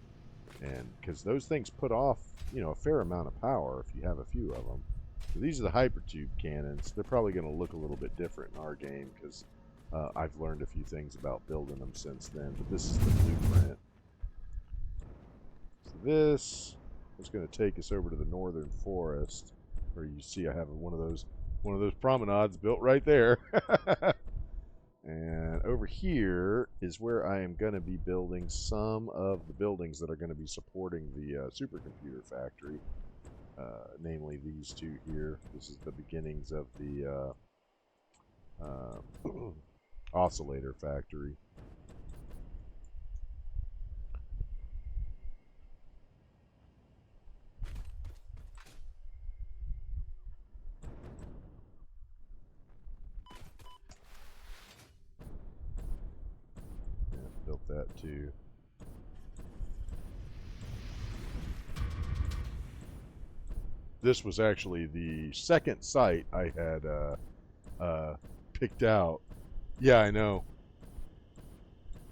And because those things put off, a fair amount of power if you have a few of them. So these are the hypertube cannons. They're probably going to look a little bit different in our game because I've learned a few things about building them since then. But this is the blueprint. So this is going to take us over to the northern forest, where you see I have one of those promenades built right there. And over here is where I am going to be building some of the buildings that are going to be supporting the supercomputer factory, namely these two here. This is the beginnings of the oscillator factory. Built that too. This was actually the second site I had picked out. Yeah, I know.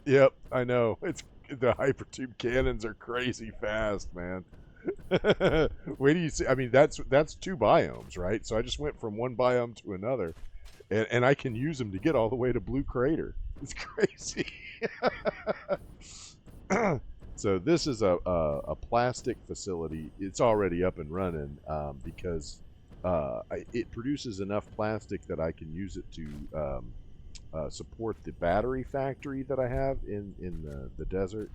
Yep, I know. It's the hypertube cannons are crazy fast, man. Wait do you see? I mean, that's two biomes, right? So I just went from one biome to another, and I can use them to get all the way to Blue Crater. It's crazy. So this is a plastic facility. It's already up and running because it produces enough plastic that I can use it to support the battery factory that I have in the desert,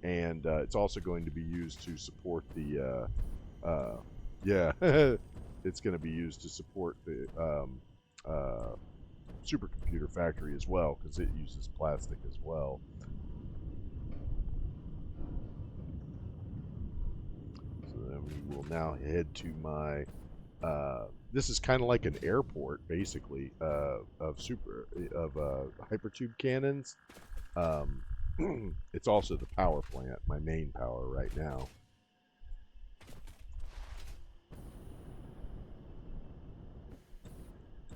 and it's also going to be used to support the yeah, it's going to be used to support the supercomputer factory as well because it uses plastic as well. So then we will now head to my. This is kind of like an airport, basically, of hypertube cannons. It's also the power plant, my main power right now.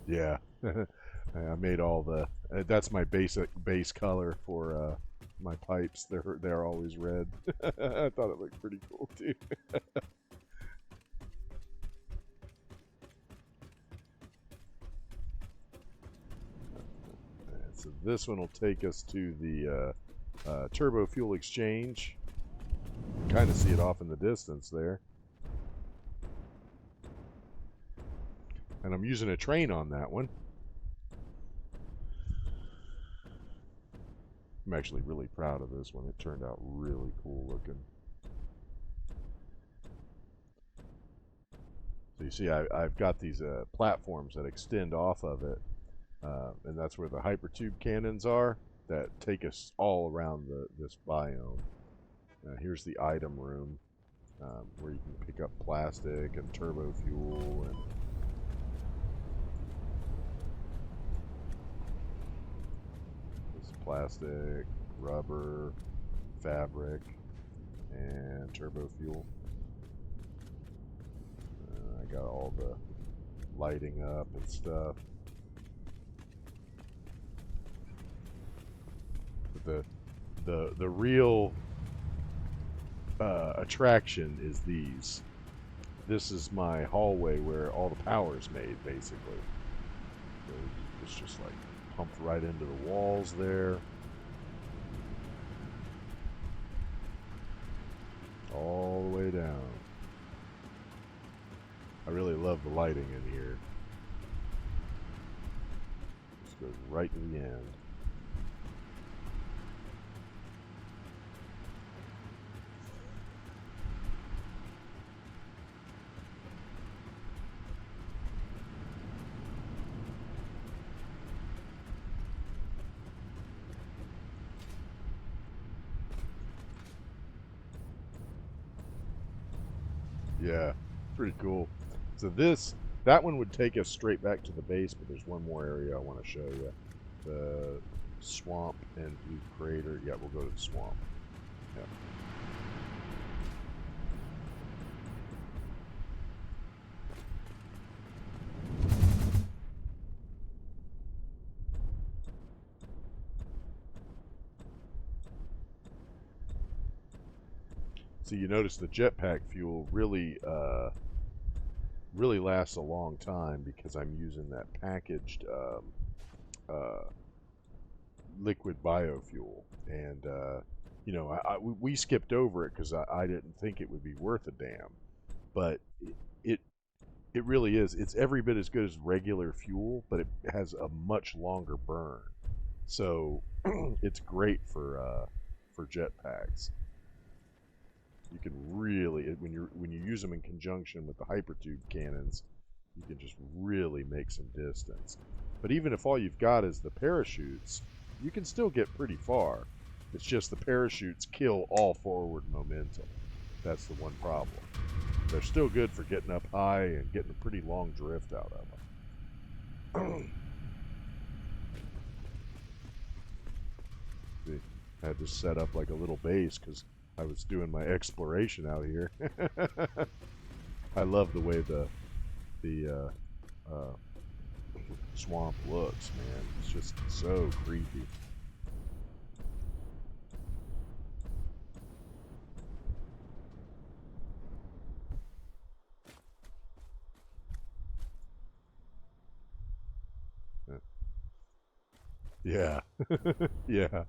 Yeah, I made all the. That's my base color for my pipes. They're always red. I thought it looked pretty cool too. So this one will take us to the turbo fuel exchange. Kind of see it off in the distance there. And I'm using a train on that one. I'm actually really proud of this one. It turned out really cool looking. So you see I've got these platforms that extend off of it. And that's where the hypertube cannons are that take us all around this biome. Here's the item room where you can pick up plastic and turbo fuel and this plastic, rubber, fabric, and turbo fuel. I got all the lighting up and stuff. The real attraction is these. This is my hallway where all the power is made, basically. So it's just like pumped right into the walls there. All the way down. I really love the lighting in here. Just goes right to the end. Yeah, pretty cool. So that one would take us straight back to the base, but there's one more area I want to show you. The swamp and blue crater. Yeah, we'll go to the swamp. Yeah. So you notice the jetpack fuel really lasts a long time because I'm using that packaged uh, liquid biofuel, and you know, we skipped over it because I didn't think it would be worth a damn, but it it really is. It's every bit as good as regular fuel, but it has a much longer burn, so it's great for jetpacks. You can really when you use them in conjunction with the hypertube cannons, you can just really make some distance. But even if all you've got is the parachutes, you can still get pretty far. It's just the parachutes kill all forward momentum. That's the one problem. They're still good for getting up high and getting a pretty long drift out of them. See, I had to set up like a little base because I was doing my exploration out here. I love the way the swamp looks, man. It's just so creepy. Yeah. Yeah.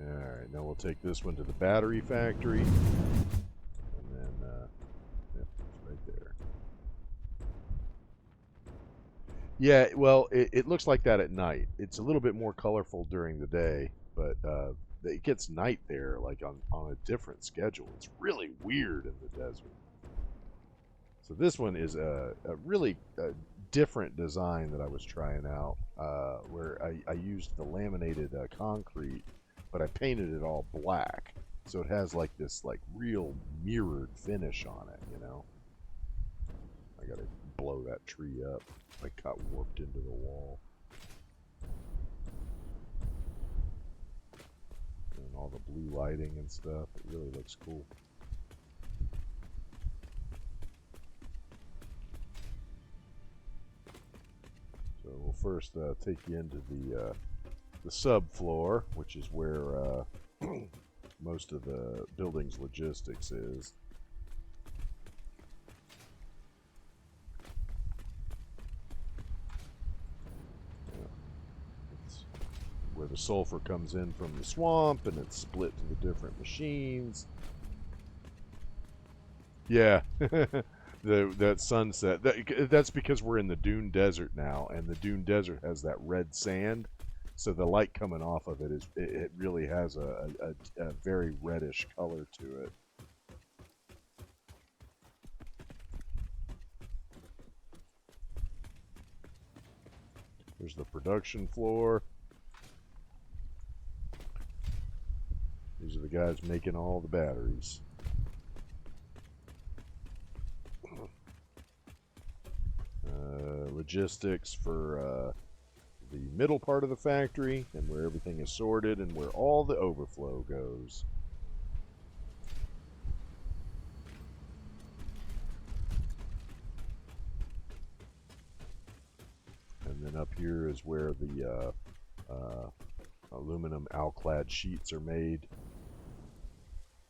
Alright, now we'll take this one to the battery factory. And then, yeah, it's right there. Yeah, well, it looks like that at night. It's a little bit more colorful during the day, but it gets night there, like on a different schedule. It's really weird in the desert. So this one is a really different design that I was trying out, where I used the laminated concrete, but I painted it all black, so it has like this like real mirrored finish on it. You know, I gotta blow that tree up. Like got warped into the wall, and all the blue lighting and stuff. It really looks cool. So we'll first take you into the subfloor, which is where most of the building's logistics is. Yeah. It's where the sulfur comes in from the swamp, and it's split to the different machines. Yeah. That sunset. That's because we're in the dune desert now, and the dune desert has that red sand, so the light coming off of it it really has a very reddish color to it. There's the production floor. These are the guys making all the batteries. Logistics for the middle part of the factory, and where everything is sorted and where all the overflow goes. And then up here is where the aluminum alclad sheets are made,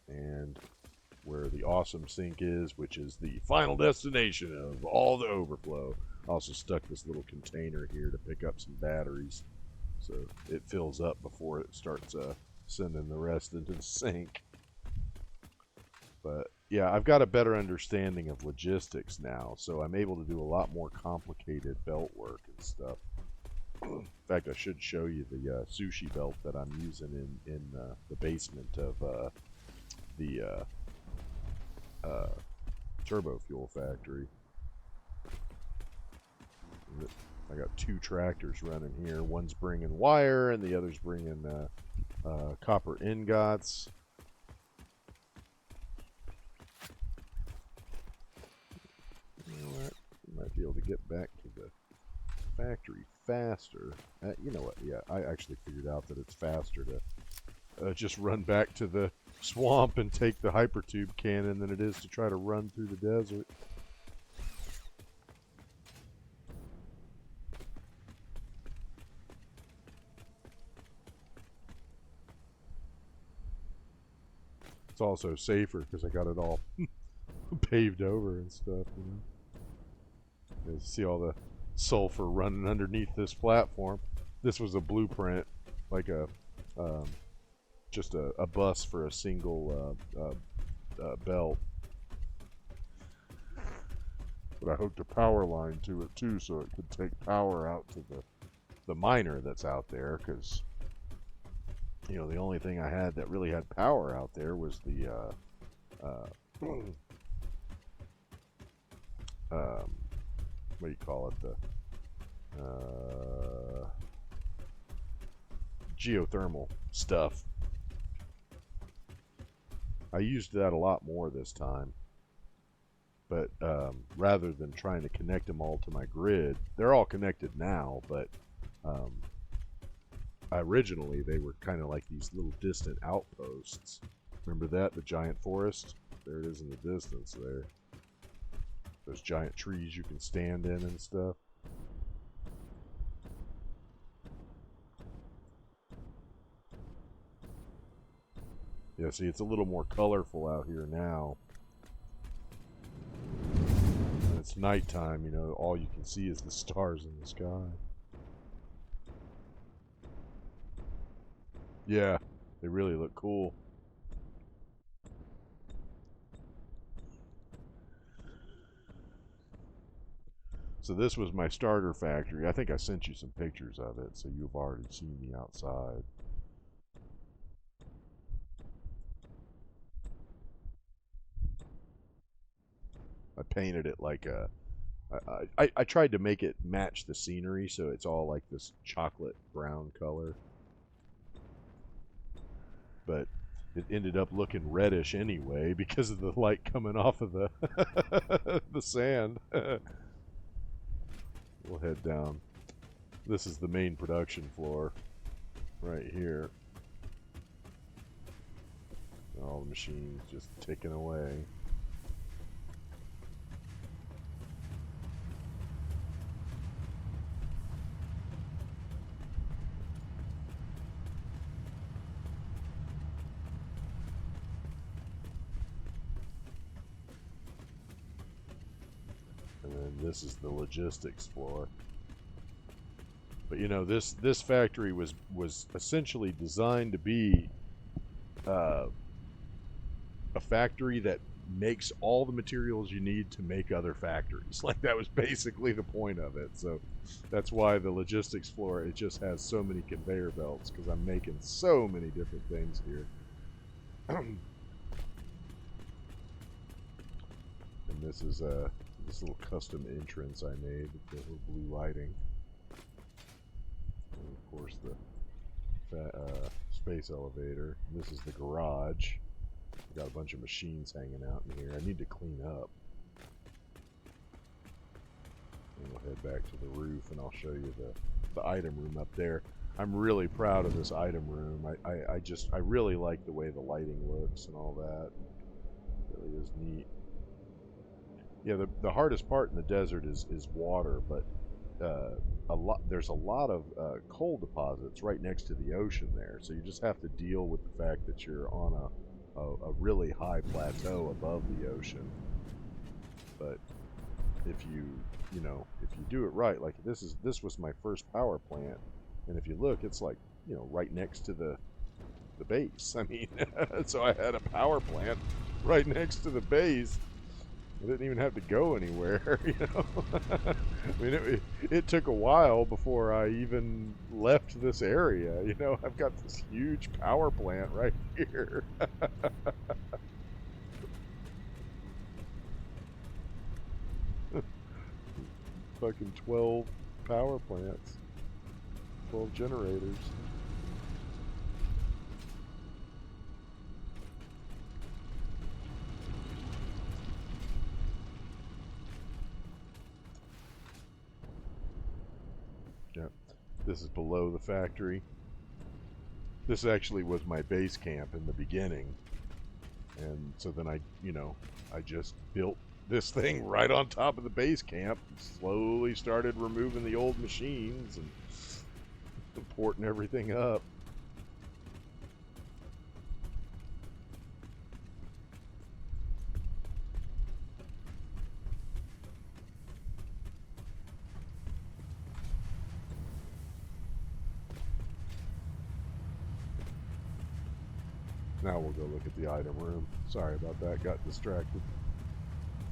and where the awesome sink is, which is the final destination of all the overflow. I also stuck this little container here to pick up some batteries, so it fills up before it starts sending the rest into the sink. But yeah, I've got a better understanding of logistics now, so I'm able to do a lot more complicated belt work and stuff. In fact, I should show you the sushi belt that I'm using in the basement of the turbo fuel factory. I got two tractors running here. One's bringing wire, and the other's bringing copper ingots. You know what? We might be able to get back to the factory faster. You know what? Yeah, I actually figured out that it's faster to just run back to the swamp and take the hypertube cannon than it is to try to run through the desert. It's also safer because I got it all paved over and stuff, you know. You see all the sulfur running underneath this platform. This was a blueprint, like a just a bus for a single belt. But I hooked a power line to it too, so it could take power out to the miner that's out there. Because you know, the only thing I had that really had power out there was the what do you call it? The geothermal stuff. I used that a lot more this time. But rather than trying to connect them all to my grid, they're all connected now, but originally they were kind of like these little distant outposts. Remember that? The giant forest? There it is in the distance there. Those giant trees you can stand in and stuff. Yeah, see, it's a little more colorful out here now. When it's nighttime, you know, all you can see is the stars in the sky. Yeah, they really look cool. So this was my starter factory. I think I sent you some pictures of it, so you've already seen the outside. I painted it like a... I tried to make it match the scenery, so it's all like this chocolate brown color. But it ended up looking reddish anyway because of the light coming off of the the sand. We'll head down. This is the main production floor right here. All the machines just ticking away. And then this is the logistics floor. But you know, this factory was essentially designed to be a factory that makes all the materials you need to make other factories. Like, that was basically the point of it. So that's why the logistics floor, it just has so many conveyor belts, because I'm making so many different things here. And this is this little custom entrance I made with the blue lighting. And of course the space elevator. And this is the garage. Got a bunch of machines hanging out in here. I need to clean up. And we'll head back to the roof and I'll show you the item room up there. I'm really proud of this item room. I really like the way the lighting looks and all that. It really is neat. Yeah, the hardest part in the desert is water, but there's a lot of coal deposits right next to the ocean there. So you just have to deal with the fact that you're on a really high plateau above the ocean. But if you do it right, like this was my first power plant, and if you look, it's like, you know, right next to the base. I mean, so I had a power plant right next to the base. I didn't even have to go anywhere, you know. I mean, it took a while before I even left this area, you know. I've got this huge power plant right here. Fucking 12 power plants. 12 generators. Yep. This is below the factory. This actually was my base camp in the beginning. And so then I just built this thing right on top of the base camp and slowly started removing the old machines and porting everything up. Now we'll go look at the item room. Sorry about that, got distracted.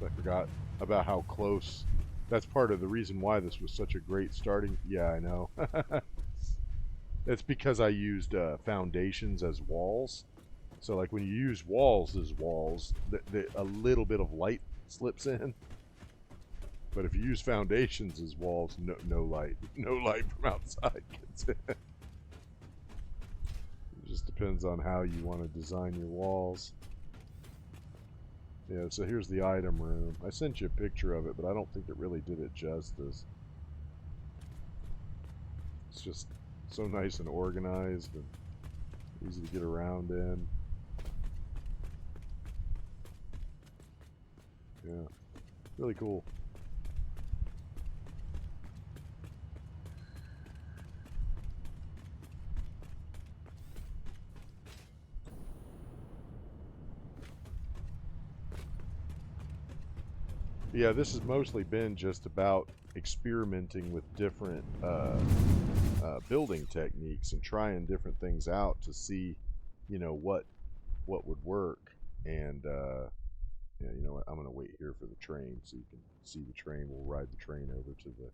I forgot about how close. That's part of the reason why this was such a great starting. Yeah, I know. It's because I used foundations as walls. So like when you use walls as walls, a little bit of light slips in. But if you use foundations as walls, no light. No light from outside gets in. It just depends on how you want to design your walls. Yeah, so here's the item room. I sent you a picture of it, but I don't think it really did it justice. It's just so nice and organized and easy to get around in. Yeah, really cool. Yeah, this has mostly been just about experimenting with different building techniques and trying different things out to see, what would work. And yeah, you know what? I'm gonna wait here for the train so you can see the train. We'll ride the train over to the.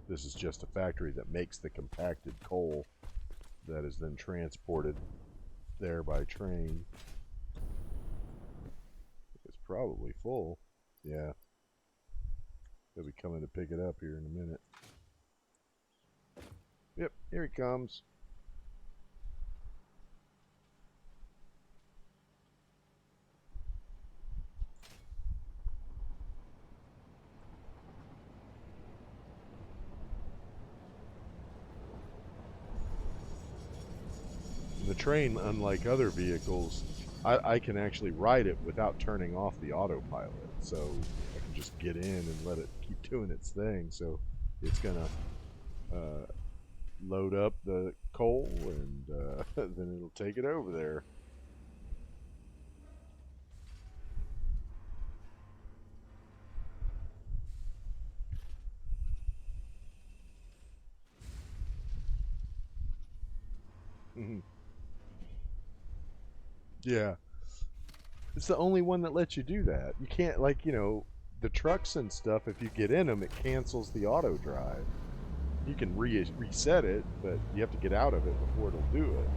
This is just a factory that makes the compacted coal that is then transported there by train. It's probably full. Yeah. He'll be coming to pick it up here in a minute. Yep, here he comes. The train, unlike other vehicles, I can actually ride it without turning off the autopilot. So I can just get in and let it keep doing its thing. So it's going to load up the coal and then it'll take it over there. Yeah. It's the only one that lets you do that. You can't, like, the trucks and stuff, if you get in them, it cancels the auto drive. You can reset it, but you have to get out of it before it'll do it.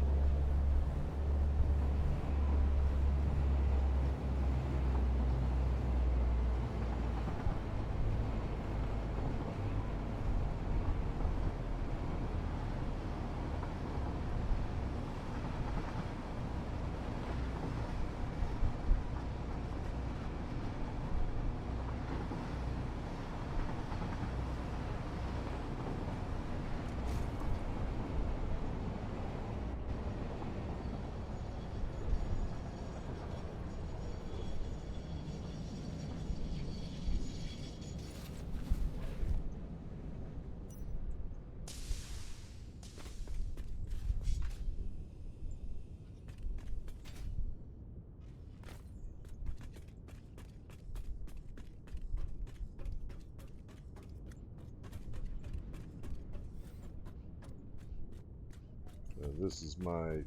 This is my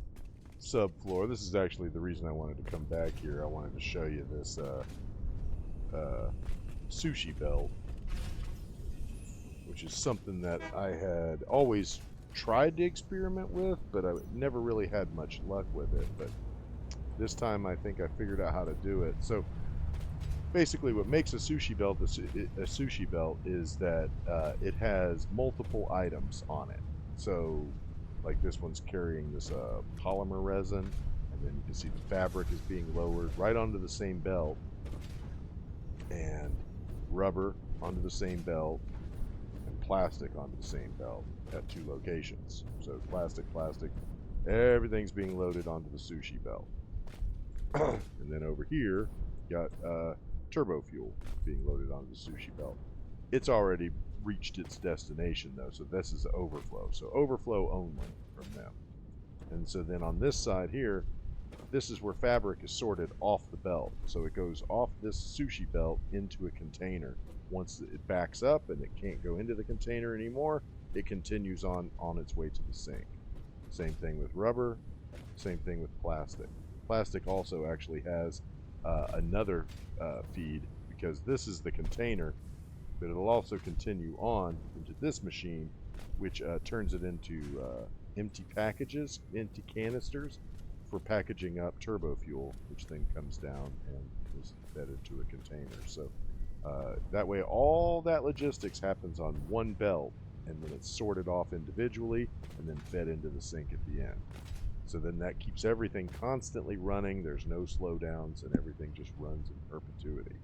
subfloor. This is actually the reason I wanted to come back here. I wanted to show you this sushi belt, which is something that I had always tried to experiment with, but I never really had much luck with it. But this time I think I figured out how to do it. So basically what makes a sushi belt a sushi belt is that it has multiple items on it. So like this one's carrying this polymer resin, and then you can see the fabric is being lowered right onto the same belt, and rubber onto the same belt, and plastic onto the same belt at 2 locations. So plastic, everything's being loaded onto the sushi belt. And then over here, you got turbo fuel being loaded onto the sushi belt. It's already reached its destination though, so this is overflow. So overflow only from them. And so then on this side here, this is where fabric is sorted off the belt. So it goes off this sushi belt into a container. Once it backs up and it can't go into the container anymore, it continues on its way to the sink. Same thing with rubber, same thing with plastic. Plastic also actually has another feed, because this is the container, but it'll also continue on into this machine, which turns it into empty packages, empty canisters for packaging up turbo fuel, which then comes down and is fed into a container. So that way all that logistics happens on one belt, and then it's sorted off individually and then fed into the sink at the end. So then that keeps everything constantly running, there's no slowdowns, and everything just runs in perpetuity.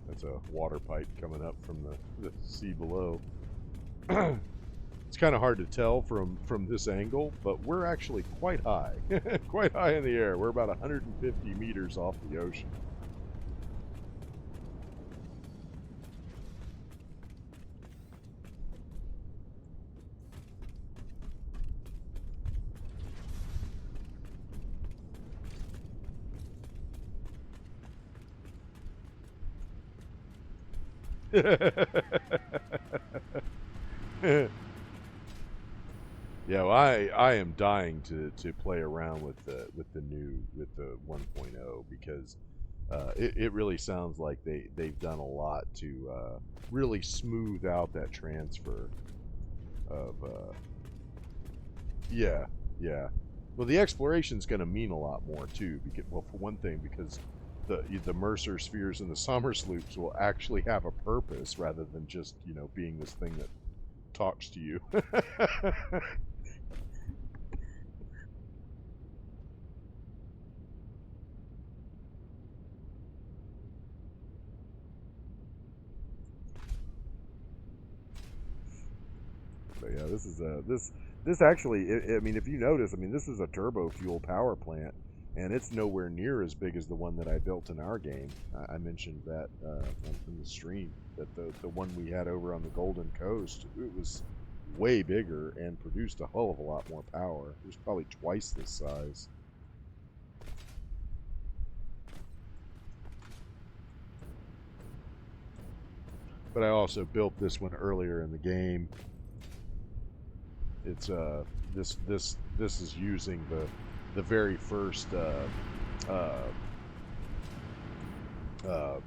That's a water pipe coming up from the sea below. It's kind of hard to tell from this angle, but we're actually quite high. Quite high in the air. We're about 150 meters off the ocean. Yeah, well, I am dying to play around with the 1.0, because it really sounds like they've done a lot to really smooth out that transfer of yeah. Well, the exploration's going to mean a lot more too, because, well, for one thing, because the Mercer spheres and the Sommersloops will actually have a purpose rather than just, being this thing that talks to you. But yeah, this actually, I mean, if you notice, I mean, this is a turbo fuel power plant, and it's nowhere near as big as the one that I built in our game. I mentioned that in the stream, that the one we had over on the Golden Coast, it was way bigger and produced a hell of a lot more power. It was probably twice this size. But I also built this one earlier in the game. It's this is using the very first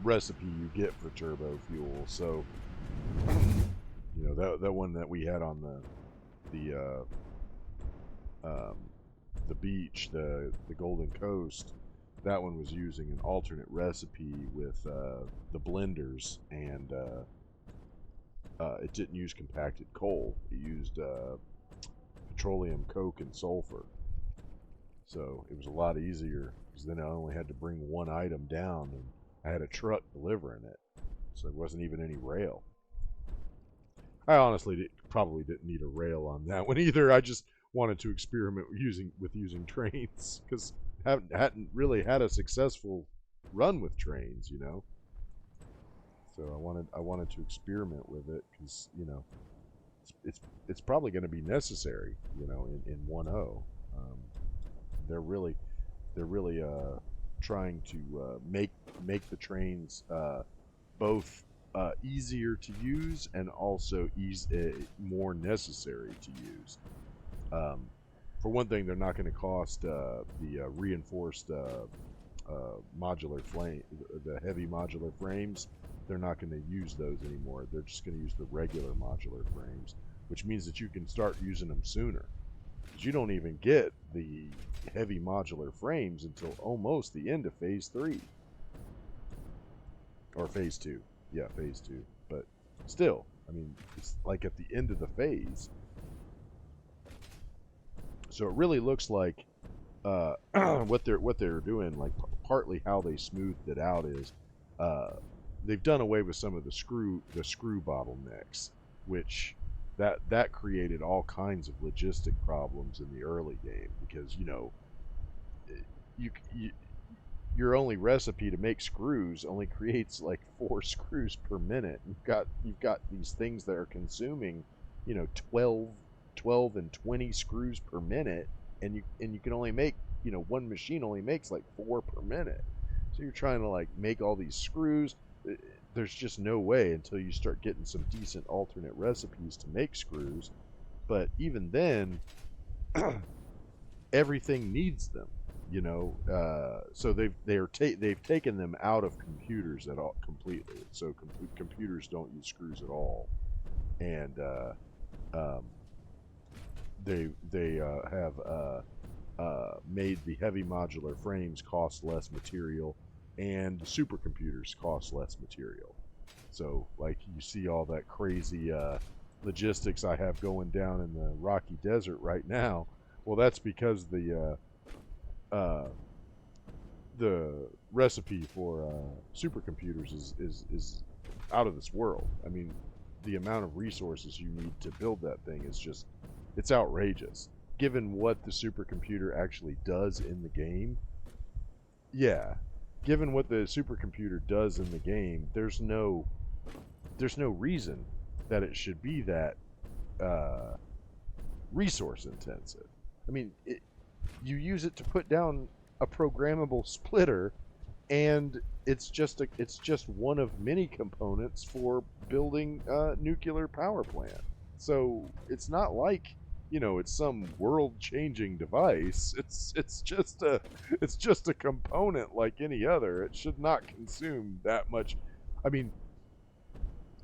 recipe you get for turbo fuel. So that one that we had on the beach, the Golden Coast, that one was using an alternate recipe with the blenders, and it didn't use compacted coal. It used petroleum coke and sulfur. So it was a lot easier, because then I only had to bring one item down, and I had a truck delivering it. So there wasn't even any rail. I honestly probably didn't need a rail on that one either. I just wanted to experiment with using trains, because hadn't really had a successful run with trains, So I wanted to experiment with it, because it's probably going to be necessary, in 1.0. They're really trying to make the trains both easier to use and also more necessary to use. For one thing, they're not going to cost the reinforced modular frame, the heavy modular frames. They're not going to use those anymore. They're just going to use the regular modular frames, which means that you can start using them sooner. Because you don't even get the heavy modular frames until almost the end of Phase 3. or phase two. Yeah, phase two. But still, I mean, it's like at the end of the phase. So it really looks like what they're doing, like partly how they smoothed it out is uh, they've done away with some of the screw bottlenecks, which that created all kinds of logistic problems in the early game because you your only recipe to make screws only creates like 4 screws per minute. You've got these things that are consuming, 12 and 20 screws per minute, and you can only make, one machine only makes like 4 per minute. So you're trying to like make all these screws. There's just no way until you start getting some decent alternate recipes to make screws. But even then, everything needs them, so they've taken them out of computers at all completely. So computers don't use screws at all, and um, they have made the heavy modular frames cost less material, and the supercomputers cost less material. So like you see all that crazy logistics I have going down in the Rocky Desert right now. Well, that's because the recipe for supercomputers is out of this world. I mean, the amount of resources you need to build that thing is just, it's outrageous. Given what the supercomputer actually does in the game, yeah, given what the supercomputer does in the game, there's no reason that it should be that uh, resource intensive. I mean, you use it to put down a programmable splitter, and it's just one of many components for building a nuclear power plant. So it's not like, it's some world-changing device. It's just a component like any other. It should not consume that much. I mean,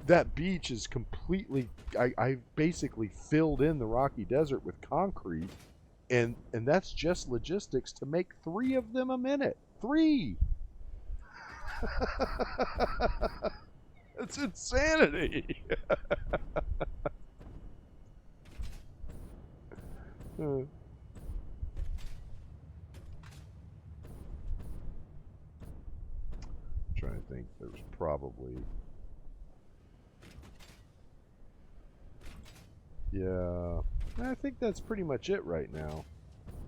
that beach is completely. I basically filled in the Rocky Desert with concrete, and that's just logistics to make 3 of them a minute. 3. It's insanity. I'm trying to think. There's probably, yeah. I think that's pretty much it right now.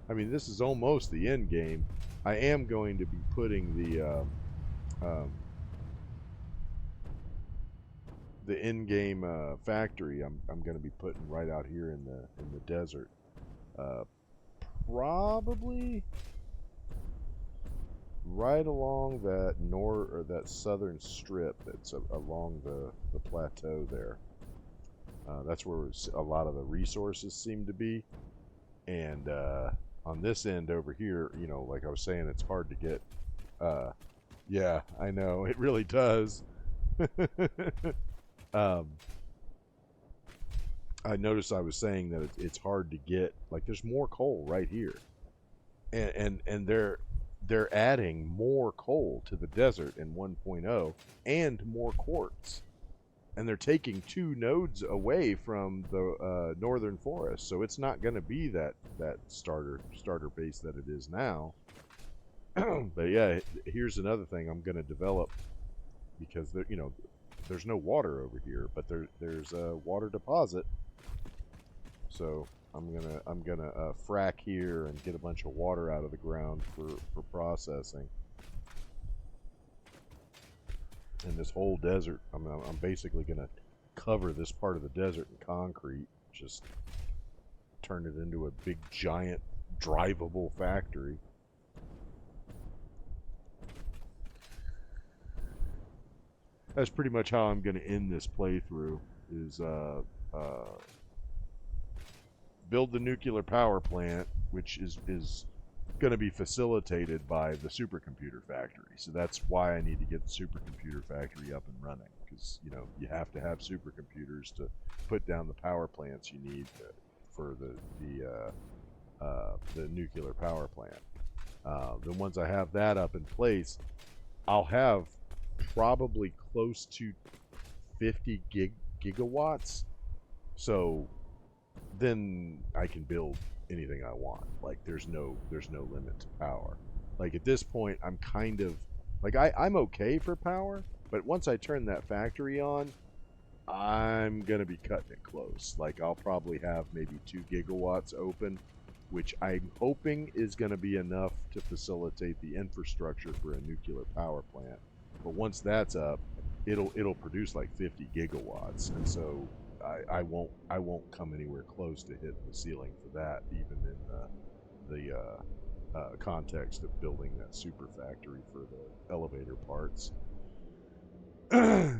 I mean, this is almost the end game. I am going to be putting um, the in-game factory. I'm going to be putting right out here in the desert. Uh, Probably right along that or that southern strip that's along the plateau there. That's where a lot of the resources seem to be. And on this end over here, like I was saying, it's hard to get. Uh, yeah, I know it really does. um, I noticed I was saying that it's hard to get. Like, there's more coal right here, and they're adding more coal to the desert in 1.0 and more quartz, and they're taking 2 nodes away from the northern forest, so it's not going to be that starter base that it is now. But yeah, here's another thing I'm going to develop, because there's no water over here, but there's a water deposit. So I'm gonna frack here and get a bunch of water out of the ground for processing. And this whole desert, I'm basically gonna cover this part of the desert in concrete, just turn it into a big giant drivable factory. That's pretty much how I'm gonna end this playthrough. Is build the nuclear power plant, which is going to be facilitated by the supercomputer factory. So that's why I need to get the supercomputer factory up and running, because you have to have supercomputers to put down the power plants you need for the nuclear power plant. Then once I have that up in place, I'll have probably close to 50 gigawatts. So then I can build anything I want. Like there's no limit to power. Like at this point, I'm kind of like I'm okay for power, but once I turn that factory on, I'm gonna be cutting it close. Like I'll probably have maybe 2 gigawatts open, which I'm hoping is gonna be enough to facilitate the infrastructure for a nuclear power plant. But once that's up, it'll produce like 50 gigawatts, and so I won't come anywhere close to hitting the ceiling for that, even in the context of building that super factory for the elevator parts. I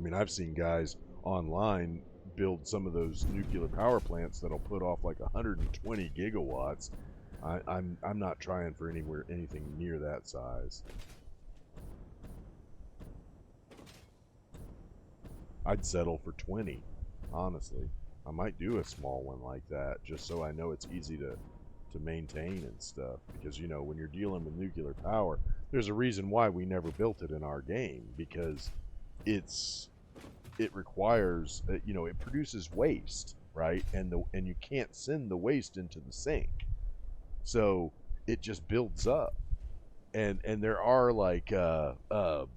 mean, I've seen guys online build some of those nuclear power plants that'll put off like 120 gigawatts. I'm not trying for anything near that size. I'd settle for 20, honestly. I might do a small one like that just so I know it's easy to maintain and stuff. Because when you're dealing with nuclear power, there's a reason why we never built it in our game, because it's it requires it produces waste, right? And you can't send the waste into the sink, so it just builds up. And there are like um,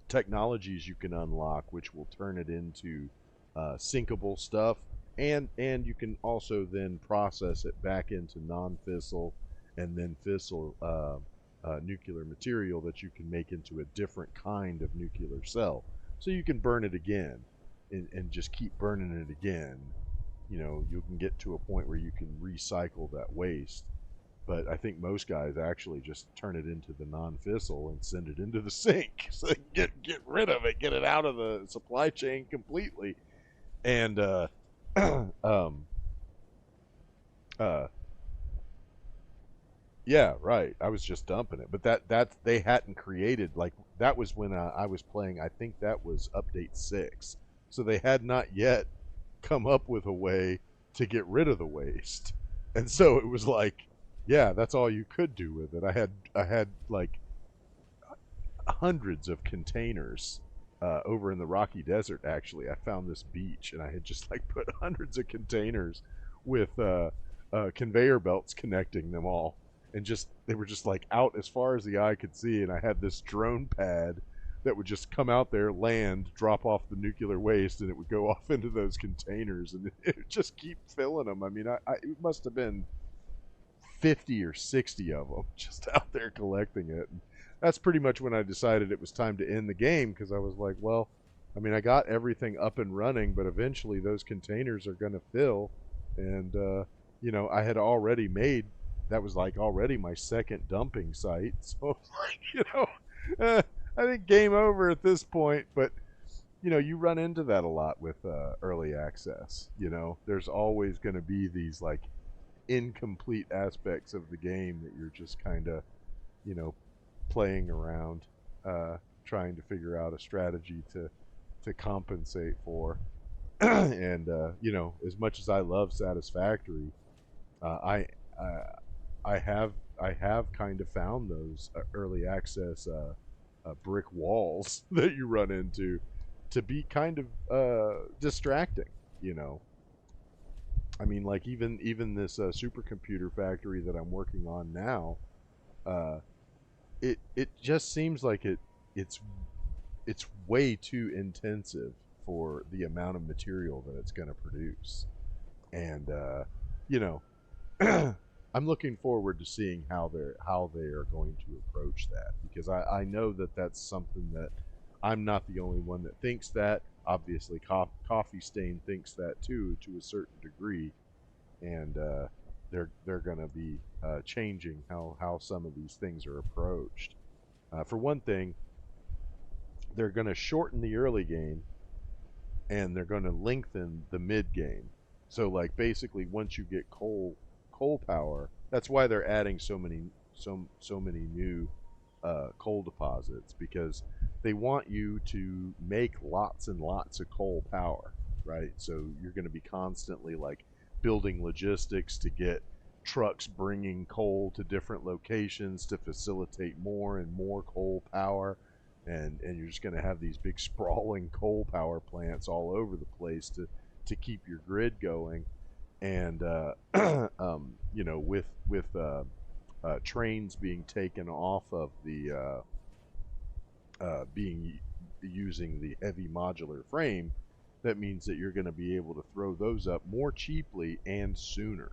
technologies you can unlock which will turn it into sinkable stuff, and you can also then process it back into non-fissile and then fissile nuclear material that you can make into a different kind of nuclear cell. So you can burn it again and just keep burning it again. You can get to a point where you can recycle that waste. But I think most guys actually just turn it into the non-fissile and send it into the sink, so they can get rid of it, get it out of the supply chain completely. And um, uh, yeah, right. I was just dumping it, but that they hadn't created, like, that was when I was playing. I think that was update 6, so they had not yet come up with a way to get rid of the waste, and so it was like, yeah, that's all you could do with it. I had like hundreds of containers over in the Rocky Desert. Actually, I found this beach, and I had just like put hundreds of containers with conveyor belts connecting them all, and just they were just like out as far as the eye could see. And I had this drone pad that would just come out there, land, drop off the nuclear waste, and it would go off into those containers, and it would just keep filling them. I mean, it must have been 50 or 60 of them just out there collecting it. And that's pretty much when I decided it was time to end the game, because I was like, well, I mean, I got everything up and running, but eventually those containers are going to fill. And, I had already made, that was like already my second dumping site. So, like, I think game over at this point. But, you run into that a lot with early access. There's always going to be these like incomplete aspects of the game that you're just kind of, you know, playing around, trying to figure out a strategy to compensate for. And as much as I love Satisfactory, uh, I uh, I have kind of found those early access brick walls that you run into to be kind of distracting. You know, I mean, like even this supercomputer factory that I'm working on now, uh, it just seems like it's it's way too intensive for the amount of material that it's going to produce. And you know, I'm looking forward to seeing how they are going to approach that, because I know that that's something that I'm not the only one that thinks that. Obviously, Coffee Stain thinks that too, to a certain degree, and they're going to be changing how some of these things are approached. For one thing, they're going to shorten the early game, and they're going to lengthen the mid game. So like basically once you get coal power, that's why they're adding so many new coal deposits, because they want you to make lots and lots of coal power, right? So you're going to be constantly like building logistics to get trucks bringing coal to different locations to facilitate more and more coal power, and you're just going to have these big sprawling coal power plants all over the place to keep your grid going. And with trains being taken off of the being using the heavy modular frame, that means that you're going to be able to throw those up more cheaply and sooner,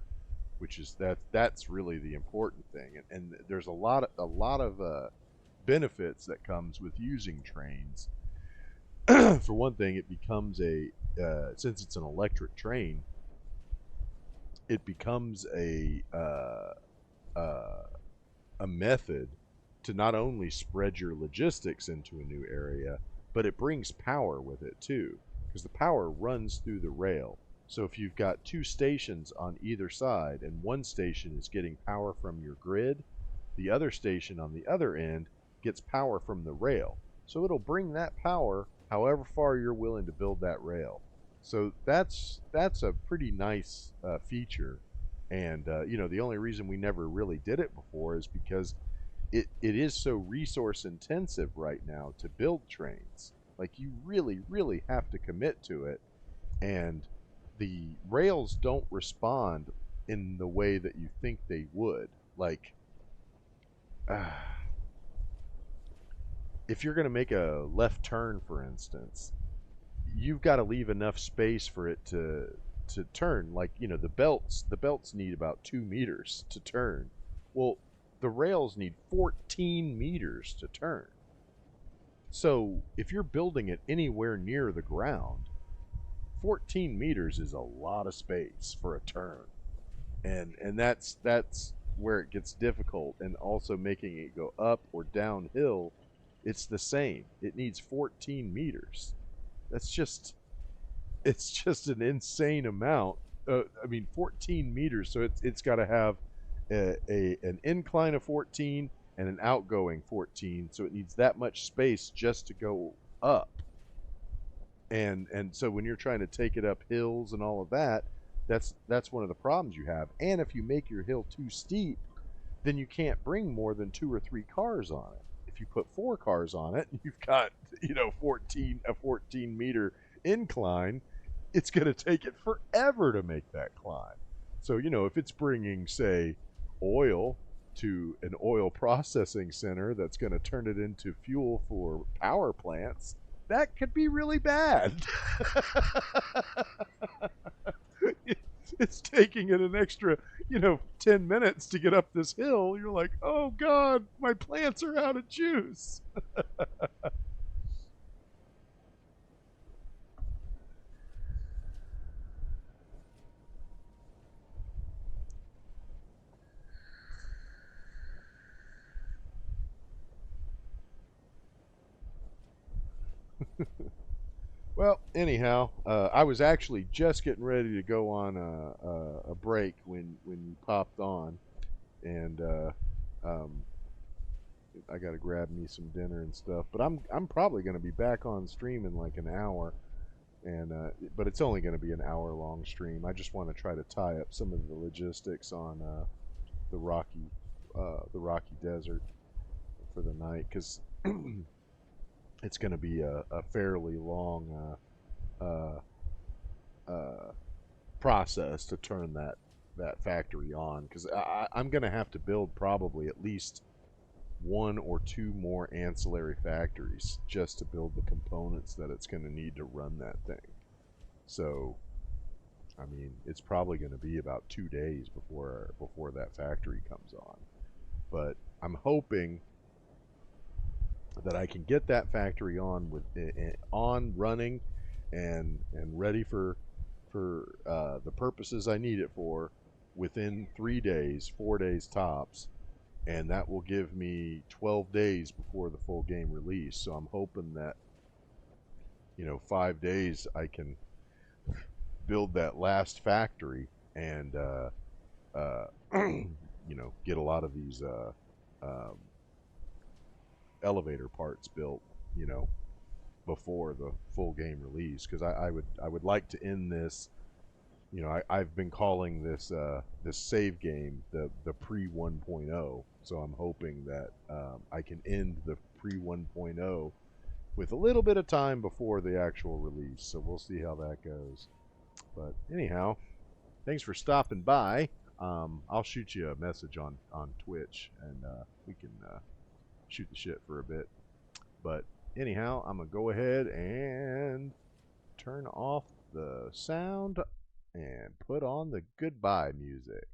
which is that's really the important thing. And there's a lot of benefits that comes with using trains. For one thing, it becomes since it's an electric train, it becomes a method to not only spread your logistics into a new area, but it brings power with it too, because the power runs through the rail. So if you've got two stations on either side and one station is getting power from your grid, the other station on the other end gets power from the rail. So it'll bring that power however far you're willing to build that rail. So that's a pretty nice feature. And the only reason we never really did it before is because it is so resource intensive right now to build trains. Like, you really, really have to commit to it, and the rails don't respond in the way that you think they would. Like, if you're going to make a left turn, for instance, you've got to leave enough space for it to turn. Like, the belts need about 2 meters to turn. Well, the rails need 14 meters to turn. So if you're building it anywhere near the ground, 14 meters is a lot of space for a turn. And that's where it gets difficult. And also making it go up or downhill, it's the same. It needs 14 meters. It's just an insane amount. 14 meters. So it's got to have an incline of 14 and an outgoing 14. So it needs that much space just to go up. And so when you're trying to take it up hills and all of that, that's one of the problems you have. And if you make your hill too steep, then you can't bring more than 2 or 3 cars on it. If you put 4 cars on it, you've got 14 meter incline. It's going to take it forever to make that climb. So if it's bringing, say, oil to an oil processing center that's going to turn it into fuel for power plants, that could be really bad. It's taking it an extra, 10 minutes to get up this hill. You're like, oh God, my plants are out of juice. Well, anyhow, I was actually just getting ready to go on a break when you popped on, and um, I got to grab me some dinner and stuff. But I'm probably going to be back on stream in like an hour, and but it's only going to be an hour long stream. I just want to try to tie up some of the logistics on the Rocky the Rocky Desert for the night, because it's going to be a fairly long process to turn that factory on, because I'm going to have to build probably at least 1 or 2 more ancillary factories just to build the components that it's going to need to run that thing. So, I mean, it's probably going to be about 2 days before that factory comes on. But I'm hoping that I can get that factory on running and ready for the purposes I need it for within 3 days, 4 days tops, and that will give me 12 days before the full game release. So I'm hoping that 5 days I can build that last factory and get a lot of these um, elevator parts built, before the full game release, because I would like to end this I've been calling this save game the pre 1.0. So I'm hoping that I can end the pre 1.0 with a little bit of time before the actual release. So we'll see how that goes. But anyhow, thanks for stopping by. I'll shoot you a message on Twitch, and we can shoot the shit for a bit. But anyhow, I'm gonna go ahead and turn off the sound and put on the goodbye music.